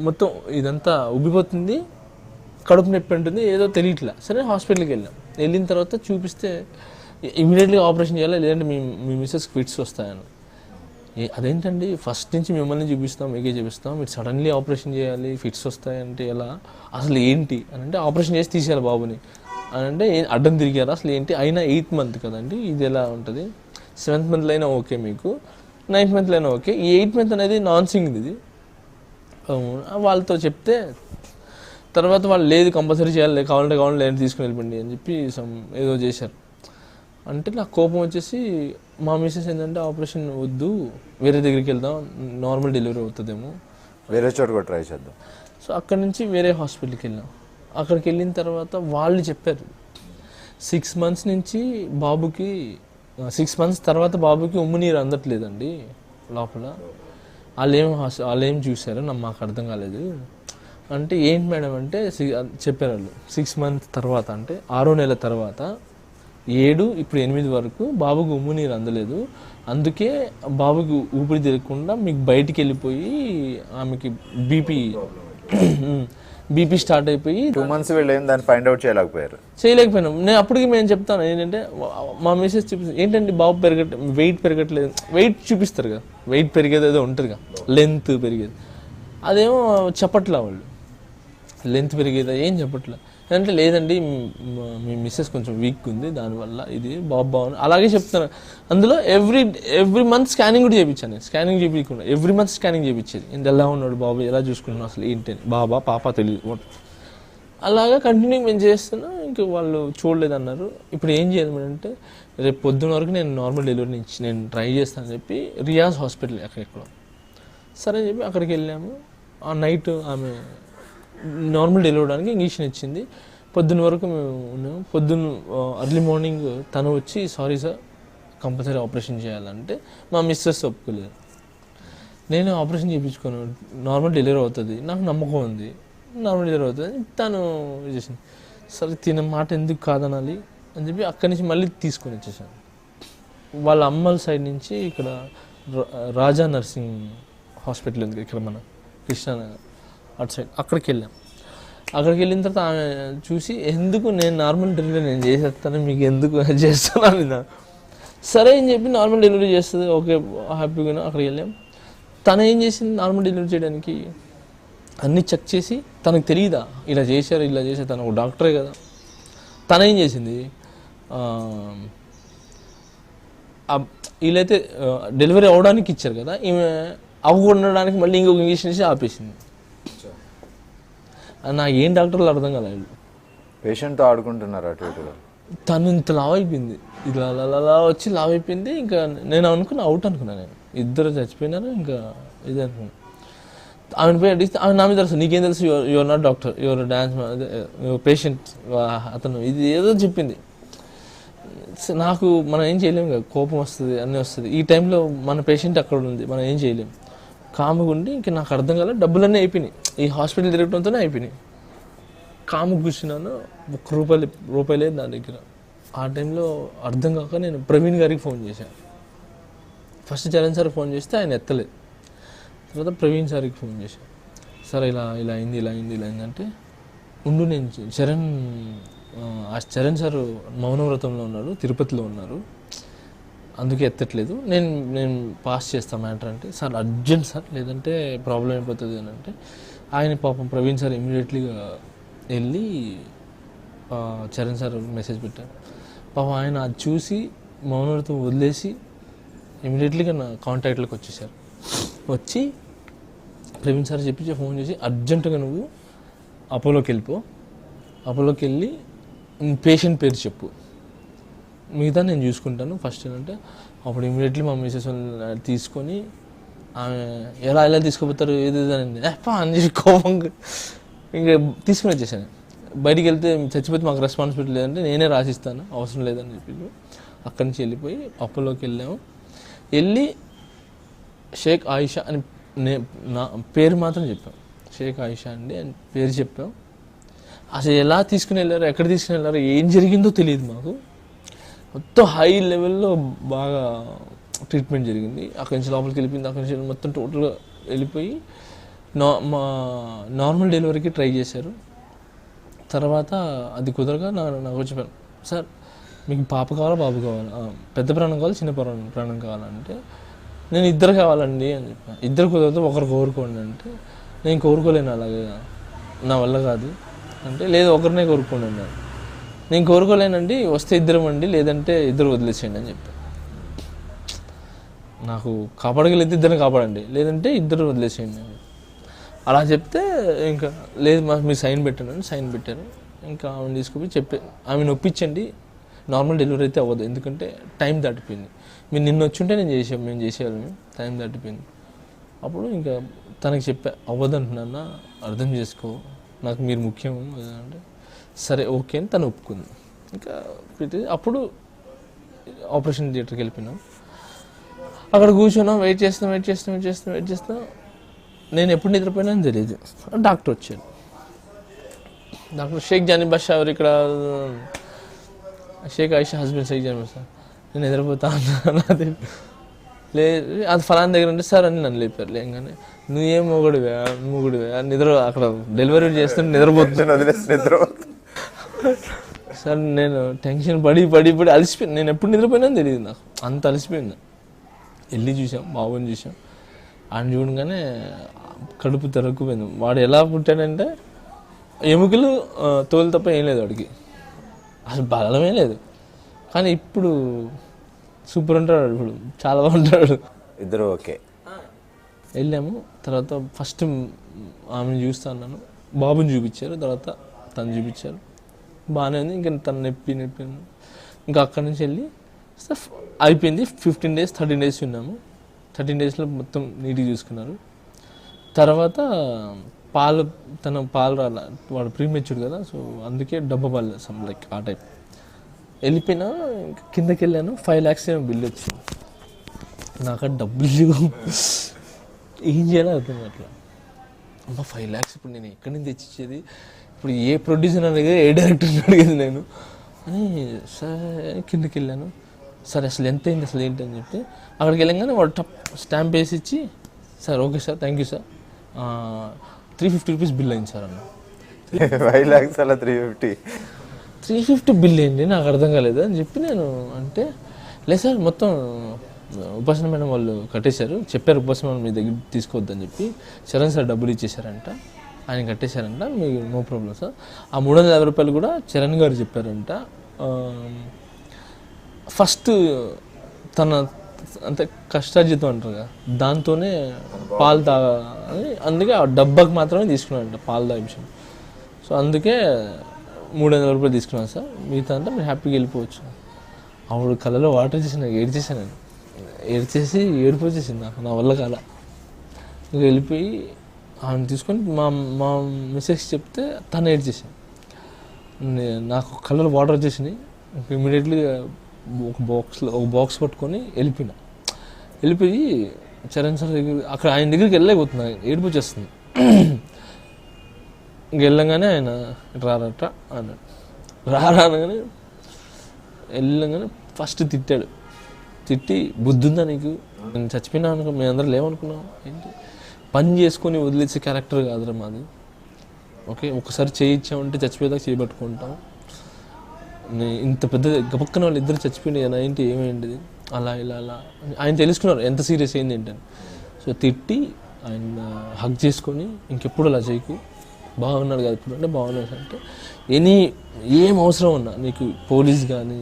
మొత్తం ఇదంతా ఉబ్బిపోతుంది, కడుపు నొప్పి ఉంటుంది, ఏదో తెలియట్లా. సరే హాస్పిటల్కి వెళ్ళిన తర్వాత చూపిస్తే ఇమీడియట్గా ఆపరేషన్ చేయాలి, లేదంటే మీ మిస్సెస్ ఫిట్స్ వస్తాయని. అదేంటండి, ఫస్ట్ నుంచి మిమ్మల్ని చూపిస్తాం, మీకే చూపిస్తాం, మీరు సడన్లీ ఆపరేషన్ చేయాలి, ఫిట్స్ వస్తాయంటే ఎలా, అసలు ఏంటి అని అంటే, ఆపరేషన్ చేసి తీసేయాలి బాబుని అని అంటే, అడ్డం తిరిగారా అసలు ఏంటి, అయినా 8th month కదండి, ఇది ఎలా ఉంటుంది, 7th monthలో అయినా ఓకే, మీకు 9th monthలో అయినా ఓకే, ఈ 8th month అనేది నాన్ సింగ్ ఇది. వాళ్ళతో చెప్తే తర్వాత వాళ్ళు లేదు కంపల్సరీ చేయాలి, కావాలంటే లేదంటే తీసుకుని వెళ్ళిపోండి అని చెప్పి ఏదో చేశారు. అంటే నాకు కోపం వచ్చేసి, మా మిస్సెస్ ఏంటంటే ఆపరేషన్ వద్దు, వేరే దగ్గరికి వెళ్దాం, నార్మల్ డెలివరీ అవుతుందేమో, వేరే చోట కూడా ట్రై చేద్దాం. సో అక్కడి నుంచి వేరే హాస్పిటల్కి వెళ్ళాం. అక్కడికి వెళ్ళిన తర్వాత వాళ్ళు చెప్పారు 6 months నుంచి బాబుకి, 6 months తర్వాత బాబుకి ఉమ్ము నీరు అందట్లేదండి లోపల, వాళ్ళేం చూసారో మాకు అర్థం కాలేదు అంటే. ఏంటి మేడం అంటే చెప్పారు వాళ్ళు, 6 months తర్వాత అంటే 6వ నెల తర్వాత 7 ఇప్పుడు 8 వరకు బాబుకి ఉమ్ము నీరు అందలేదు, అందుకే బాబుకి ఊపిరి తిరగకుండా మీకు బయటికి వెళ్ళిపోయి ఆమెకి బీపీ స్టార్ట్ అయిపోయి 2 months వెళ్ళేం దాన్ని ఫైండ్ అవుట్ చేయలేకపోయినాం. నేను అప్పటికి మేము చెప్తాను ఏంటంటే, మా మెసేజ్ చూపిస్తాను ఏంటంటే, బాబు వెయిట్ పెరగట్లేదు, వెయిట్ చూపిస్తారు కదా, వెయిట్ పెరిగేది ఏదో ఉంటుంది కదా, లెంత్ పెరిగేది, అదేమో చెప్పట్లా వాళ్ళు, లెంత్ పెరిగేదా ఏం చెప్పట్లా. అంటే లేదండి మీ మిస్సెస్ కొంచెం వీక్ ఉంది, దానివల్ల ఇది బాబు అలాగే చెప్తాను. అందులో ఎవ్రీ మంత్ స్కానింగ్ కూడా చేయించాను నేను, స్కానింగ్ చేయించకుండా ఎవ్రీ మంత్ స్కానింగ్ చేయించేది, ఇంత ఎలా ఉన్నాడు బాబు, ఎలా చూసుకుంటున్నాం, అసలు ఏంటి అని, పాప తెలియదు. అలాగా కంటిన్యూ మేము చేస్తున్నాం. ఇంకా వాళ్ళు చూడలేదన్నారు. ఇప్పుడు ఏం చేయాలి అంటే, రేపు పొద్దున్న వరకు నేను నార్మల్ డెలివరీ నుంచి నేను ట్రై చేస్తానని చెప్పి రియాజ్ హాస్పిటల్ ఎక్కడెక్కడో, సరే అని చెప్పి అక్కడికి వెళ్ళాము. ఆ నైట్ ఆమె నార్మల్ డెలివరీ అవడానికి ఇంజక్షన్ ఇచ్చింది. పొద్దున్న వరకు మేము ఉన్నాము. పొద్దున్న అర్లీ మార్నింగ్ తను వచ్చి, సారీ సార్ కంపల్సరీ ఆపరేషన్ చేయాలంటే మా మిస్సెస్ ఒప్పుకోలేదు. నేను ఆపరేషన్ చేయించుకోను, నార్మల్ డెలివరీ అవుతుంది, నాకు నమ్మకం ఉంది, నార్మల్ డెలివరీ అవుతుంది, తను చేసింది. సరే తిన మాట ఎందుకు కాదనాలి అని చెప్పి అక్కడి నుంచి మళ్ళీ తీసుకొని వచ్చేసాను. వాళ్ళ అమ్మల సైడ్ నుంచి ఇక్కడ రాజా నర్సింగ్ హాస్పిటల్ ఉంది ఇక్కడ మన కృష్ణానగర్ అటు సైడ్, అక్కడికి వెళ్ళాం. అక్కడికి వెళ్ళిన తర్వాత ఆమె చూసి, ఎందుకు నేను నార్మల్ డెలివరీ నేను చేసేస్తాను, మీకు ఎందుకు చేస్తాను నా, సరే అని చెప్పి నార్మల్ డెలివరీ చేస్తుంది, ఓకే హ్యాపీగా. అక్కడికి వెళ్ళాం. తను ఏం చేసింది, నార్మల్ డెలివరీ చేయడానికి అన్నీ చెక్ చేసి, తనకు తెలియదా ఇలా చేశారు, తను ఒక డాక్టరే కదా. తను ఏం చేసింది, వీళ్ళైతే డెలివరీ అవ్వడానికి ఇచ్చారు కదా, ఈమె అవ్వకుండడానికి మళ్ళీ ఇంకొక ఇంజక్షన్ ఇచ్చి ఆపేసింది. నాకు ఏం డాక్టర్లు అర్థం కాలేదు. పేషెంట్తో ఆడుకుంటున్నారు అటు ఇటుగా. తను ఇంత లావ్ అయిపోయింది, ఇలా అలా వచ్చి లావ్ అయిపోయింది. ఇంకా నేను అవుట్ అనుకున్నాను, నేను ఇద్దరు చచ్చిపోయినారు, ఇంకా ఇది అనుకున్నాను. ఆమెను పోయి అడిగితే ఆమె నా మీద తెలుసు, నీకేం తెలుసు, your not doctor, your dance patient, అతను ఇది ఏదో చెప్పింది. నాకు మనం ఏం చేయలేము కదా, కోపం వస్తుంది, అన్నీ వస్తుంది. ఈ టైంలో మన పేషెంట్ అక్కడ ఉంది, మనం ఏం చేయలేము. కాముగా ఉండి ఇంకా నాకు అర్థం కాలేదు, డబ్బులన్నీ అయిపోయినాయి, ఈ హాస్పిటల్ తిరగడంతోనే అయిపోయినాయి. కాము కూర్చున్నాను, ₹1 లేదు నా దగ్గర. ఆ టైంలో అర్థం కాక నేను ప్రవీణ్ గారికి ఫోన్ చేశాను. ఫస్ట్ చరణ్ సార్ ఫోన్ చేస్తే ఆయన ఎత్తలేదు. తర్వాత ప్రవీణ్ సార్కి ఫోన్ చేశాను, సార్ ఇలా ఇలా అయింది ఇలా అయింది ఇలా అయిందంటే, ఉండు నేను చరణ్ సార్ మౌనవ్రతంలో ఉన్నారు, తిరుపతిలో ఉన్నారు, అందుకే ఎత్తట్లేదు, నేను పాస్ చేస్తాను మ్యాటర్ అంటే, సార్ అర్జెంట్ సార్ లేదంటే ప్రాబ్లం అయిపోతుంది అని అంటే, ఆయన పాపం ప్రవీణ్ సార్ ఇమీడియట్లీగా వెళ్ళి చరణ్ సార్ మెసేజ్ పెట్టారు. పాపం ఆయన అది చూసి మౌనవ్రతం వదిలేసి ఇమీడియట్లీగా నా కాంటాక్ట్లోకి వచ్చేసారు. వచ్చి ప్రవీణ్ సార్ చెప్పి ఫోన్ చేసి, అర్జెంటుగా నువ్వు అపోలోకి వెళ్ళిపో, అపోలోకి వెళ్ళి పేషెంట్ పేరు చెప్పు, మిగతా నేను చూసుకుంటాను ఫస్ట్ అంటే. అప్పుడు ఇమీడియట్లీ మా మిసెస్ తీసుకొని ఆమె ఎలా ఎలా తీసుకుపోతారు ఏది అని అని చెప్పి కోపంగా ఇంకా తీసుకుని వచ్చేసాను. బయటికి వెళ్తే చచ్చిపోతే మాకు రెస్పాన్సిబిలిటీ లేదంటే నేనే రాసిస్తాను, అవసరం లేదని చెప్పి అక్కడి నుంచి వెళ్ళిపోయి అపోలోకి వెళ్ళాము. వెళ్ళి షేక్ ఆయిషా అని నా పేరు మాత్రం చెప్పాం, షేక్ ఆయిషా అండి అని పేరు చెప్పాం. అసలు ఎలా తీసుకుని వెళ్ళారు, ఎక్కడ తీసుకుని వెళ్ళారు, ఏం జరిగిందో తెలియదు మాకు. మొత్తం హై లెవెల్లో బాగా ట్రీట్మెంట్ జరిగింది. అక్కడి నుంచి లోపలికి వెళ్ళిపోయింది, అక్కడి నుంచి మొత్తం టోటల్గా వెళ్ళిపోయి మా నార్మల్ డెలివరీకి ట్రై చేశారు. తర్వాత అది కుదరగా నాకు చెప్పాను, సార్ మీకు పాప కావాలా బాబు కావాలా, పెద్ద ప్రాణం కావాలి చిన్న ప్రాణం కావాలంటే, నేను ఇద్దరు కావాలండి అని చెప్పాను. ఇద్దరు కుదరదు ఒకరు కోరుకోండి అంటే, నేను కోరుకోలేను అలాగే నా వల్ల కాదు అంటే, లేదు ఒకరినే కోరుకోండి అన్నాడు. నేను కోరుకోలేనండి, వస్తే ఇద్దరం అండి లేదంటే ఇద్దరు వదిలేసేయండి అని చెప్పాను. నాకు కాపాడగలిగితే ఇద్దరిని కాపాడండి లేదంటే ఇద్దరు వదిలేసేయండి అని అలా చెప్తే, ఇంకా లేదు మీరు సైన్ పెట్టండి సైన్ పెట్టారు. ఇంకా ఆమెను తీసుకుపోయి ఆమెను ఒప్పించండి, నార్మల్ డెలివరీ అయితే అవ్వదు ఎందుకంటే టైం దాటిపోయింది, మీరు నిన్న వచ్చుంటే మేము చేసేవాళ్ళం, టైం దాటిపోయింది. అప్పుడు ఇంకా తనకి చెప్పా, అవ్వదంటున్నా అర్థం చేసుకో, నాకు మీరు ముఖ్యం అంటే, సరే ఓకే అని తను ఒప్పుకుంది. ఇంకా అప్పుడు ఆపరేషన్ థియేటర్కి వెళ్ళిపోయినాం. అక్కడ కూర్చున్నాం, వెయిట్ చేస్తాం. నేను ఎప్పుడు నిద్రపోయినా అని తెలియదు. డాక్టర్ వచ్చాడు, డాక్టర్ షేక్ జానీ బాషా ఎవరు ఇక్కడ, షేక్ ఆయిషా హస్బెండ్ షేక్ జానీ బాషా. నేను నిద్రపోతా అన్నది లేదు, అది ఫలానా దగ్గర ఉంటే సార్ అని నన్ను లేపారు. లేగానే నువ్వేం మొగుడివా నిద్ర, అక్కడ డెలివరీ చేస్తుంటే నిద్రపోతున్నా సార్. నేను టెన్షన్ పడి అలసిపోయింది, నేను ఎప్పుడు నిద్రపోయినా తెలియదు నాకు, అంత అలసిపోయింది. వెళ్ళి చూసాం, బాబుని చూసాం. ఆయన చూడగానే కడుపు తెరక్కుపోయింది. వాడు ఎలా పుట్టాడంటే ఎముకలు తోలు తప్ప ఏం లేదు వాడికి, అసలు బలమే లేదు. కానీ ఇప్పుడు సూపర్ ఉంటాడు, ఇప్పుడు చాలా బాగుంటాడు. ఇద్దరు ఓకే. వెళ్ళాము. తర్వాత ఫస్ట్ ఆమెను చూస్తా అన్నాను, బాబుని చూపించారు, తర్వాత తను చూపించారు, బాగానే ఉంది. ఇంకా తను నొప్పి ఇంకా అక్కడి నుంచి వెళ్ళి అయిపోయింది. 15 days 13 days ఉన్నాము. 13 daysలో మొత్తం నీట్గా చూసుకున్నారు. తర్వాత తన పాలు రాల, వాడు ప్రీమెచ్యూర్డ్ కదా, సో అందుకే డబ్బా పాలు లైక్ ఆ టైప్. వెళ్ళిపోయినా కిందకి వెళ్ళాను, 5 lakhs బిల్ వచ్చింది. నాకు డబ్బులు ఏం చేయాలో అర్థం అట్లా, అమ్మ 5 lakhs ఇప్పుడు నేను ఎక్కడి నుంచి తెచ్చిచ్చేది, ఇప్పుడు ఏ ప్రొడ్యూసర్ అడిగేది ఏ డైరెక్టర్ని అడిగేది నేను అని. సరే కిందకి వెళ్ళాను, సరే అసలు ఎంత అయింది అసలు ఏంటి అని చెప్పి అక్కడికి వెళ్ళగానే వాడు స్టాంప్ వేసి ఇచ్చి, sir okay sir thank you sir 350 rupees bill అయింది సార్ అన్న. 5 lakhs అలా 350 బిల్ ఏంటి నాకు అర్థం కాలేదు అని చెప్పి నేను అంటే, లేదు సార్ మొత్తం ఉపాసన మేడం వాళ్ళు కట్టేశారు, చెప్పారు ఉపాసన మేడం మీ దగ్గర తీసుకోవద్దని చెప్పి, చరణ్ సార్ డబ్బులు ఇచ్చేసారంట, ఆయన కట్టేశారంట, మీకు నో ప్రాబ్లం సార్. ఆ 350 రూపాయలు కూడా చరణ్ గారు చెప్పారంట. ఫస్ట్ తన అంటే కష్టార్జితం అంటారు కదా, దాంతోనే పాలు తాగాలని, అందుకే ఆ డబ్బాకి మాత్రమే తీసుకున్నాడంట పాలు తాగే విషయం. సో అందుకే 300 రూపాయలు తీసుకున్నాను సార్, మిగతా అంతా మీరు హ్యాపీగా వెళ్ళిపోవచ్చు. అప్పుడు కళ్ళలో వాటర్ చేసి నాకు ఏడ్చేసాను, నేను ఏడుపు వచ్చేసింది నాకు, నా వల్ల కాల. ఇంకా వెళ్ళిపోయి ఆమెను తీసుకొని మా మిస్సెస్ చెప్తే తను ఏడ్చేసాను, నాకు కళ్ళలో వాటర్ వచ్చేసినాయి. ఇమీడియట్లీ ఒక బాక్స్ పట్టుకొని వెళ్ళిపోయి చరణ్ సార్ దగ్గర, అక్కడ ఆయన దగ్గరికి వెళ్ళలేకపోతున్నా, ఏడుపు వచ్చేస్తుంది. ఇంక వెళ్ళంగానే ఆయన రారట అన్నాడు, అనగానే వెళ్ళంగానే ఫస్ట్ తిట్టాడు. తిట్టి బుద్ధి ఉందా నీకు, నేను చచ్చిపోయినా అనుకో మేము అందరం లేవనుకున్నాం ఏంటి, పని చేసుకొని వదిలేసే క్యారెక్టర్ కాదురా మాది. ఓకే, ఒకసారి చేయించామంటే చచ్చిపోయేదాకా చేయబట్టుకుంటాం. ఇంత పెద్ద గబక్కన వాళ్ళు ఇద్దరు చచ్చిపోయినాయి ఏంటి, ఏమైంది అలా ఇలా అలా ఆయన తెలుసుకున్నారు ఎంత సీరియస్ అయింది ఏంటని. సో తిట్టి ఆయన హగ్ చేసుకొని ఇంకెప్పుడు అలా చేయకు, బాగున్నాడు కదా ఇప్పుడు అంటే బాగున్నాడు అంటే ఏం అవసరం ఉన్నా నీకు పోలీస్ కానీ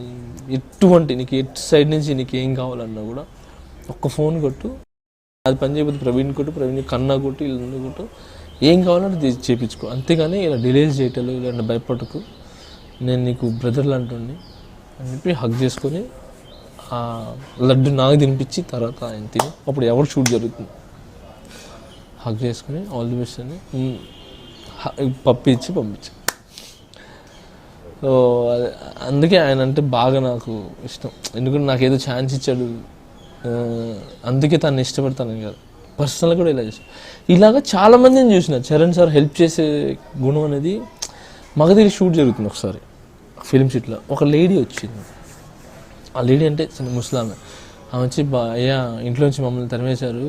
ఎటువంటి నీకు ఎటు సైడ్ నుంచి నీకు ఏం కావాలన్నా కూడా ఒక్క ఫోన్ కొట్టు, అది పని చేయకపోతే ప్రవీణ్ కొట్టు, ప్రవీణ్ కన్నా కొట్టు, ఇల్లు కొట్టు, ఏం కావాలంటే చేయించుకో, అంతేగాని ఇలా డిలేస్ చేయటలు ఇలాంటి భయపడకు, నేను నీకు బ్రదర్ లాంటి అని చెప్పి హగ్ చేసుకొని ఆ లడ్డు నాకు తినిపించి తర్వాత ఆయన తిని అప్పుడు ఎవరు షూట్ జరుగుతుంది హగ్ చేసుకుని ఆల్ ది బెస్ట్ అని పంపించి సో అందుకే ఆయన అంటే బాగా నాకు ఇష్టం. ఎందుకంటే నాకు ఏదో ఛాన్స్ ఇచ్చాడు, అందుకే తను ఇష్టపడతాను కాదు, పర్సనల్గా కూడా ఇలా చేస్తాను. ఇలాగా చాలామందిని చూసిన చరణ్ సార్ హెల్ప్ చేసే గుణం అనేది. మగధీర షూట్ జరుగుతుంది ఒకసారి ఫిలిం షూట్లో, ఒక లేడీ వచ్చింది. ఆ లేడీ అంటే చిన్న ముస్లామే. ఆమె వచ్చి అయ్యా ఇంట్లోంచి మమ్మల్ని తరిమేశారు,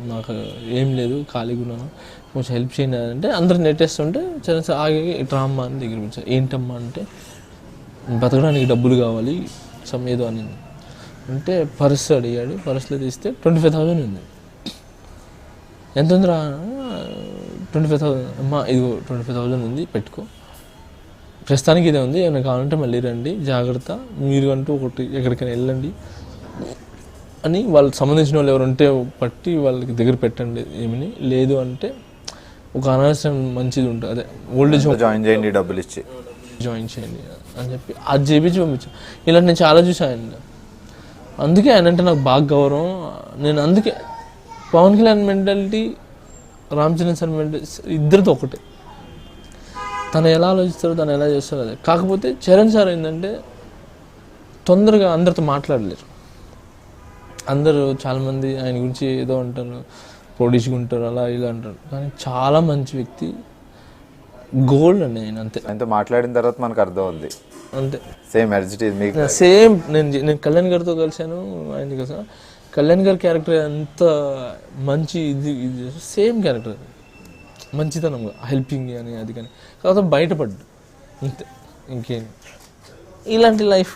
మాకు ఏం లేదు ఖాళీగా ఉన్నాను, కొంచెం హెల్ప్ చేయండి అంటే అందరూ నెట్టేస్తుంటే చరణ్ సార్ ఆగి ఇట్లా అమ్మ అని దగ్గర వచ్చారు. ఏంటమ్మా అంటే బతకడానికి డబ్బులు కావాలి సమ్ ఏదో అని అంటే పర్స్ అడిగాడు. పర్స్లో తీస్తే 25,000 ఉంది. ఎంత ఉందిరా? 25,000. అమ్మా ఇదిగో 25,000 ఉంది, పెట్టుకో, ప్రస్తుతానికి ఇదే ఉంది, ఏమైనా కావాలంటే మళ్ళీ రండి, జాగ్రత్త, మీరు అంటూ ఒకటి ఎక్కడికైనా వెళ్ళండి అని వాళ్ళకి సంబంధించిన వాళ్ళు ఎవరు ఉంటే పట్టి వాళ్ళకి దగ్గర పెట్టండి. ఏమని లేదు అంటే ఒక అనాథాశ్రమం మంచిది ఉంటుంది, అదే ఓల్డ్ ఏజ్ జాయిన్ చేయండి, డబ్బులు ఇచ్చి జాయిన్ చేయండి అని చెప్పి అది చేపించి పంపించాను. ఇలా నేను చాలా చూసాను. అందుకే ఆయన అంటే నాకు బాగా గౌరవం. నేను అందుకే Pawan Kalyan mentality, Ram Charan sir mentality ఇద్దరితో ఒకటే. తను ఎలా ఆలోచిస్తారో తను ఎలా చేస్తారో అదే. కాకపోతే చరణ్ సార్ ఏంటంటే తొందరగా అందరితో మాట్లాడలేరు. అందరూ చాలామంది ఆయన గురించి ఏదో అంటారు, ప్రొడ్యూస్గా ఉంటారు, అలా ఇలా అంటారు, కానీ చాలా మంచి వ్యక్తి, గోల్డ్ అండి ఆయన. అంతే, ఆయనతో మాట్లాడిన తర్వాత మనకు అర్థం అవుద్ది. అంతే సేమ్ ఎనర్జిటీ మీకు సేమ్. నేను కళ్యాణ్ గారితో కలిసాను, ఆయన కలిసా, కళ్యాణ్ గారి క్యారెక్టర్ ఎంత మంచి ఇది సేమ్ క్యారెక్టర్, మంచితనంగా హెల్పింగ్ అని అది కానీ, కాకపోతే బయటపడ్డు అంతే, ఇంకేం. ఇలాంటి లైఫ్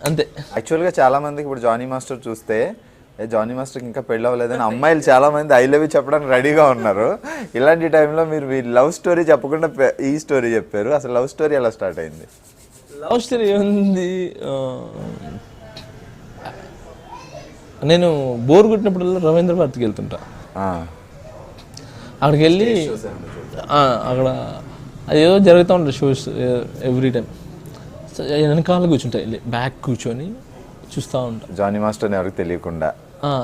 అంతే. యాక్చువల్గా చాలా మందికి ఇప్పుడు జానీ మాస్టర్ చూస్తే జానీ మాస్టర్కి ఇంకా పెళ్ళి అవ్వలేదని అమ్మాయిలు చాలా మంది ఐ లవ్ యూ చెప్పడానికి రెడీగా ఉన్నారు. ఇలాంటి టైంలో మీరు మీ లవ్ స్టోరీ చెప్పకుండా ఈ స్టోరీ చెప్పారు. అసలు లవ్ స్టోరీ ఎలా స్టార్ట్ అయింది? లవ్ స్టోరీ ఏముంది, నేను బోర్ కొట్టినప్పుడల్లా రవీంద్ర భారతికి వెళ్తుంటా. అక్కడికి వెళ్ళి అక్కడ అది ఏదో జరుగుతూ ఉంటుంది షోస్ ఎవ్రీ టైం. వెనకాల కూర్చుంటా, వెళ్ళి బ్యాక్ కూర్చొని చూస్తూ ఉంటా జానీ మాస్టర్ ఎవరికి తెలియకుండా.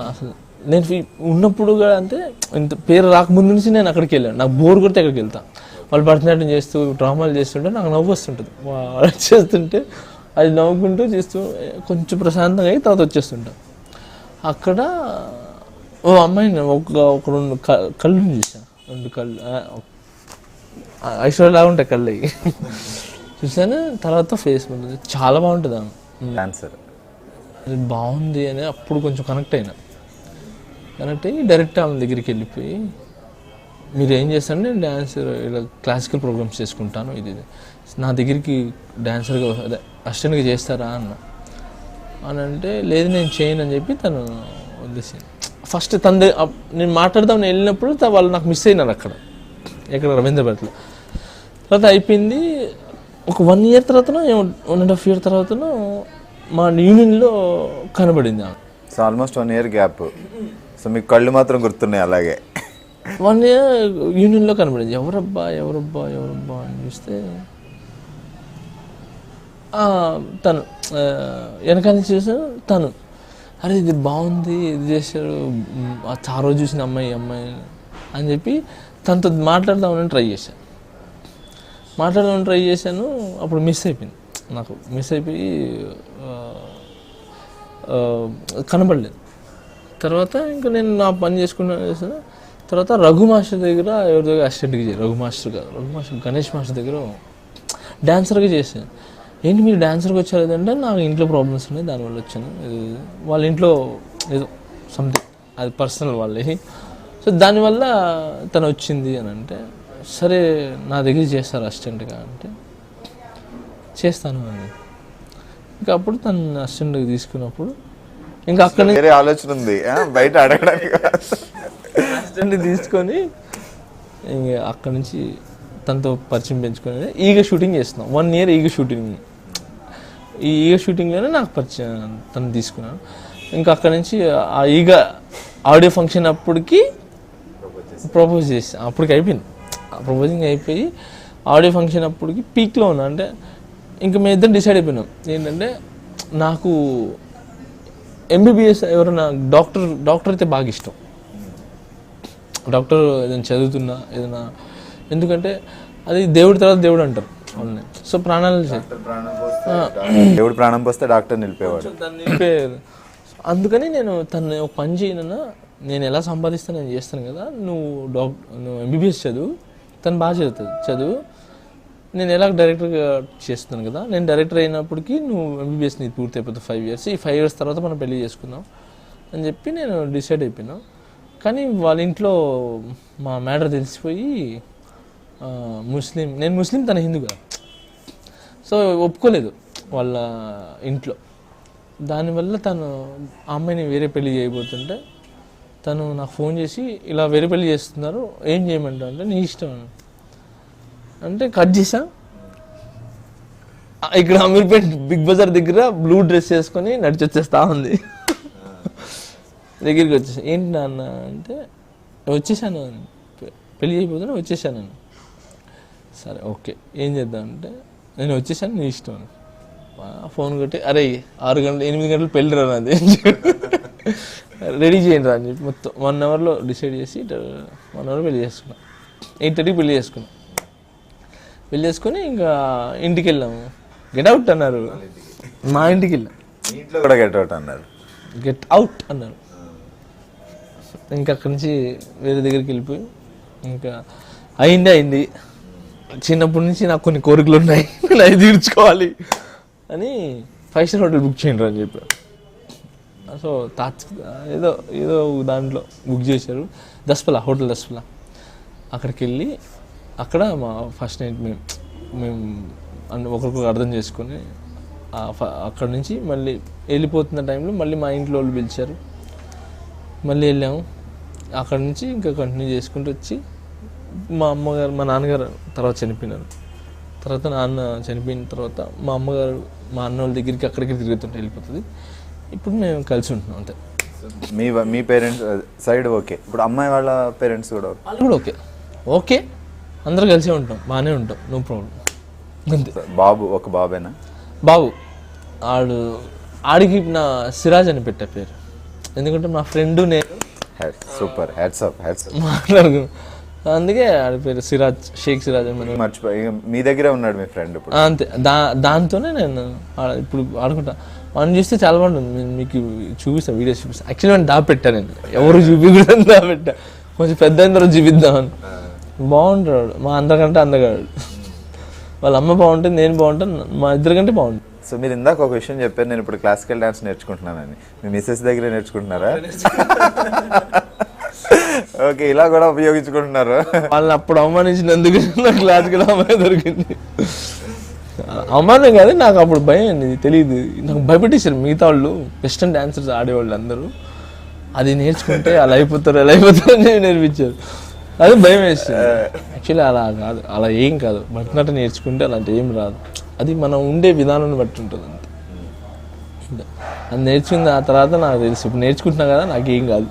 అసలు నేను ఉన్నప్పుడు కూడా అంతే, ఇంత పేరు రాకముందు నుంచి నేను అక్కడికి వెళ్ళాను. నాకు బోర్ కొడితే అక్కడికి వెళ్తాను. వాళ్ళు భరతనాట్యం చేస్తూ డ్రామాలు చేస్తుంటే నాకు నవ్వు వస్తుంటుంది. వాళ్ళు చేస్తుంటే అది నవ్వుకుంటూ చేస్తూ కొంచెం ప్రశాంతంగా అయ్యి తర్వాత వచ్చేస్తుంటా. అక్కడ ఓ అమ్మాయిని ఒక రెండు కళ్ళు చూసాను, 2 కళ్ళు ఐశ్వర్యలాగా ఉంటాయి కళ్ళు అవి చూసాను. తర్వాత ఫేస్ ఉంటుంది, చాలా బాగుంటుంది ఆమె డాన్సర్, బాగుంది అని అప్పుడు కొంచెం కనెక్ట్ అయ్యి డైరెక్ట్ ఆమె దగ్గరికి వెళ్ళిపోయి, మీరు ఏం చేస్తారంటే నేను డాన్సర్ ఇలా క్లాసికల్ ప్రోగ్రామ్స్ చేసుకుంటాను, ఇది నా దగ్గరికి డాన్సర్గా అదే అసిస్టెంట్గా చేస్తారా అని అంటే లేదు నేను చేయను అని చెప్పి తను వదిలేసాను. ఫస్ట్ నేను మాట్లాడదామని వెళ్ళినప్పుడు వాళ్ళు నాకు మిస్ అయినారు అక్కడ, ఎక్కడ రవీంద్రభారతిలో. తర్వాత అయిపోయింది. ఒక 1 year తర్వాతనో 1.5 year తర్వాతనో మా యూనియన్లో కనబడింది ఆమె. So almost 1 year gap. So మీకు కళ్ళు మాత్రం గుర్తున్నాయి అలాగే. 1 year యూనియన్లో కనబడింది. ఎవరబ్బా అని చూస్తే తను వెనకాల నుంచి చూసాను. తను అరే ఇది బాగుంది, ఇది చేశారు, ఆ రోజు చూసిన అమ్మాయి అని చెప్పి తనతో మాట్లాడదామని ట్రై చేశాను. అప్పుడు మిస్ అయిపోయింది, నాకు మిస్ అయిపోయి కనబడలేదు. తర్వాత ఇంకా నేను నా పని చేసుకున్నాను. తర్వాత రఘు మాస్టర్ దగ్గర ఎవరి దగ్గర అసిస్టెంట్గా రఘు మాస్టర్ గణేష్ మాస్టర్ దగ్గర డాన్సర్గా చేశాను. ఏంటి మీరు డాన్సర్కి వచ్చారు అంటే నాకు ఇంట్లో ప్రాబ్లమ్స్ ఉన్నాయి దానివల్ల వచ్చాను. వాళ్ళ ఇంట్లో ఏదో సంథింగ్ అది పర్సనల్ వాళ్ళే. సో దానివల్ల తను వచ్చింది అని అంటే, సరే నా దగ్గర చేస్తారు అసిస్టెంట్గా అంటే చేస్తాను అని. ఇంకా అప్పుడు తను అసిస్టెంట్గా తీసుకున్నప్పుడు ఇంకా అక్కడ వేరే ఆలోచన ఉంది బయట అడగడానికి. అసిస్టెంట్ తీసుకొని ఇంకా అక్కడ నుంచి తనతో పరిచయం పెంచుకొని ఈగ షూటింగ్ చేస్తున్నాం. 1 year ఈగ షూటింగ్. ఈ ఈగ షూటింగ్లోనే నాకు పరిచయం తను తీసుకున్నాను. ఇంకా అక్కడ నుంచి ఆ ఈగ ఆడియో ఫంక్షన్ అప్పటికి ప్రపోజ్ చేసి అప్పటికి అయిపోయింది. ప్రపోజింగ్ అయిపోయి ఆడియో ఫంక్షన్ అప్పటికి పీక్లో ఉన్నా. అంటే ఇంకా మేము ఇద్దరం డిసైడ్ అయిపోయినాం ఏంటంటే, నాకు ఎంబీబీఎస్ ఎవరైనా డాక్టర్ అయితే బాగా ఇష్టం. డాక్టర్ ఏదైనా చదువుతున్నా ఏదైనా, ఎందుకంటే అది దేవుడి తర్వాత దేవుడు అంటారు వాళ్ళని. సో ప్రాణాలు దేవుడు ప్రాణం పోస్తే డాక్టర్ నిలిపేవాడు. అందుకని నేను తను ఒక పని చేయనన్నా, నేను ఎలా సంపాదిస్తాను నేను చేస్తాను కదా, నువ్వు ఎంబీబీఎస్ చదువు, తను బాగా చదువు, నేను ఎలా డైరెక్టర్గా చేస్తున్నాను కదా, నేను డైరెక్టర్ అయినప్పటికీ నువ్వు ఎంబీబీఎస్ నీది పూర్తి అయిపోతుంది 5 years, ఈ 5 years తర్వాత మనం పెళ్లి చేసుకుందాం అని చెప్పి నేను డిసైడ్ అయిపోయినా. కానీ వాళ్ళ ఇంట్లో మా మ్యాటర్ తెలిసిపోయి నేను ముస్లిం తన హిందూ కదా, సో ఒప్పుకోలేదు వాళ్ళ ఇంట్లో. దానివల్ల తను ఆ అమ్మాయిని వేరే పెళ్లి చేయబోతుంటే తను నాకు ఫోన్ చేసి ఇలా వేరే పెళ్లి చేస్తున్నారు ఏం చేయమంటావు అంటే, నీ ఇష్టం అంటే కట్ చేసా. ఇక్కడ అమీర్పేట్ బిగ్ బజార్ దగ్గర బ్లూ డ్రెస్ వేసుకొని నడిచి వచ్చేస్తా ఉంది. దగ్గరికి వచ్చేసా. ఏంటి నాన్న అంటే, వచ్చేసాను పెళ్లి చేయబోతున్నా వచ్చేసాను. సరే ఓకే ఏం చేద్దాం అంటే, నేను వచ్చేసాను నీ ఇష్టం అని ఫోన్ కొట్టి, అరే 6 గంటలు 8 గంటలు పెళ్ళి రా అది రెడీ చేయండి రా అని చెప్పి మొత్తం 1 hourలో డిసైడ్ చేసి 1 hour పెళ్లి చేసుకున్నాం. 8:30 పెళ్లి చేసుకున్నాం. పెళ్లి చేసుకొని ఇంకా ఇంటికి వెళ్ళాము. గెట్ అవుట్ అన్నారు. మా ఇంటికి వెళ్ళాం. ఇంట్లో కూడా గెట్ అవుట్ అన్నారు. గెట్ అవుట్ అన్నారు. ఇంకా అక్కడి నుంచి వేరే దగ్గరికి వెళ్ళిపోయి ఇంకా అయింది. చిన్నప్పటి నుంచి నాకు కొన్ని కోరికలు ఉన్నాయి, నేను అవి తీర్చుకోవాలి అని 5-star హోటల్ బుక్ చేయండి అని చెప్పారు. సో ఏదో దాంట్లో బుక్ చేశారు. హోటల్ దస్పలా. అక్కడికి వెళ్ళి అక్కడ మా ఫస్ట్ నైట్ మేము ఒకరికొకరు అర్థం చేసుకొని అక్కడ నుంచి మళ్ళీ వెళ్ళిపోతున్న టైంలో మళ్ళీ మా ఇంట్లో వాళ్ళు పిలిచారు. మళ్ళీ వెళ్ళాము. అక్కడ నుంచి ఇంకా కంటిన్యూ చేసుకుంటూ వచ్చి మా నాన్నగారు తర్వాత చనిపోయినారు. తర్వాత నాన్న చనిపోయిన తర్వాత మా అమ్మగారు మా అన్న వాళ్ళ దగ్గరికి అక్కడికి తిరుగుతుంటే వెళ్ళిపోతుంది. ఇప్పుడు మేము కలిసి ఉంటున్నాం అంతే. మీ పేరెంట్స్ సైడ్ ఓకే. ఇప్పుడు అమ్మాయి వాళ్ళ పేరెంట్స్ కూడా వాళ్ళు కూడా ఓకే అందరూ కలిసే ఉంటాం, బాగానే ఉంటాం, నో ప్రాబ్లం అంతే. ఒక బాబేనా? బాబు ఆడికి నా సిరాజ్ అని పెట్టే పేరు, ఎందుకంటే మా ఫ్రెండ్ నేను సూపర్ మాట్లాడుకున్నాం, అందుకే ఆడి పేరు సిరాజ్, షేక్ సిరాజ్ అని. మర్చిపోయి మీ దగ్గరే ఉన్నాడు మీ ఫ్రెండ్ ఇప్పుడు. అంతే. దాంతోనే నేను ఇప్పుడు ఆడుకుంటా. మనం చూస్తే చాలా బాగుంటుంది. మీకు చూపిస్తా, వీడియోస్ చూపిస్తా. యాక్చువల్లీ నేను దాపెట్టా, నేను ఎవరు చూపించడం దాపెట్టా, కొంచెం పెద్ద అయిన తర్వాత చూపిద్దామని. బాగుంటాడు, మా అందరికంటే అందగాడు. వాళ్ళ అమ్మ బాగుంటుంది, నేను బాగుంటాను, మా ఇద్దరికంటే బాగుంటుంది. సో మీరు ఇందాక ఒక విషయం చెప్పారు, నేను ఇప్పుడు క్లాసికల్ డాన్స్ నేర్చుకుంటున్నానని. మీ మిస్సెస్ దగ్గరే నేర్చుకుంటున్నారా? ఓకే, ఇలా కూడా ఉపయోగించుకుంటున్నారు. వాళ్ళని అప్పుడు అవమానించినందుకు నాకు క్లాసికల్ అమ్మాయి దొరికింది. అవమానం కాదు, నాకు అప్పుడు భయం అండి, తెలియదు, నాకు భయపెట్టేశారు మిగతా వాళ్ళు. వెస్టర్న్ డాన్సర్స్ ఆడేవాళ్ళు అందరూ అది నేర్చుకుంటే అలా అయిపోతారు అని నేర్పించారు. అది భయం వేస్తుంది. యాక్చువల్లీ అలా కాదు, అలా ఏం కాదు. భరతనాట్యం నేర్చుకుంటే అలాంటి ఏం రాదు, అది మనం ఉండే విధానాన్ని బట్టి ఉంటుంది అంతే. అది నేర్చుకుంది ఆ తర్వాత నాకు తెలుసు, ఇప్పుడు నేర్చుకుంటున్నా కదా నాకేం కాదు.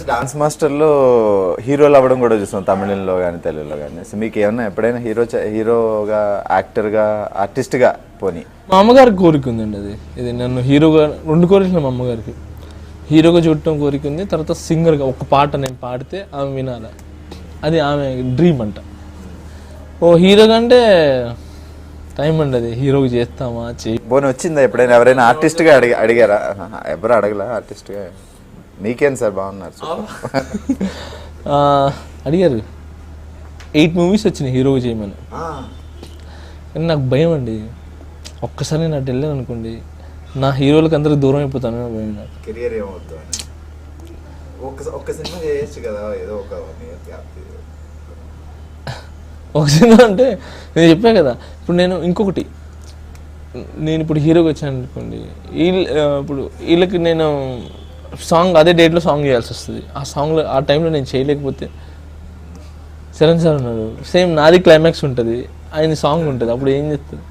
డాన్స్ మాస్టర్లో హీరోలు అవ్వడం కూడా చూస్తాం, తమిళంలో కానీ తెలుగులో కానీ. సో మీకు ఏమన్నా ఎప్పుడైనా హీరోగా, యాక్టర్గా, ఆర్టిస్ట్గా పోనీ? మా అమ్మగారికి కోరిక ఉందండి. ఇది నన్ను హీరోగా 2 కోరికలు మా అమ్మగారికి. హీరోగా చూడటం కోరిక ఉంది, తర్వాత సింగర్గా ఒక పాట నేను పాడితే ఆమె వినాలి, అది ఆమె డ్రీమ్ అంట. హీరోగా అంటే టైం అండి, అది హీరోగా చేస్తామా పోనీ వచ్చిందా ఎప్పుడైనా? ఎవరైనా ఆర్టిస్ట్గా అడిగారా? ఎవరు అడగలా ఆర్టిస్ట్గా? మీకేం సార్, బాగున్నారు. అడిగారు. 8 movies వచ్చినాయి హీరోగా చేయమని. కానీ నాకు భయం అండి, ఒక్కసారి నేను అటు వెళ్ళాను అనుకోండి నా హీరోలకు అందరికి దూరం అయిపోతాను భయం నాకు. కెరియర్ ఏమవుతుంది ఒక్క సినిమా చేయొచ్చు కదా, ఏదో ఒక సినిమా అంటే నేను చెప్పా కదా. ఇప్పుడు నేను ఇంకొకటి, నేను ఇప్పుడు హీరోకి వచ్చాను అనుకోండి, ఇప్పుడు వీళ్ళకి నేను సాంగ్ అదే డేట్లో సాంగ్ చేయాల్సి వస్తుంది. ఆ సాంగ్లో ఆ టైంలో నేను చేయలేకపోతే చరణ్ సార్ ఉన్నాడు, సేమ్ నాది క్లైమాక్స్ ఉంటుంది, ఆయన సాంగ్ ఉంటుంది, అప్పుడు ఏం చేస్తుంది.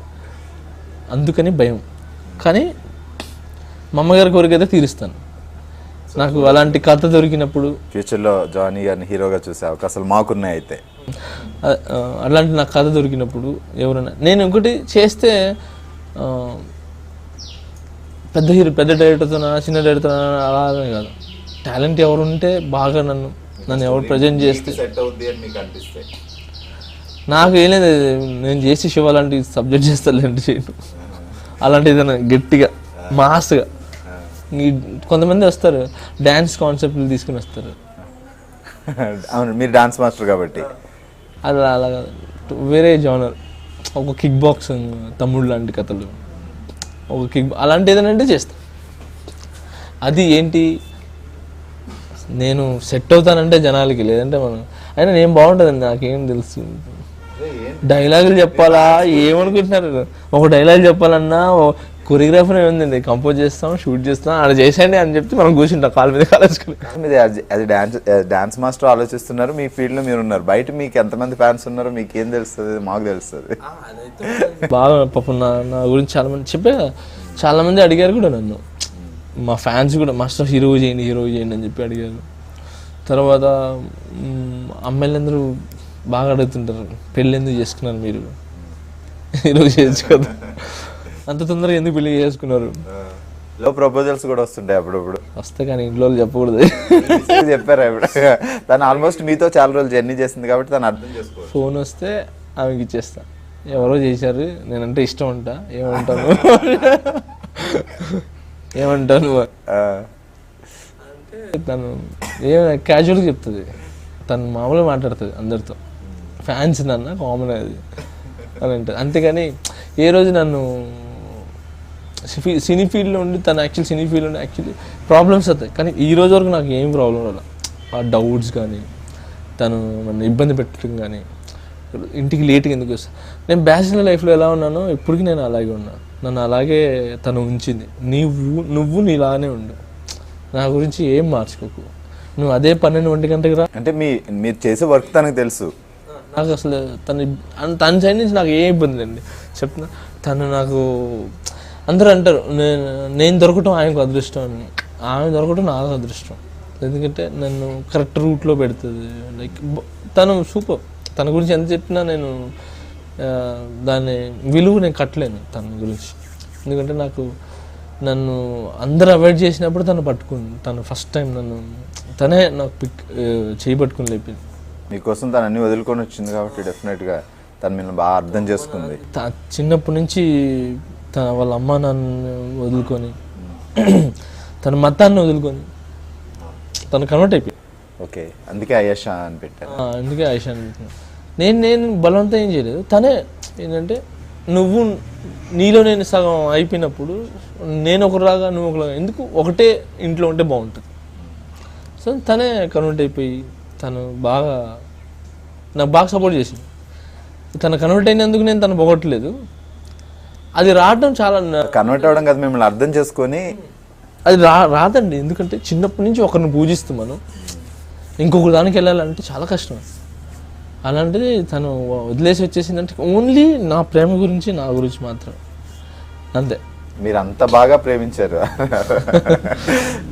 అందుకని భయం. కానీ మా అమ్మగారి కోరికైతే తీరుస్తాను. నాకు అలాంటి కథ దొరికినప్పుడు ఫ్యూచర్లో జానీ గారిని హీరోగా చూసే అవకాశాలు మాకున్నాయి. అయితే అలాంటి నాకు కథ దొరికినప్పుడు ఎవరైనా నేను ఇంకోటి చేస్తే పెద్ద హీరో పెద్ద డైరెక్టర్తో చిన్న డైరెక్టర్ అలానే కాదు, టాలెంట్ ఎవరు ఉంటే బాగా నన్ను ఎవరు ప్రజెంట్ చేస్తే సెట్ అవుద్ది అని మీకు అనిపిస్తే. నాకు ఏం లేదు, నేను చేసి శివ అలాంటి సబ్జెక్ట్ చేస్తాను లేంటి చేయను, అలాంటి ఏదైనా గట్టిగా మాస్గా. కొంతమంది వస్తారు డ్యాన్స్ కాన్సెప్ట్లు తీసుకుని వస్తారు. అవును, మీరు డాన్స్ మాస్టర్ కాబట్టి. అలా అలాగా వేరే జానర్, ఒక కిక్ బాక్సింగ్ తమ్ముడు లాంటి కథలు, ఒక అలాంటి ఏదైనా అంటే చేస్తాను. అది ఏంటి, నేను సెట్ అవుతానంటే జనాలకి, లేదంటే మనం అయినా నేను బాగుంటుందండి, నాకేం తెలుసు. డైలాగులు చెప్పాలా ఏమనుకుంటున్నారు, ఒక డైలాగ్ చెప్పాలన్నా కొరియోగ్రాఫర్ ఏముందండి, కంపోజ్ చేస్తాం, షూట్ చేస్తాం, అలా చేసేయండి అని చెప్తే మనం కూర్చుంటాం కాలు మీద కాలేసుకుని. అది డాన్స్ మాస్టర్ ఆలోచిస్తున్నారు, మీ ఫీల్డ్లో మీరు ఉన్నారు, బయట మీకు ఎంతమంది ఫ్యాన్స్ ఉన్నారో మీకు ఏం తెలుస్తుంది, మాకు తెలుస్తుంది. బాగా పాపం నా గురించి చాలా మంది చెప్పే, చాలా మంది అడిగారు కూడా నన్ను, మా ఫ్యాన్స్ కూడా మాస్టర్ హీరో చేయండి అని చెప్పి అడిగారు. తర్వాత అమ్మాయిలందరూ బాగా అడుగుతుంటారు, పెళ్ళి ఎందుకు చేసుకున్నారు మీరు, హీరో చేయొచ్చు కదా, అంత తొందరగా ఎందుకు పెళ్లి చేసుకున్నారు. లో ప్రపోజల్స్ కూడా వస్తుంటాయి అప్పుడప్పుడు. వస్తే కానీ ఇంట్లో చెప్పకూడదు. చెప్పారా ఇప్పుడు? తను ఆల్మోస్ట్ మీతో చాలా రోజులు జర్నీ చేసింది కాబట్టి తను అర్థం చేసుకో. ఫోన్ వస్తే ఆమెకి ఇచ్చేస్తా, ఎవరో చేశారు, నేనంటే ఇష్టం ఉంటా, ఏమంటాను అంటే తను ఏమైనా క్యాజువల్గా చెప్తుంది, తను మామూలుగా మాట్లాడుతుంది అందరితో, ఫ్యాన్స్ నన్న కామన్ అది అని అంటుంది. అంతేగాని ఏ రోజు నన్ను సినీ ఫీల్డ్లో ఉండి, తను యాక్చువల్లీ సినీ ఫీల్డ్లో ఉండి యాక్చువల్లీ ప్రాబ్లమ్స్ అవుతాయి, కానీ ఈ రోజు వరకు నాకు ఏం ప్రాబ్లం రాదు. ఆ డౌట్స్ కానీ, తను నన్ను ఇబ్బంది పెట్టడం కానీ, ఇంటికి లేట్గా ఎందుకు వస్తాను. నేను బ్యాచిలర్ లైఫ్లో ఎలా ఉన్నానో ఇప్పటికీ నేను అలాగే ఉన్నాను, నన్ను అలాగే తను ఉంచింది. నువ్వు నీలానే ఉండు, నా గురించి ఏం మార్చుకోకు, నువ్వు అదే 12 గంటకి రా. అంటే మీరు చేసే వర్క్ తనకు తెలుసు. నాకు అసలు తన సైడ్ నుంచి నాకు ఏ ఇబ్బంది లేండి చెప్తున్నా. తను నాకు అందరూ అంటారు నేను దొరకటం ఆయనకు అదృష్టం అని, ఆమె దొరకటం నాకు అదృష్టం. ఎందుకంటే నన్ను కరెక్ట్ రూట్లో పెడుతుంది. లైక్ తను సూపర్, తన గురించి ఎంత చెప్పినా నేను దాన్ని విలువ నేను కట్టలేను తన గురించి. ఎందుకంటే నన్ను అందరూ అవాయిడ్ చేసినప్పుడు తను పట్టుకుంది, తను ఫస్ట్ టైం తనే నాకు చేయి పట్టుకుని లేపింది. మీకోసం తను అన్ని వదులుకొని వచ్చింది కాబట్టి డెఫినెట్గా తను మిమ్మల్ని బాగా అర్థం చేసుకుంది. చిన్నప్పటి నుంచి వాళ్ళ అమ్మ నాన్న వదులుకొని, తన మతాన్ని వదులుకొని తను కన్వర్ట్ అయిపోయింది. ఓకే, అందుకే అయేషా అని పెట్టాను. అందుకే అయేషా అని పెట్టాను. నేను బలవంతం ఏం చేయలేదు. తనే ఏంటంటే నీలో నేను సగం అయిపోయినప్పుడు నేను ఒకలాగా నువ్వు ఒకలాగా, ఎందుకు ఒకటే ఇంట్లో ఉంటే బాగుంటుంది. సో తనే కన్వర్ట్ అయిపోయి తను నాకు బాగా సపోర్ట్ చేసింది. తను కన్వర్ట్ అయినందుకు నేను తను పొగట్లేదు, అది రావడం చాలా కన్వర్ట్ అవ్వడం కదా, మిమ్మల్ని అర్థం చేసుకొని అది రాదండి. ఎందుకంటే చిన్నప్పటి నుంచి ఒకరిని పూజిస్తూ మనం ఇంకొకరి దానికి వెళ్ళాలంటే చాలా కష్టం. అలాంటిది తను వదిలేసి వచ్చేసిందంటే ఓన్లీ నా ప్రేమ గురించి, నా గురించి మాత్రం, అంతే. మీరు అంత బాగా ప్రేమించారు.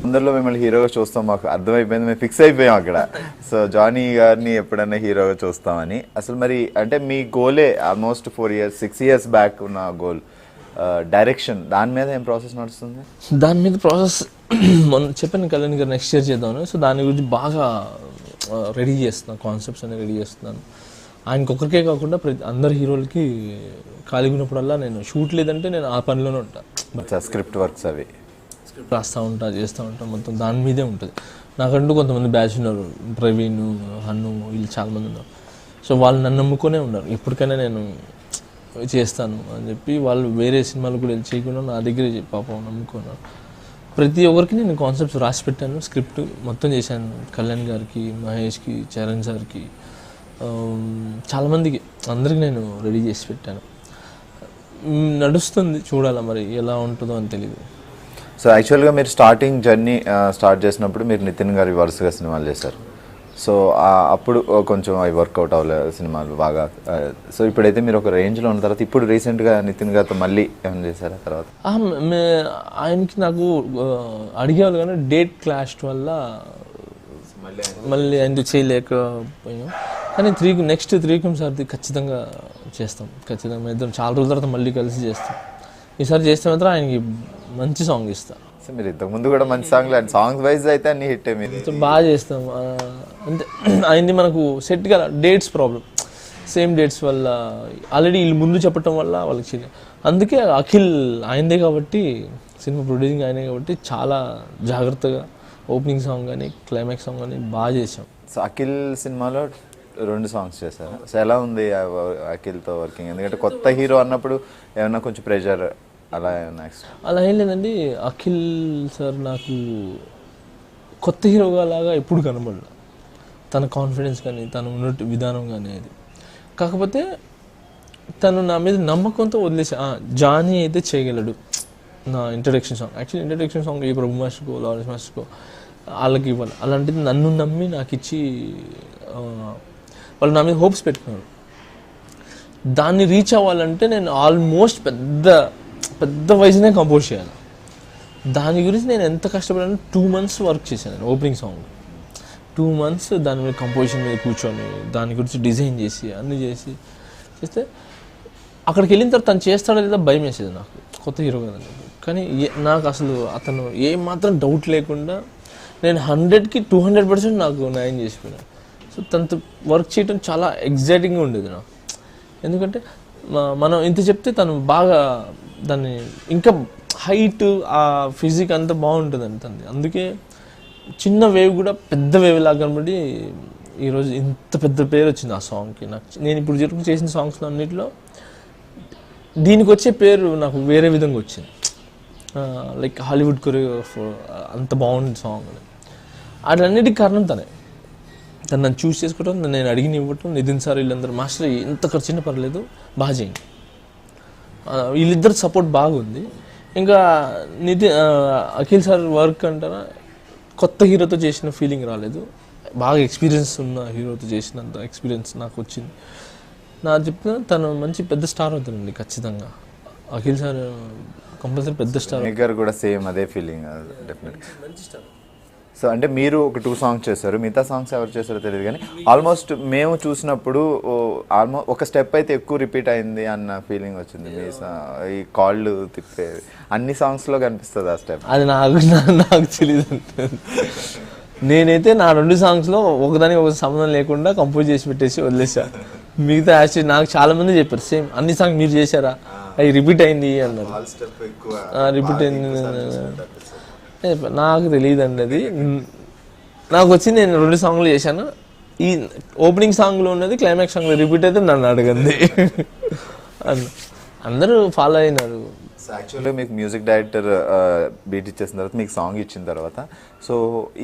అందరిలో మిమ్మల్ని హీరోగా చూస్తాం, మాకు అర్థమైపోయింది, మేము ఫిక్స్ అయిపోయాం అక్కడ. సో జానీ గారిని ఎప్పుడైనా హీరోగా చూస్తామని. అసలు మరి అంటే మీ గోలే ఆల్మోస్ట్ 6 years బ్యాక్ ఉన్న గోల్ డైరెక్షన్, దాని మీద ఏం ప్రాసెస్ నడుస్తుంది? దాని మీద ప్రాసెస్ మొన్న చెప్పాను కళ్యాణ్ గారు నెక్స్ట్ ఇయర్ చేద్దామని. సో దాని గురించి బాగా రెడీ చేస్తున్నాను, కాన్సెప్ట్స్ అన్ని రెడీ చేస్తున్నాను. ఆయనకొక్కరికే కాకుండా అందరు హీరోలకి ఖాళీ ఉన్నప్పుడల్లా నేను షూట్ లేదంటే నేను ఆ పనిలోనే ఉంటాను. స్క్రిప్ట్ వర్క్స్ అవి రాస్తూ ఉంటా, చేస్తూ ఉంటా, మొత్తం దాని మీదే ఉంటుంది. నాకంటూ కొంతమంది బ్యాచ్ ఉన్నారు, ప్రవీణ్, హన్ను, వీళ్ళు చాలామంది ఉన్నారు. సో వాళ్ళు నన్ను నమ్ముకునే ఉన్నారు. ఎప్పటికైనా నేను చేస్తాను అని చెప్పి వాళ్ళు వేరే సినిమాలు కూడా వెళ్ళి చేయకుండా నా దగ్గర పాపం నమ్ముకున్నాను. ప్రతి ఒక్కరికి నేను కాన్సెప్ట్స్ రాసి పెట్టాను, స్క్రిప్ట్ మొత్తం చేశాను. కళ్యాణ్ గారికి, మహేష్కి, చరణ్ సార్కి, చాలామందికి, అందరికి నేను రెడీ చేసి పెట్టాను. నడుస్తుంది, చూడాలా మరి ఎలా ఉంటుందో అని తెలియదు. సో యాక్చువల్గా మీరు స్టార్టింగ్ జర్నీ స్టార్ట్ చేసినప్పుడు మీరు నితిన్ గారి వరుసగా సినిమాలు చేశారు. సో అప్పుడు కొంచెం అవి వర్కౌట్ అవ్వలేదు సినిమాలు బాగా. సో ఇప్పుడైతే మీరు ఒక రేంజ్లో ఉన్న తర్వాత ఇప్పుడు రీసెంట్గా నితిన్ గారితో మళ్ళీ ఏమైనా చేశారా తర్వాత? ఆయనకి నాకు అడిగేవాళ్ళు కానీ డేట్ క్లాష్ వల్ల మళ్ళీ ఆయన చేయలేకపోయాం. కానీ నెక్స్ట్ త్రీకం సార్ది ఖచ్చితంగా చేస్తాం. ఖచ్చితంగా ఇద్దరం చాలా రోజుల తర్వాత మళ్ళీ కలిసి చేస్తాం. ఈసారి చేస్తే మాత్రం ఆయనకి మంచి సాంగ్ ఇస్తాం. సో మీరు ఇంతకుముందు కూడా మంచి సాంగ్లు అండ్ సాంగ్స్ వైజ్ అయితే అన్ని హిట్ మీరు బాగా చేస్తాం. అంటే ఆయనది మనకు సెట్ కదా, డేట్స్ ప్రాబ్లం, సేమ్ డేట్స్ వల్ల ఆల్రెడీ వీళ్ళు ముందు చెప్పటం వల్ల వాళ్ళకి చేయలేదు. అందుకే అఖిల్ ఆయనదే కాబట్టి, సినిమా ప్రొడ్యూసింగ్ ఆయనే కాబట్టి చాలా జాగ్రత్తగా ఓపెనింగ్ సాంగ్ కానీ క్లైమాక్స్ సాంగ్ కానీ బాగా చేసాం. సో అఖిల్ సినిమాలో 2 సాంగ్స్ చేశారు. సో ఎలా ఉంది అఖిల్తో వర్కింగ్? ఎందుకంటే కొత్త హీరో అన్నప్పుడు ఏమన్నా కొంచెం ప్రెషర్ అలా ఏమన్నా? అలా ఏం లేదండి. అఖిల్ సార్ నాకు కొత్త హీరోగా లాగా ఎప్పుడు కనబడలే. తన కాన్ఫిడెన్స్ కానీ తను ఉన్నట్టు విధానం కానీ అది. కాకపోతే తను నా మీద నమ్మకంతో వదిలేసి జానీ అయితే చేయగలడు. నా introduction song, actually introduction song ఈ ప్రభు మాస్టర్కో లారెన్స్ మాస్టర్కో వాళ్ళకి ఇవ్వాలి. అలాంటిది నన్ను నమ్మి నాకు ఇచ్చి వాళ్ళు నా మీద హోప్స్ పెట్టుకున్నారు. దాన్ని రీచ్ అవ్వాలంటే నేను ఆల్మోస్ట్ పెద్ద వయసునే కంపోజ్ చేయాలి. దాని గురించి నేను ఎంత కష్టపడాను, 2 months వర్క్ చేశాను. నేను ఓపెనింగ్ సాంగ్ 2 months దాని మీద కంపోజిషన్ మీద కూర్చొని దాని గురించి డిజైన్ చేసి అన్నీ చేస్తే అక్కడికి వెళ్ళిన తర్వాత తను చేస్తాడో లేదా భయం వేసేది నాకు, కొత్త హీరో కదండి. కానీ నాకు అసలు అతను ఏమాత్రం డౌట్ లేకుండా నేను 100కి 200% నాకు న్యాయం చేసిపోయాను. సో తనతో వర్క్ చేయడం చాలా ఎగ్జైటింగ్గా ఉండేది నాకు. ఎందుకంటే మనం ఇంత చెప్తే తను బాగా దాన్ని ఇంకా హైట్, ఆ ఫిజిక్ అంతా బాగుంటుందండి తనది. అందుకే చిన్న వేవ్ కూడా పెద్ద వేవ్ లాగా కనబడి ఈరోజు ఇంత పెద్ద పేరు వచ్చింది ఆ సాంగ్కి. నాకు నేను ఇప్పుడు చేసిన సాంగ్స్లో అన్నింటిలో దీనికి వచ్చే పేరు నాకు వేరే విధంగా వచ్చింది. లైక్ హాలీవుడ్ కొరియోగ్రాఫర్ అంత బాగుంది సాంగ్. అట్లన్నిటికీ కారణం తను నన్ను చూస్ చేసుకోవటం, నేను అడిగిన ఇవ్వటం, నితిన్ సార్ వీళ్ళందరూ మాస్టర్ ఎంత ఖర్చున్నా పర్లేదు బాగా చేయండి, వీళ్ళిద్దరు సపోర్ట్ బాగుంది. ఇంకా అఖిల్ సార్ వర్క్ అంటారా కొత్త హీరోతో చేసిన ఫీలింగ్ రాలేదు, బాగా ఎక్స్పీరియన్స్ ఉన్న హీరోతో చేసినంత ఎక్స్పీరియన్స్ నాకు వచ్చింది. నాకు చెప్తున్నా తను మంచి పెద్ద స్టార్ అవుతానండి ఖచ్చితంగా. అఖిల్ సార్ కంపల్సరీ పెద్ద స్టార్. గారు కూడా సేమ్ అదే ఫీలింగ్ డెఫినెట్గా మంచి స్టార్. సో అంటే మీరు ఒక 2 songs చేశారు, మిగతా సాంగ్స్ ఎవరు చేశారో తెలియదు. కానీ ఆల్మోస్ట్ మేము చూసినప్పుడు ఆల్మోస్ట్ ఒక స్టెప్ అయితే ఎక్కువ రిపీట్ అయింది అన్న ఫీలింగ్ వచ్చింది. మీ ఈ కాళ్ళు తిప్పే అన్ని సాంగ్స్లో కనిపిస్తుంది ఆ స్టెప్. అది నాకు తెలియదు. నేనైతే నా 2 songsలో ఒకదానికి ఒక సంబంధం లేకుండా కంపోజ్ చేసి పెట్టేసి వదిలేసా. మిగతా యాక్చువల్లీ నాకు చాలా మంది చెప్పారు సేమ్ అన్ని సాంగ్స్ మీరు చేశారా, అవి రిపీట్ అయింది అన్నారు. రిపీట్ అయింది నాకు తెలియదండి. అది నాకు వచ్చింది. నేను 2 songs చేశాను. ఈ ఓపెనింగ్ సాంగ్లో ఉన్నది క్లైమాక్స్ సాంగ్లో రిపీట్ అయితే నన్ను అడగండి. అందరూ ఫాలో అయినారు. యాక్చువల్గా మీకు మ్యూజిక్ డైరెక్టర్ బీట్ ఇచ్చేసిన తర్వాత మీకు సాంగ్ ఇచ్చిన తర్వాత సో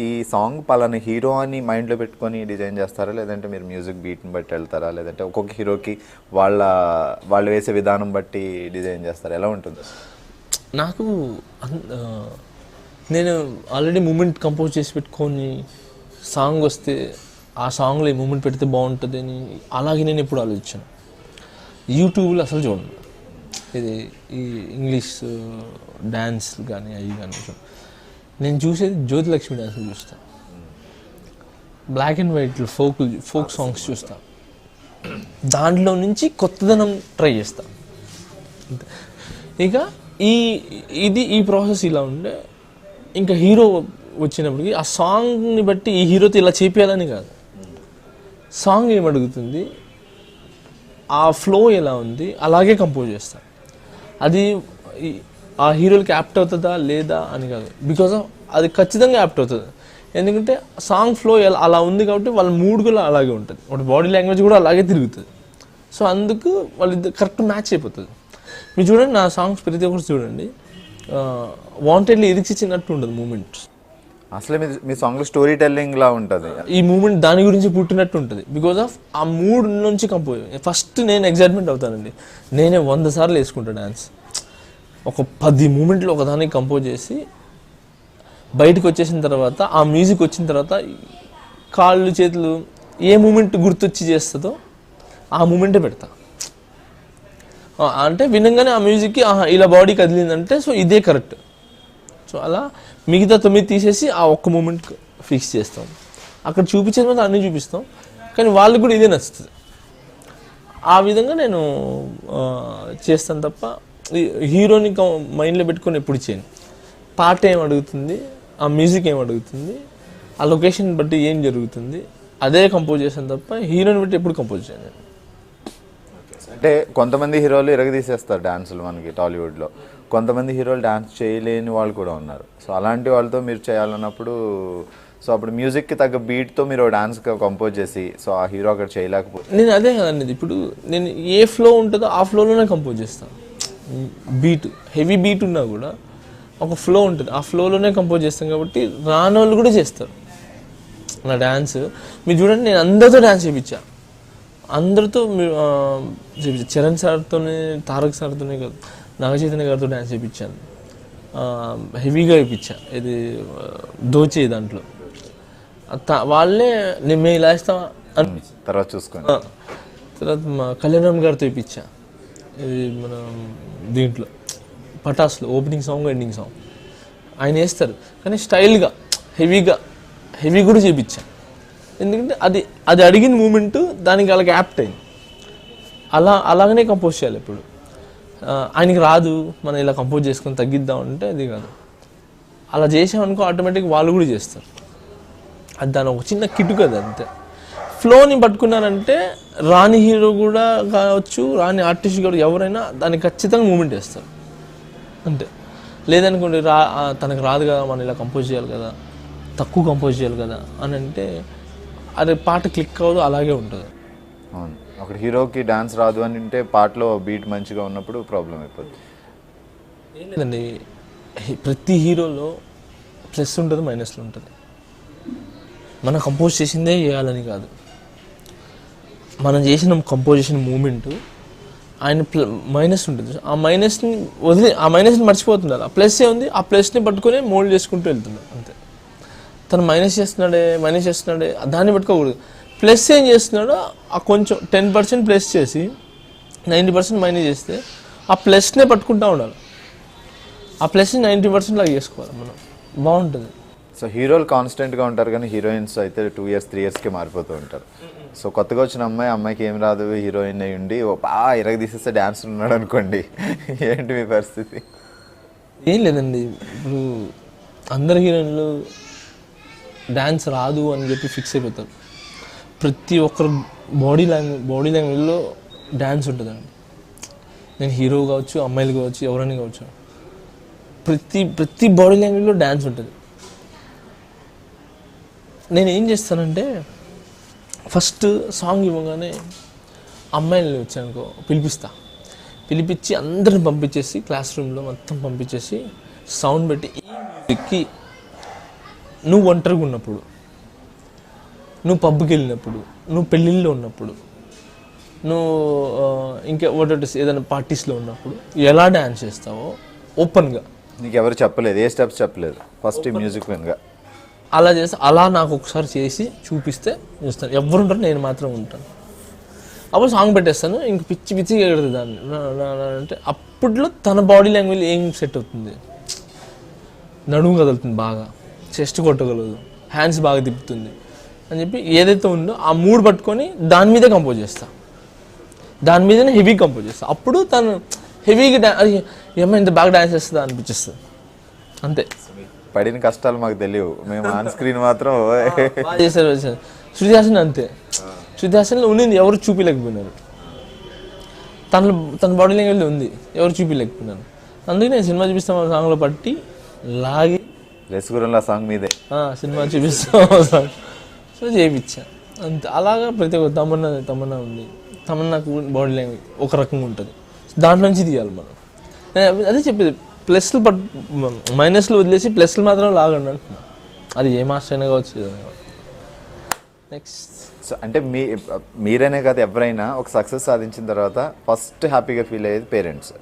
ఈ సాంగ్ పలానా హీరో అని మైండ్లో పెట్టుకొని డిజైన్ చేస్తారా, లేదంటే మీరు మ్యూజిక్ బీట్ని బట్టి వెళ్తారా, లేదంటే ఒక్కొక్క హీరోకి వాళ్ళు వేసే విధానం బట్టి డిజైన్ చేస్తారా, ఎలా ఉంటుంది? నాకు నేను ఆల్రెడీ మూమెంట్ కంపోజ్ చేసి పెట్టుకొని సాంగ్ వస్తే ఆ సాంగ్లో ఈ మూమెంట్ పెడితే బాగుంటుంది అని అలాగే నేను ఎప్పుడు ఆలోచించాను. యూట్యూబ్లో అసలు చూడండి, ఇది ఈ ఇంగ్లీష్ డ్యాన్స్ కానీ అవి కానీ నేను చూసేది జ్యోతిలక్ష్మి డ్యాన్స్లు చూస్తాను, black and white folk songs చూస్తాను. దాంట్లో నుంచి కొత్తదనం ట్రై చేస్తాను. ఇక ఈ ప్రాసెస్ ఇలా ఉండే ఇంకా హీరో వచ్చినప్పటికి ఆ సాంగ్ని బట్టి ఈ హీరోతో ఇలా చేపించాలని కాదు, సాంగ్ ఏమడుగుతుంది, ఆ ఫ్లో ఎలా ఉంది అలాగే కంపోజ్ చేస్తాను. అది ఆ హీరోలకి యాప్ట్ అవుతుందా లేదా అని కాదు, బికాజ్ ఆఫ్ అది ఖచ్చితంగా యాప్ట్ అవుతుంది. ఎందుకంటే సాంగ్ ఫ్లో అలా ఉంది కాబట్టి వాళ్ళ మూడ్ కూడా అలాగే ఉంటుంది, వాటి బాడీ లాంగ్వేజ్ కూడా అలాగే తిరుగుతుంది. సో అందుకు వాళ్ళిద్దరు కరెక్ట్ మ్యాచ్ అయిపోతుంది. మీరు చూడండి నా సాంగ్స్ ప్రతి ఒక్కరు చూడండి, వాంటెడ్లీ ఇరిచిచ్చినట్టు ఉండదు మూమెంట్. అసలు మీ సాంగ్లో స్టోరీ టెల్లింగ్ లా ఉంటుంది. ఈ మూమెంట్ దాని గురించి పుట్టినట్టు ఉంటుంది. బికాజ్ ఆఫ్ ఆ మూడ్ నుంచి కంపోజ్. ఫస్ట్ నేను ఎగ్జైట్మెంట్ అవుతానండి, నేనే 100 సార్లు వేసుకుంటా డ్యాన్స్. ఒక 10 మూమెంట్లు ఒకదానికి కంపోజ్ చేసి బయటకు వచ్చేసిన తర్వాత, ఆ మ్యూజిక్ వచ్చిన తర్వాత కాళ్ళు చేతులు ఏ మూమెంట్ గుర్తొచ్చి చేస్తుందో ఆ మూమెంటే పెడతా. అంటే వినంగానే ఆ మ్యూజిక్కి ఇలా బాడీ కదిలిందంటే సో ఇదే కరెక్ట్. సో అలా మిగతా 9 తీసేసి ఆ ఒక్క మూమెంట్ ఫిక్స్ చేస్తాం. అక్కడ చూపించేది మాత్రం అన్నీ చూపిస్తాం, కానీ వాళ్ళకి కూడా ఇదే నచ్చుతుంది. ఆ విధంగా నేను చేస్తాను తప్ప హీరోని మైండ్లో పెట్టుకొని ఎప్పుడు చేయను. పాట ఏం అడుగుతుంది, ఆ మ్యూజిక్ ఏం అడుగుతుంది, ఆ లొకేషన్ బట్టి ఏం జరుగుతుంది, అదే కంపోజ్ చేస్తాను తప్ప హీరోని బట్టి ఎప్పుడు కంపోజ్ చేయను. అంటే కొంతమంది హీరోలు ఇరగదీసేస్తారు డాన్సులు మనకి టాలీవుడ్లో, కొంతమంది హీరోలు డాన్స్ చేయలేని వాళ్ళు కూడా ఉన్నారు. సో అలాంటి వాళ్ళతో మీరు చేయాలన్నప్పుడు సో అప్పుడు మ్యూజిక్కి తగ్గ బీట్తో మీరు డాన్స్ కంపోజ్ చేసి సో ఆ హీరో అక్కడ చేయలేకపోతే. నేను అదే కదండి, ఇప్పుడు నేను ఏ ఫ్లో ఉంటుందో ఆ ఫ్లోలోనే కంపోజ్ చేస్తాను. బీట్ హెవీ బీట్ ఉన్నా కూడా ఒక ఫ్లో ఉంటుంది, ఆ ఫ్లోలోనే కంపోజ్ చేస్తాను. కాబట్టి రాని వాళ్ళు కూడా చేస్తారు నా డ్యాన్స్. మీరు చూడండి, నేను అందరితో డ్యాన్స్ చేయించా, అందరితో చేయించా. చరణ్ సార్తోనే, తారక్ సార్తోనే కాదు, నాగచైతన్య గారితో డ్యాన్స్ చేయించాను. హెవీగా వేయించా, ఇది దోచే దాంట్లో వాళ్ళే మేము ఇలా వేస్తాం అని తర్వాత చూసుకోండి. తర్వాత మా కళ్యాణం గారితో వేయించా, ఇది మన దీంట్లో పటాస్లో ఓపెనింగ్ సాంగ్ ఎండింగ్ సాంగ్ ఆయన వేస్తారు, కానీ స్టైల్గా హెవీ కూడా చేయించా. ఎందుకంటే అది అడిగిన మూమెంట్ దానికి వాళ్ళకి యాప్ట్ అయింది. అలాగనే కంపోజ్ చేయాలి. ఇప్పుడు ఆయనకి రాదు, మనం ఇలా కంపోజ్ చేసుకొని తగ్గిద్దాం అంటే అది కాదు. అలా చేసామనుకో ఆటోమేటిక్ వాళ్ళు కూడా చేస్తారు. అది దాని ఒక చిన్న కిట్టు కదా, అంతే. ఫ్లోని పట్టుకున్నారంటే రాని హీరో కూడా కావచ్చు, రాని ఆర్టిస్ట్ కూడా ఎవరైనా దానికి ఖచ్చితంగా మూమెంట్ వేస్తారు అంతే. లేదనుకోండి, తనకు రాదు కదా, మనం ఇలా కంపోజ్ చేయాలి కదా, తక్కువ కంపోజ్ చేయాలి కదా అని అంటే అది పాట క్లిక్ అవ్వదు, అలాగే ఉంటుంది. అవును, అక్కడ హీరోకి డాన్స్ రాదు అని అంటే పాటలో బీట్ మంచిగా ఉన్నప్పుడు ప్రాబ్లం అయిపోతుంది. ఏం లేదండి, ప్రతి హీరోలో ప్లస్ ఉంటుంది, మైనస్లు ఉంటుంది. మనం కంపోజ్ చేసిందే చేయాలని కాదు, మనం చేసిన కంపోజిషన్ మూమెంట్ ఆయన మైనస్ ఉంటుంది. ఆ మైనస్ని వదిలి ఆ మైనస్ని మర్చిపోతున్నారు. ఆ ప్లస్ ఉంది, ఆ ప్లస్ని పట్టుకొని మోల్డ్ చేసుకుంటూ వెళ్తున్నారు అంతే. తను మైనస్ చేస్తున్నాడే దాన్ని పట్టుకోకూడదు. ప్లస్ ఏం చేస్తున్నాడో ఆ కొంచెం 10% ప్లస్ చేసి 90% మైనస్ చేస్తే ఆ ప్లస్నే పట్టుకుంటూ ఉండాలి. ఆ ప్లస్ని 90% లాగా చేసుకోవాలి మనం, బాగుంటుంది. సో హీరోలు కాన్స్టెంట్గా ఉంటారు, కానీ హీరోయిన్స్ అయితే 2 years 3 yearsకి మారిపోతూ ఉంటారు. సో కొత్తగా వచ్చిన అమ్మాయికి ఏం రాదు, హీరోయిన్ అయ్యి ఉండి బాగా ఇరగదీసేస్తే డ్యాన్స్ ఉన్నాడు అనుకోండి, ఏంటి మీ పరిస్థితి? ఏం లేదండి, ఇప్పుడు అందరు హీరోయిన్లు డ్యాన్స్ రాదు అని చెప్పి ఫిక్స్ అయిపోతారు. ప్రతి ఒక్కరు బాడీ లాంగ్వేజ్లో డ్యాన్స్ ఉంటుందండి. నేను హీరో కావచ్చు, అమ్మాయిలు కావచ్చు, ఎవరైనా కావచ్చు, ప్రతి బాడీ లాంగ్వేజ్లో డ్యాన్స్ ఉంటుంది. నేను ఏం చేస్తానంటే ఫస్ట్ సాంగ్ ఇవ్వగానే అమ్మాయిలు వచ్చానుకో పిలిపించి అందరిని పంపించేసి క్లాస్ రూమ్లో మొత్తం పంపించేసి సౌండ్ పెట్టి ఈ మ్యూజిక్కి నువ్వు ఒంటరిగా ఉన్నప్పుడు, నువ్వు పబ్కి వెళ్ళినప్పుడు, నువ్వు పెళ్ళిళ్ళలో ఉన్నప్పుడు, నువ్వు ఇంకా ఒకటి ఏదైనా పార్టీస్లో ఉన్నప్పుడు ఎలా డ్యాన్స్ చేస్తావో ఓపెన్గా. నీకు ఎవరు చెప్పలేదు, ఏ స్టెప్స్ చెప్పలేదు, ఫస్ట్ మ్యూజిక్ వినగా అలా చేస్తే అలా నాకు ఒకసారి చేసి చూపిస్తే చూస్తాను. ఎవరు ఉంటారు, నేను మాత్రం ఉంటాను. అప్పుడు సాంగ్ పెట్టేస్తాను, ఇంక పిచ్చి ఎగడుతుంది దాన్ని అంటే అప్పట్లో తన బాడీ లాంగ్వేజ్ ఏం సెట్ అవుతుంది, నడుము కదులుతుంది బాగా, చెస్ట్ కొట్టగలదు, హ్యాండ్స్ బాగా తిప్పుతుంది అని చెప్పి ఏదైతే ఉందో ఆ మూడ్ పట్టుకొని దాని మీదే కంపోజ్ చేస్తా, దాని మీదనే హెవీ కంపోజ్ చేస్తా. అప్పుడు తను హెవీగా ఏమో ఇంత బాగా డ్యాన్స్ చేస్తుందా అనిపించేస్తుంది అంతే. పడిన కష్టాలు మాకు తెలియవు, మేము ఆన్ స్క్రీన్ మాత్రం చేశారు. శృతి హాసన్ అంతే, శృతి హాసన్లో ఉన్నది ఎవరు చూపించలేకపోయినారు, తన బాడీ లాంగ్వేజ్ ఉంది, ఎవరు చూపించలేకపోయినారు. అందుకే నేను సినిమా చూపిస్తాం సాంగ్లో పట్టి లాగి రెస్గురంలో సాంగ్ మీదే సినిమా చూపిస్తాం సాంగ్ సో చేయించా అంతే. అలాగా ప్రతి ఒక్క తమన్నా ఉంది, తమన్నాకు బాడీ లాంగ్వేజ్ ఒక రకంగా ఉంటుంది, దాంట్లో నుంచి తీయాలి మనం. అదే చెప్పేది, ప్లస్లు మైనస్లు వదిలేసి ప్లస్లు మాత్రం లాగండి అంటున్నా. అది ఏ మాస్టర్ అయినా కావచ్చు. నెక్స్ట్ సో అంటే మీరైనా కాదు ఎవరైనా ఒక సక్సెస్ సాధించిన తర్వాత ఫస్ట్ హ్యాపీగా ఫీల్ అయ్యేది పేరెంట్స్.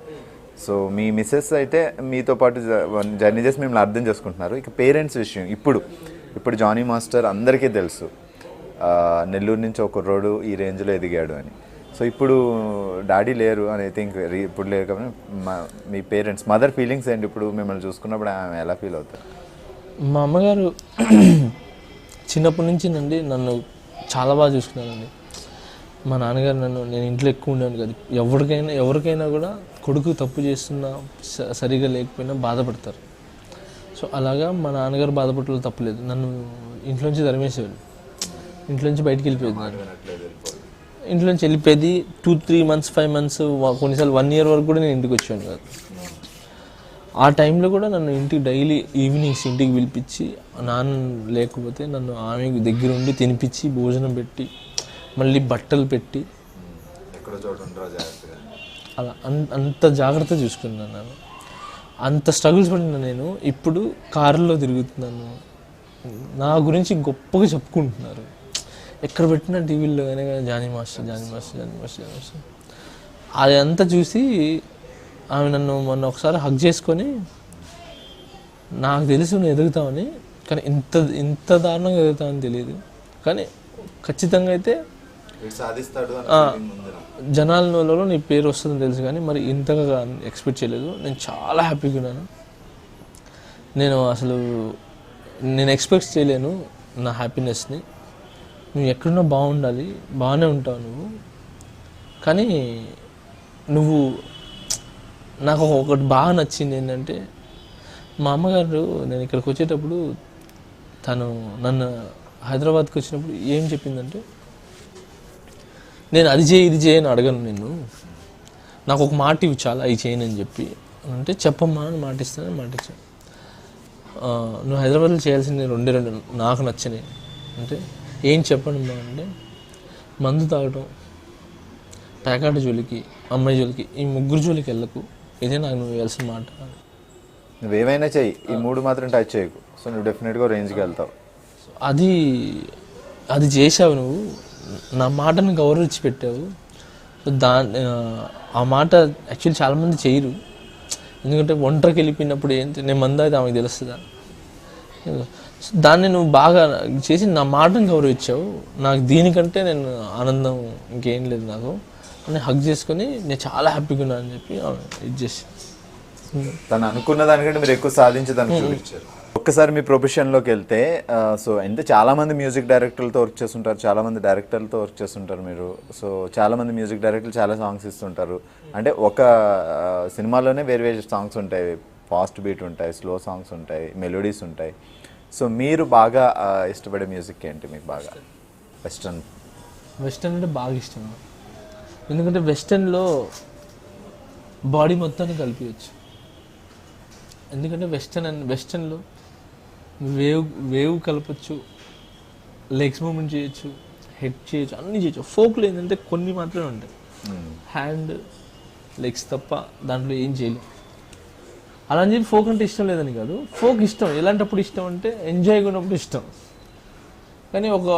సో మీ మిస్సెస్ అయితే మీతో పాటు జర్నీ చేసి మిమ్మల్ని అర్థం చేసుకుంటున్నారు. ఇక పేరెంట్స్ విషయం ఇప్పుడు జానీ మాస్టర్ అందరికీ తెలుసు, నెల్లూరు నుంచి ఒక కుర్రోడు ఈ రేంజ్లో ఎదిగాడు అని. సో ఇప్పుడు డాడీ లేరు అని ఐ థింక్, ఇప్పుడు లేరు కాబట్టి మీ పేరెంట్స్ మదర్ ఫీలింగ్స్ ఏంటి ఇప్పుడు మిమ్మల్ని చూసుకున్నప్పుడు ఆమె ఎలా ఫీల్ అవుతారు? మా అమ్మగారు చిన్నప్పటి నుంచి నన్ను చాలా బాగా చూసుకున్నానండి. మా నాన్నగారు నేను ఇంట్లో ఎక్కువ ఉండేవాడిని కాదు. ఎవరికైనా కూడా కొడుకు తప్పు చేస్తున్నా సరిగా లేకపోయినా బాధపడతారు. సో అలాగా మా నాన్నగారు బాధపడటం తప్పులేదు. నన్ను ఇంట్లోంచి తరిమేసేవాడు, ఇంట్లోంచి బయటికి వెళ్ళిపోయేది. ఇంట్లోంచి వెళ్ళిపోయేది 2-3 months 5 months కొన్నిసార్లు 1 year వరకు కూడా నేను ఇంటికి వచ్చాను కాదు. ఆ టైంలో కూడా నన్ను ఇంటికి డైలీ ఈవినింగ్స్ ఇంటికి పిలిపించి, నాన్న లేకపోతే నన్ను ఆమె దగ్గర ఉండి తినిపించి భోజనం పెట్టి మళ్ళీ బట్టలు పెట్టి అలా అంత జాగ్రత్త చూసుకున్నాను. నేను అంత స్ట్రగుల్స్ పడిన నేను ఇప్పుడు కారులో తిరుగుతున్నాను. నా గురించి గొప్పగా చెప్పుకుంటున్నారు. ఎక్కడ పెట్టినా టీవీలో కానీ జానీ మాస్టర్ అది అంతా చూసి ఆమె నన్ను మొన్న ఒకసారి హగ్ చేసుకొని, నాకు తెలుసు నువ్వు ఎదుగుతావని, కానీ ఇంత దారుణంగా ఎదుగుతావని తెలియదు, కానీ ఖచ్చితంగా అయితే జనాలలో నీ పేరు వస్తుందని తెలుసు, కానీ మరి ఇంతగా ఎక్స్పెక్ట్ చేయలేదు. నేను చాలా హ్యాపీగా ఉన్నాను. నేను ఎక్స్పెక్ట్ చేయలేను నా హ్యాపీనెస్ని. నువ్వు ఎక్కడున్నా బాగుండాలి, బాగానే ఉంటావు నువ్వు, కానీ నాకు ఒకటి బాగా నచ్చింది ఏంటంటే, మా అమ్మగారు నేను ఇక్కడికి వచ్చేటప్పుడు తను నన్ను హైదరాబాద్కి వచ్చినప్పుడు ఏం చెప్పిందంటే, నేను అది చేయి ఇది చేయని అడగను, నాకు ఒక మాట ఇవి చాలా అవి చేయను అని చెప్పి అంటే, చెప్పమ్మా అని మాట ఇస్తానని మాట ఇచ్చాను. నువ్వు హైదరాబాద్లో చేయాల్సింది 2 నాకు నచ్చినాయి అంటే ఏం చెప్పండి మా అంటే, మందు తాగటం, ప్యాకాట జోలికి, అమ్మాయి జోలికి, ఈ 3 జోలికి వెళ్ళకు, ఇదే నాకు నువ్వు వేయాల్సిన మాట. నువ్వేమైనా చెయ్యి, ఈ 3 మాత్రం టచ్ చేయకు, సో నువ్వు డెఫినెట్గా రేంజ్కి వెళ్తావు. అది చేసావు, నువ్వు నా మాటను గౌరవించి పెట్టావు. సో ఆ మాట యాక్చువల్లీ చాలామంది చేయరు, ఎందుకంటే ఒంటరికి వెళ్ళిపోయినప్పుడు ఏంటి నేను మంద అయితే ఆమెకు తెలుస్తుందా. దాన్ని నువ్వు బాగా చేసి నా మాటను గౌరవించావు. నాకు దీనికంటే నేను ఆనందం ఇంకేం లేదు నాకు అని హగ్ చేసుకొని నేను చాలా హ్యాపీగా ఉన్నా అని చెప్పి ఇది చేసి తను అనుకున్న దానికంటే మీరు ఎక్కువ సాధించేదానికి చూపించారు. ఒక్కసారి మీ ప్రొఫెషన్లోకి వెళ్తే, సో అంటే చాలామంది మ్యూజిక్ డైరెక్టర్లతో వర్క్ చేస్తుంటారు, చాలామంది డైరెక్టర్లతో వర్క్ చేస్తుంటారు మీరు. సో చాలామంది మ్యూజిక్ డైరెక్టర్లు చాలా సాంగ్స్ ఇస్తుంటారు. అంటే ఒక సినిమాలోనే వేరే సాంగ్స్ ఉంటాయి, ఫాస్ట్ బీట్ ఉంటాయి, స్లో సాంగ్స్ ఉంటాయి, మెలోడీస్ ఉంటాయి. సో మీరు బాగా ఇష్టపడే మ్యూజిక్ ఏంటి మీకు బాగా? వెస్టర్న్ అంటే బాగా ఇష్టం, ఎందుకంటే వెస్టర్న్లో బాడీ మొత్తాన్ని కలిపియచ్చు. ఎందుకంటే వెస్టర్న్లో వేవ్ కలపచ్చు, లెగ్స్ మూమెంట్ చేయొచ్చు, హెడ్ చేయొచ్చు, అన్నీ చేయొచ్చు. ఫోక్లో ఏంటంటే కొన్ని మాత్రమే ఉంటాయి, హ్యాండ్ లెగ్స్ తప్ప దాంట్లో ఏం చేయలేం. అలా అని చెప్పి ఫోక్ అంటే ఇష్టం లేదని కాదు, ఫోక్ ఇష్టం. ఎలాంటప్పుడు ఇష్టం అంటే ఎంజాయ్గా ఉన్నప్పుడు ఇష్టం, కానీ ఒక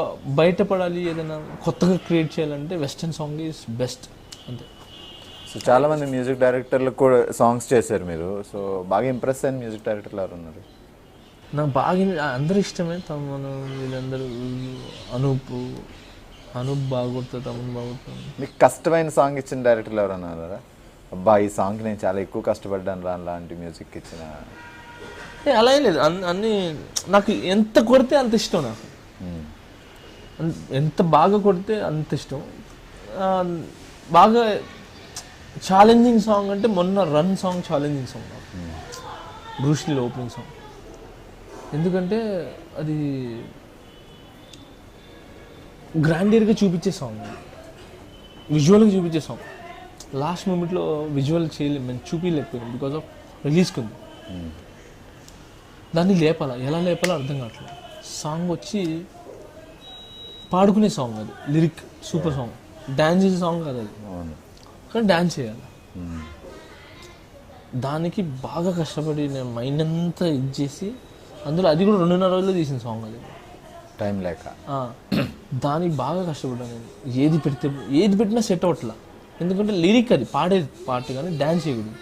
బయటపడాలి, ఏదైనా కొత్తగా క్రియేట్ చేయాలంటే వెస్టర్న్ సాంగ్ ఈజ్ బెస్ట్ అంతే. సో చాలామంది మ్యూజిక్ డైరెక్టర్లకు కూడా సాంగ్స్ చేశారు మీరు. సో బాగా ఇంప్రెస్ అయిన మ్యూజిక్ డైరెక్టర్లు ఎవరు ఉన్నారు? నాకు బాగా అందరూ ఇష్టమే, తమను వీళ్ళందరూ, అనూప్ బాగా కొడుతుంది, తమను బాగా కొడుతుంది. మీకు కష్టమైన సాంగ్ ఇచ్చిన డైరెక్టర్లు ఎవరు అన్నారా? అబ్బా ఈ సాంగ్ నేను చాలా ఎక్కువ కష్టపడ్డాను రా లాంటి మ్యూజిక్ ఇచ్చిన? అలా ఏం లేదు, అన్నీ నాకు ఎంత కొడితే అంత ఇష్టం. నాకు ఎంత బాగా కొడితే అంత ఇష్టం. బాగా ఛాలెంజింగ్ సాంగ్ అంటే మొన్న రన్ సాంగ్ ఛాలెంజింగ్ సాంగ్ నాకు, బ్రూస్లీలో ఓపెనింగ్ సాంగ్. ఎందుకంటే అది గ్రాండియర్గా చూపించే సాంగ్, విజువల్గా చూపించే సాంగ్. లాస్ట్ మూమెంట్లో విజువల్ చేయలేము, మేము చూపించలేకపోయాం బికాజ్ ఆఫ్ రిలీజ్కి ఉంది. దాన్ని లేపాలా, ఎలా లేపాలో అర్థం కావట్లేదు. సాంగ్ వచ్చి పాడుకునే సాంగ్, అది లిరిక్ సూపర్ సాంగ్, డ్యాన్స్ చేసే సాంగ్ కాదు అది, అవును. కానీ డ్యాన్స్ చేయాలి. దానికి బాగా కష్టపడి నేను మైండ్ అంతా ఇది చేసి, అందులో అది కూడా 2.5 రోజుల్లో తీసిన సాంగ్ అది. టైం లేక దానికి బాగా కష్టపడ్డాను నేను. ఏది పెట్టినా సెట్ అవ్వట్లా. ఎందుకంటే లిరిక్ అది పాడేది పాట, కానీ డ్యాన్స్ చేయకూడదు.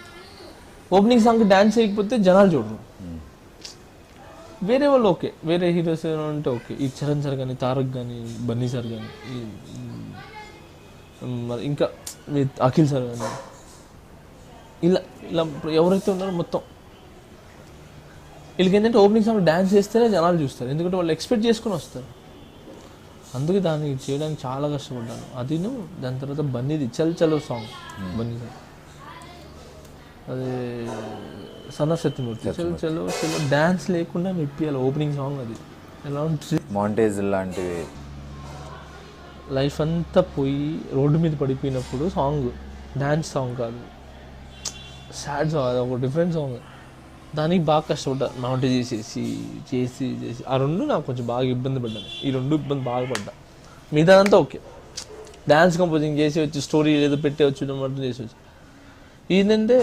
ఓపెనింగ్ సాంగ్కి డ్యాన్స్ చేయకపోతే జనాలు చూడరు. వేరే వాళ్ళు ఓకే, వేరే హీరోస్ అంటే ఓకే, ఈ చరణ్ సార్ కానీ, తారక్ కానీ, బన్నీ సార్ కానీ, మరి ఇంకా అఖిల్ సార్ కానీ, ఇలా ఇలా ఎవరైతే ఉన్నారో మొత్తం వీళ్ళకి ఏంటంటే ఓపెనింగ్ సాంగ్ డ్యాన్స్ చేస్తేనే జనాలు చూస్తారు, ఎందుకంటే వాళ్ళు ఎక్స్పెక్ట్ చేసుకుని వస్తారు. అందుకే దాన్ని చేయడానికి చాలా కష్టపడ్డాను. అదిను దాని తర్వాత బన్నీది చల్ చలో సాంగ్, బన్నీ సార్ అది సన్ ఆఫ్ సత్యమూర్తి, చలో చలో చలో డ్యాన్స్ లేకుండా మెప్పియాలి ఓపెనింగ్ సాంగ్. అది ఎలా ఉంటుంది, మౌంటేజ్ లాంటివి. లైఫ్ అంతా పోయి రోడ్డు మీద పడిపోయినప్పుడు సాంగ్, డ్యాన్స్ సాంగ్ కాదు, సాడ్ సాంగ్, అది ఒక డిఫరెంట్ సాంగ్. దానికి బాగా కష్టపడ్డా, మౌంటేజ్ చేసి చేసి ఆ రెండు నాకు కొంచెం బాగా ఇబ్బంది పడ్డాను. ఈ రెండు ఇబ్బంది బాగా పడ్డా. మిగతాదంతా ఓకే, డ్యాన్స్ కంపోజింగ్ చేసి వచ్చి స్టోరీ ఏదో పెట్టేవచ్చు అన్నట్టు చేసి వచ్చి. ఏంటంటే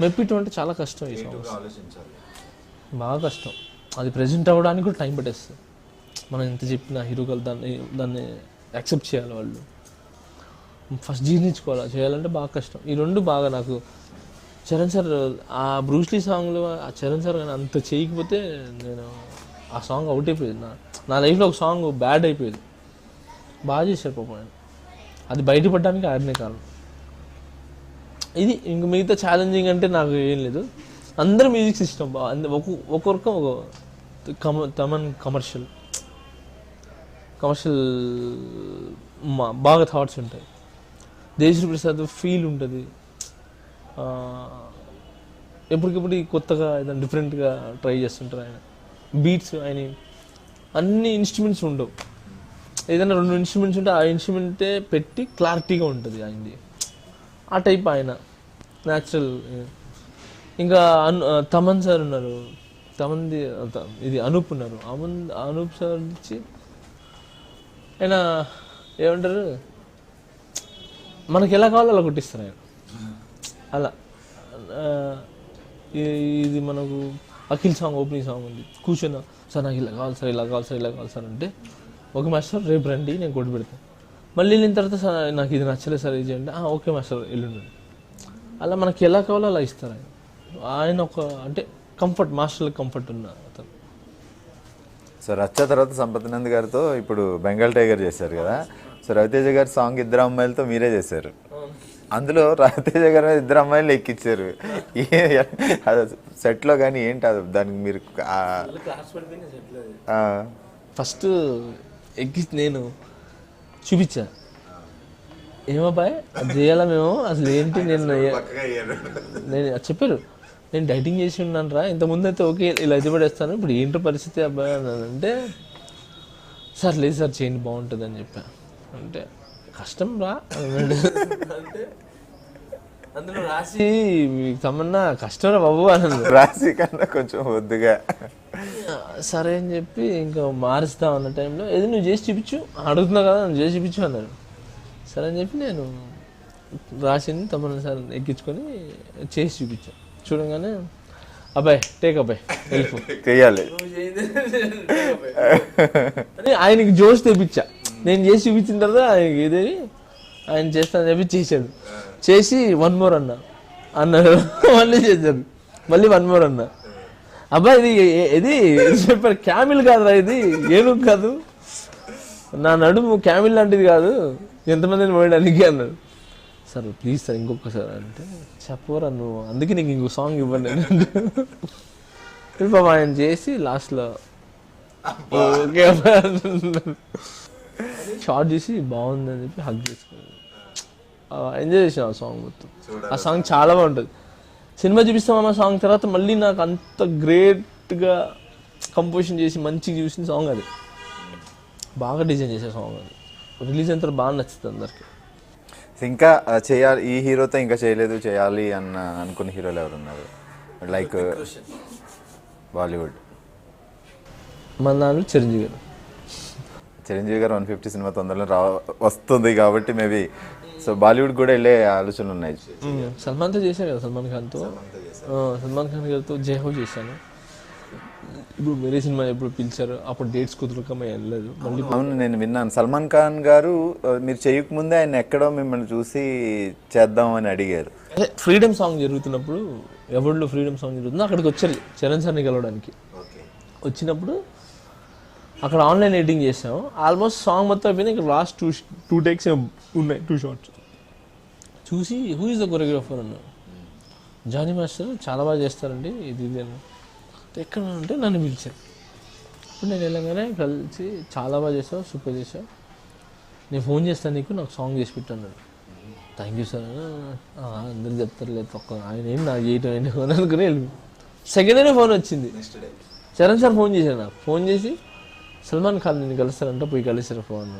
మెప్పిటం అంటే చాలా కష్టం. ఈ సాంగ్స్ బాగా కష్టం. అది ప్రజెంట్ అవ్వడానికి కూడా టైం పట్టేస్తుంది. మనం ఎంత చెప్పినా హీరోలు దాన్ని యాక్సెప్ట్ చేయాలి, వాళ్ళు ఫస్ట్ జీర్ణించుకోవాలి. చేయాలంటే బాగా కష్టం. ఈ రెండు బాగా నాకు చరణ్ సార్ ఆ బ్రూస్లీ సాంగ్లో ఆ చరణ్ సార్ కానీ అంత చేయకపోతే నేను ఆ సాంగ్ అవుట్ అయిపోయేది. నా లైఫ్లో ఒక సాంగ్ బ్యాడ్ అయిపోయేది. బాగా చేశారు పాపం ఆయన. అది బయటపడడానికి ఆయనే కారణం. ఇది ఇంక మిగతా ఛాలెంజింగ్ అంటే నాకు ఏం లేదు. అందరూ మ్యూజిక్ సిస్టమ్ ఒక్కొక్క తమన్ కమర్షియల్ బాగా థాట్స్ ఉంటాయి. దేశశ్రీ ప్రసాద్ ఫీల్ ఉంటుంది. ఎప్పటికప్పుడు కొత్తగా ఏదైనా డిఫరెంట్గా ట్రై చేస్తుంటారు ఆయన. బీట్స్ ఆయన అన్ని ఇన్స్ట్రుమెంట్స్ ఉండవు. ఏదైనా 2 ఇన్స్ట్రుమెంట్స్ ఉంటే ఆ ఇన్స్ట్రుమెంటే పెట్టి క్లారిటీగా ఉంటుంది ఆయనది. ఆ టైప్ ఆయన న్యాచురల్. ఇంకా తమన్ సార్ ఉన్నారు, తమన్ది ఇది అనూప్ ఉన్నారు. అనూప్ సార్ ఇచ్చి ఆయన ఏమంటారు, మనకి ఎలా కావాలో అలా కొట్టిస్తారు ఆయన. అలా ఇది మనకు అఖిల్ సాంగ్ ఓపెనింగ్ సాంగ్ ఉంది. కూర్చున్నా సార్ నాకు ఇలా కావాలి సార్, ఇలా కావాలి సార్, ఇలా కావాలి సార్ అంటే, ఓకే మాస్టర్ రేపు రండి నేను కొట్టి పెడతాను. మళ్ళీ వెళ్ళిన తర్వాత సార్ నాకు ఇది నచ్చలేదు సార్ ఇది చేయండి, ఓకే మాస్టర్ ఎల్లుండి. అలా మనకి ఎలా కావాలో అలా ఇస్తారు ఆయన. ఆయన ఒక అంటే కంఫర్ట్, మాస్టర్లకు కంఫర్ట్ ఉన్న అతను. సో రచ్చ తర్వాత సంపత్ నంద్ గారితో ఇప్పుడు బెంగాల్ టైగర్ చేశారు కదా. సో రవితేజ గారి సాంగ్ 2 అమ్మాయిలతో మీరే చేశారు. అందులో రవితేజ గారు 2 అమ్మాయిలు ఎక్కించారు. సెట్లో కానీ ఏంటి అది, దానికి మీరు ఫస్ట్ ఎక్కి నేను చూపించా, ఏమబ్బాయి అది చేయాలా మేము అసలు ఏంటి, నేను చెప్పారు నేను డైటింగ్ చేసి ఉన్నాను రా, ఇంతకుముందు అయితే ఓకే ఇలా అయితే పడేస్తాను, ఇప్పుడు ఏంటో పరిస్థితి అబ్బాయి అంటే, సార్ లేదు సార్ చేయండి బాగుంటుంది అని చెప్పా. అంటే కష్టం రా అంటే అందులో రాసి మీకు తమన్నా కష్టం రా బాబు అని రాసి కన్నా కొంచెం వద్దుగా సరే అని చెప్పి ఇంకా మారుస్తాం అన్న టైంలో ఏది నువ్వు చేసి చూపించు, అడుగుతున్నావు కదా నువ్వు చేసి చూపించు అన్నారు. సరే అని చెప్పి నేను రాసింది తమన్నా సార్ ఎక్కించుకొని చేసి చూపించాను. చూడగానే అబ్బాయి టేక్ అబ్బాయి వెళ్ళిపో చెయ్యాలి అని ఆయనకి జోష్ తెప్పించా. నేను చేసి చూపించిన తర్వాత ఆయనకి ఏదేది ఆయన చేస్తానని చెప్పి చేశాడు. చేసి 1 more అన్నారు. మళ్ళీ చేశారు, మళ్ళీ 1 more అన్నా. అబ్బాయి ఇది చెప్పారు, క్యామిల్ కాదురా ఇది, ఏనుగు కాదు, నా నడుము క్యామిల్ లాంటిది కాదు, ఎంతమందిని మోయడానికి అన్నాడు. సార్ ప్లీజ్ సార్ ఇంకొకసారి అంటే, చెప్పరా నువ్వు, అందుకే నీకు ఇంకో సాంగ్ ఇవ్వండి ఇప్పుడు ఆయన చేసి లాస్ట్లో ఓకే షార్ట్ చేసి బాగుందని చెప్పి హగ్ చేసుకున్నాను. ఎంజాయ్ చేసిన ఆ సాంగ్ మొత్తం. ఆ సాంగ్ చాలా బాగుంటుంది. సినిమా చూపిస్తామన్న సాంగ్ తర్వాత మళ్ళీ నాకు అంత గ్రేట్గా కంపోజిషన్ చేసి మంచిగా చూసిన సాంగ్ అది. బాగా డిజైన్ చేసే సాంగ్ అది. రిలీజ్ అయిన తర్వాత బాగా నచ్చుతుంది అందరికి. ఇంకా చేయాలి, ఈ హీరోతో ఇంకా చేయలేదు చేయాలి అనుకున్న హీరోలు ఎవరున్నారు లైక్ బాలీవుడ్? మన దాంట్లో చిరంజీవి గారు. చిరంజీవి గారు 150 సినిమా తొందరలో వస్తుంది కాబట్టి మేబీ సో బాలీవుడ్ కూడా వెళ్ళే ఆలోచనలు ఉన్నాయి. సల్మాన్తో చేశాను కదా, సల్మాన్ ఖాన్తో గారితో జైహో చేశాను. ఇప్పుడు వేరే సినిమా ఎప్పుడు పిలిచారు, అప్పుడు డేట్స్ కుదరక వెళ్ళలేదు. మళ్ళీ అవును, నేను విన్నాను. సల్మాన్ ఖాన్ గారు మీరు చేయకముందే ఆయన ఎక్కడో మిమ్మల్ని చూసి చేద్దాం అని అడిగారు. అదే ఫ్రీడమ్ సాంగ్ జరుగుతున్నప్పుడు, ఎవరిలో ఫ్రీడమ్ సాంగ్ జరుగుతుందో అక్కడికి వచ్చారు చరణ్ సార్ని కలవడానికి. వచ్చినప్పుడు అక్కడ ఆన్లైన్ ఎడిటింగ్ చేసాము. ఆల్మోస్ట్ సాంగ్ మొత్తం అయిపోయింది. ఇక్కడ లాస్ట్ టూ టేక్స్ ఉన్నాయి, 2 షార్ట్స్. చూసి హూ ఇస్ ద కొరియోగ్రాఫర్ అన్నారు. జానీ మాస్టర్ చాలా బాగా చేస్తారండి ఇది అని. ఎక్కడ అంటే నన్ను పిలిచారు. ఇప్పుడు నేను వెళ్ళగానే కలిసి చాలా బాగా చేసావు, సూపర్ చేసావు, నేను ఫోన్ చేస్తాను నీకు, నాకు సాంగ్ చేసి పెట్టు అన్నాడు. Thank you sir. అందరు చెప్తారు లేదు తక్కువ, ఆయన ఏం నాకు చేయటం ఏంటి అని అనుకుని వెళ్ళి సెకండ్ డేనే ఫోన్ వచ్చింది. చరణ్ సార్ ఫోన్ చేశారు నాకు. ఫోన్ చేసి సల్మాన్ ఖాన్ నేను కలుస్తారంట, పోయి కలిసారు ఫోన్.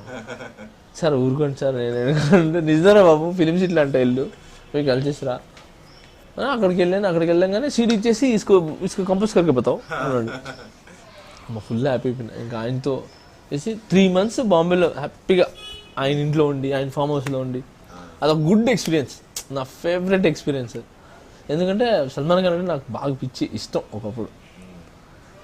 సార్ ఊరుకోండి సార్, నేను నిజరా బాబు ఫిలిం సిటీలో అంటే వెళ్ళు, పోయి కలిసేసిరా. అక్కడికి వెళ్ళాగానే సీడీ ఇచ్చేసి ఇసుక కంపోజ్ కరికి పోతావు అన్నాడు. మా ఫుల్ హ్యాపీ అయిపోయినా. ఇంకా ఆయనతో వేసి 3 months బాంబేలో హ్యాపీగా ఆయన ఇంట్లో ఉండి, ఆయన ఫామ్ హౌస్లో ఉండి, అదొక గుడ్ ఎక్స్పీరియన్స్, నా ఫేవరెట్ ఎక్స్పీరియన్స్. ఎందుకంటే సల్మాన్ ఖాన్ అంటే నాకు బాగా పిచ్చి ఇష్టం ఒకప్పుడు.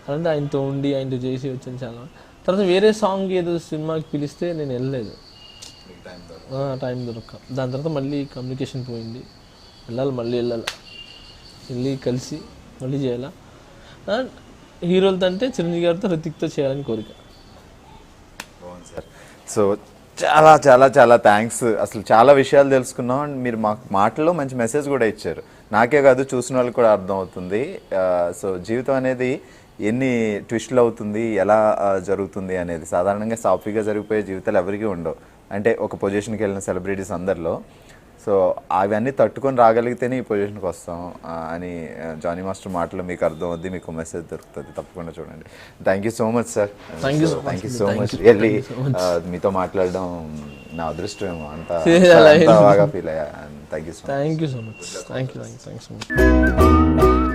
అలాంటి ఆయనతో ఉండి ఆయనతో చేసి వచ్చాను చాలా. తర్వాత వేరే సాంగ్ ఏదో సినిమాకి పిలిస్తే నేను వెళ్ళలేదు, టైం దొరక్క. దాని తర్వాత మళ్ళీ కమ్యూనికేషన్ పోయింది. మళ్ళీ వెళ్ళి కలిసి మళ్ళీ చేయాలా. హీరోలతో అంటే చిరంజీవి గారితో, హృతిక్తో చేయాలని కోరిక. సో చాలా చాలా చాలా థ్యాంక్స్. అసలు చాలా విషయాలు తెలుసుకున్నాం. అండ్ మీరు మాకు మాటల్లో మంచి మెసేజ్ కూడా ఇచ్చారు. నాకే కాదు, చూసిన వాళ్ళకి కూడా అర్థం అవుతుంది. సో జీవితం అనేది ఎన్ని ట్విస్టులు అవుతుంది, ఎలా జరుగుతుంది అనేది. సాధారణంగా సాఫీగా జరిగిపోయే జీవితాలు ఎవరికీ ఉండవు. అంటే ఒక పొజిషన్కి వెళ్ళిన సెలబ్రిటీస్ అందరిలో. సో అవన్నీ తట్టుకొని రాగలిగితేనే ఈ పొజిషన్కి వస్తాం అని జానీ మాస్టర్ మాటలో మీకు అర్థం అవుద్ది, మీకు మెసేజ్ దొరుకుతుంది. తప్పకుండా చూడండి. Thank you so much sir. Thank you so much. Really మీతో మాట్లాడడం నా అదృష్టమేమో, అంత బాగా ఫీల్ అయ్యా. Thank you so much. Thank you so much.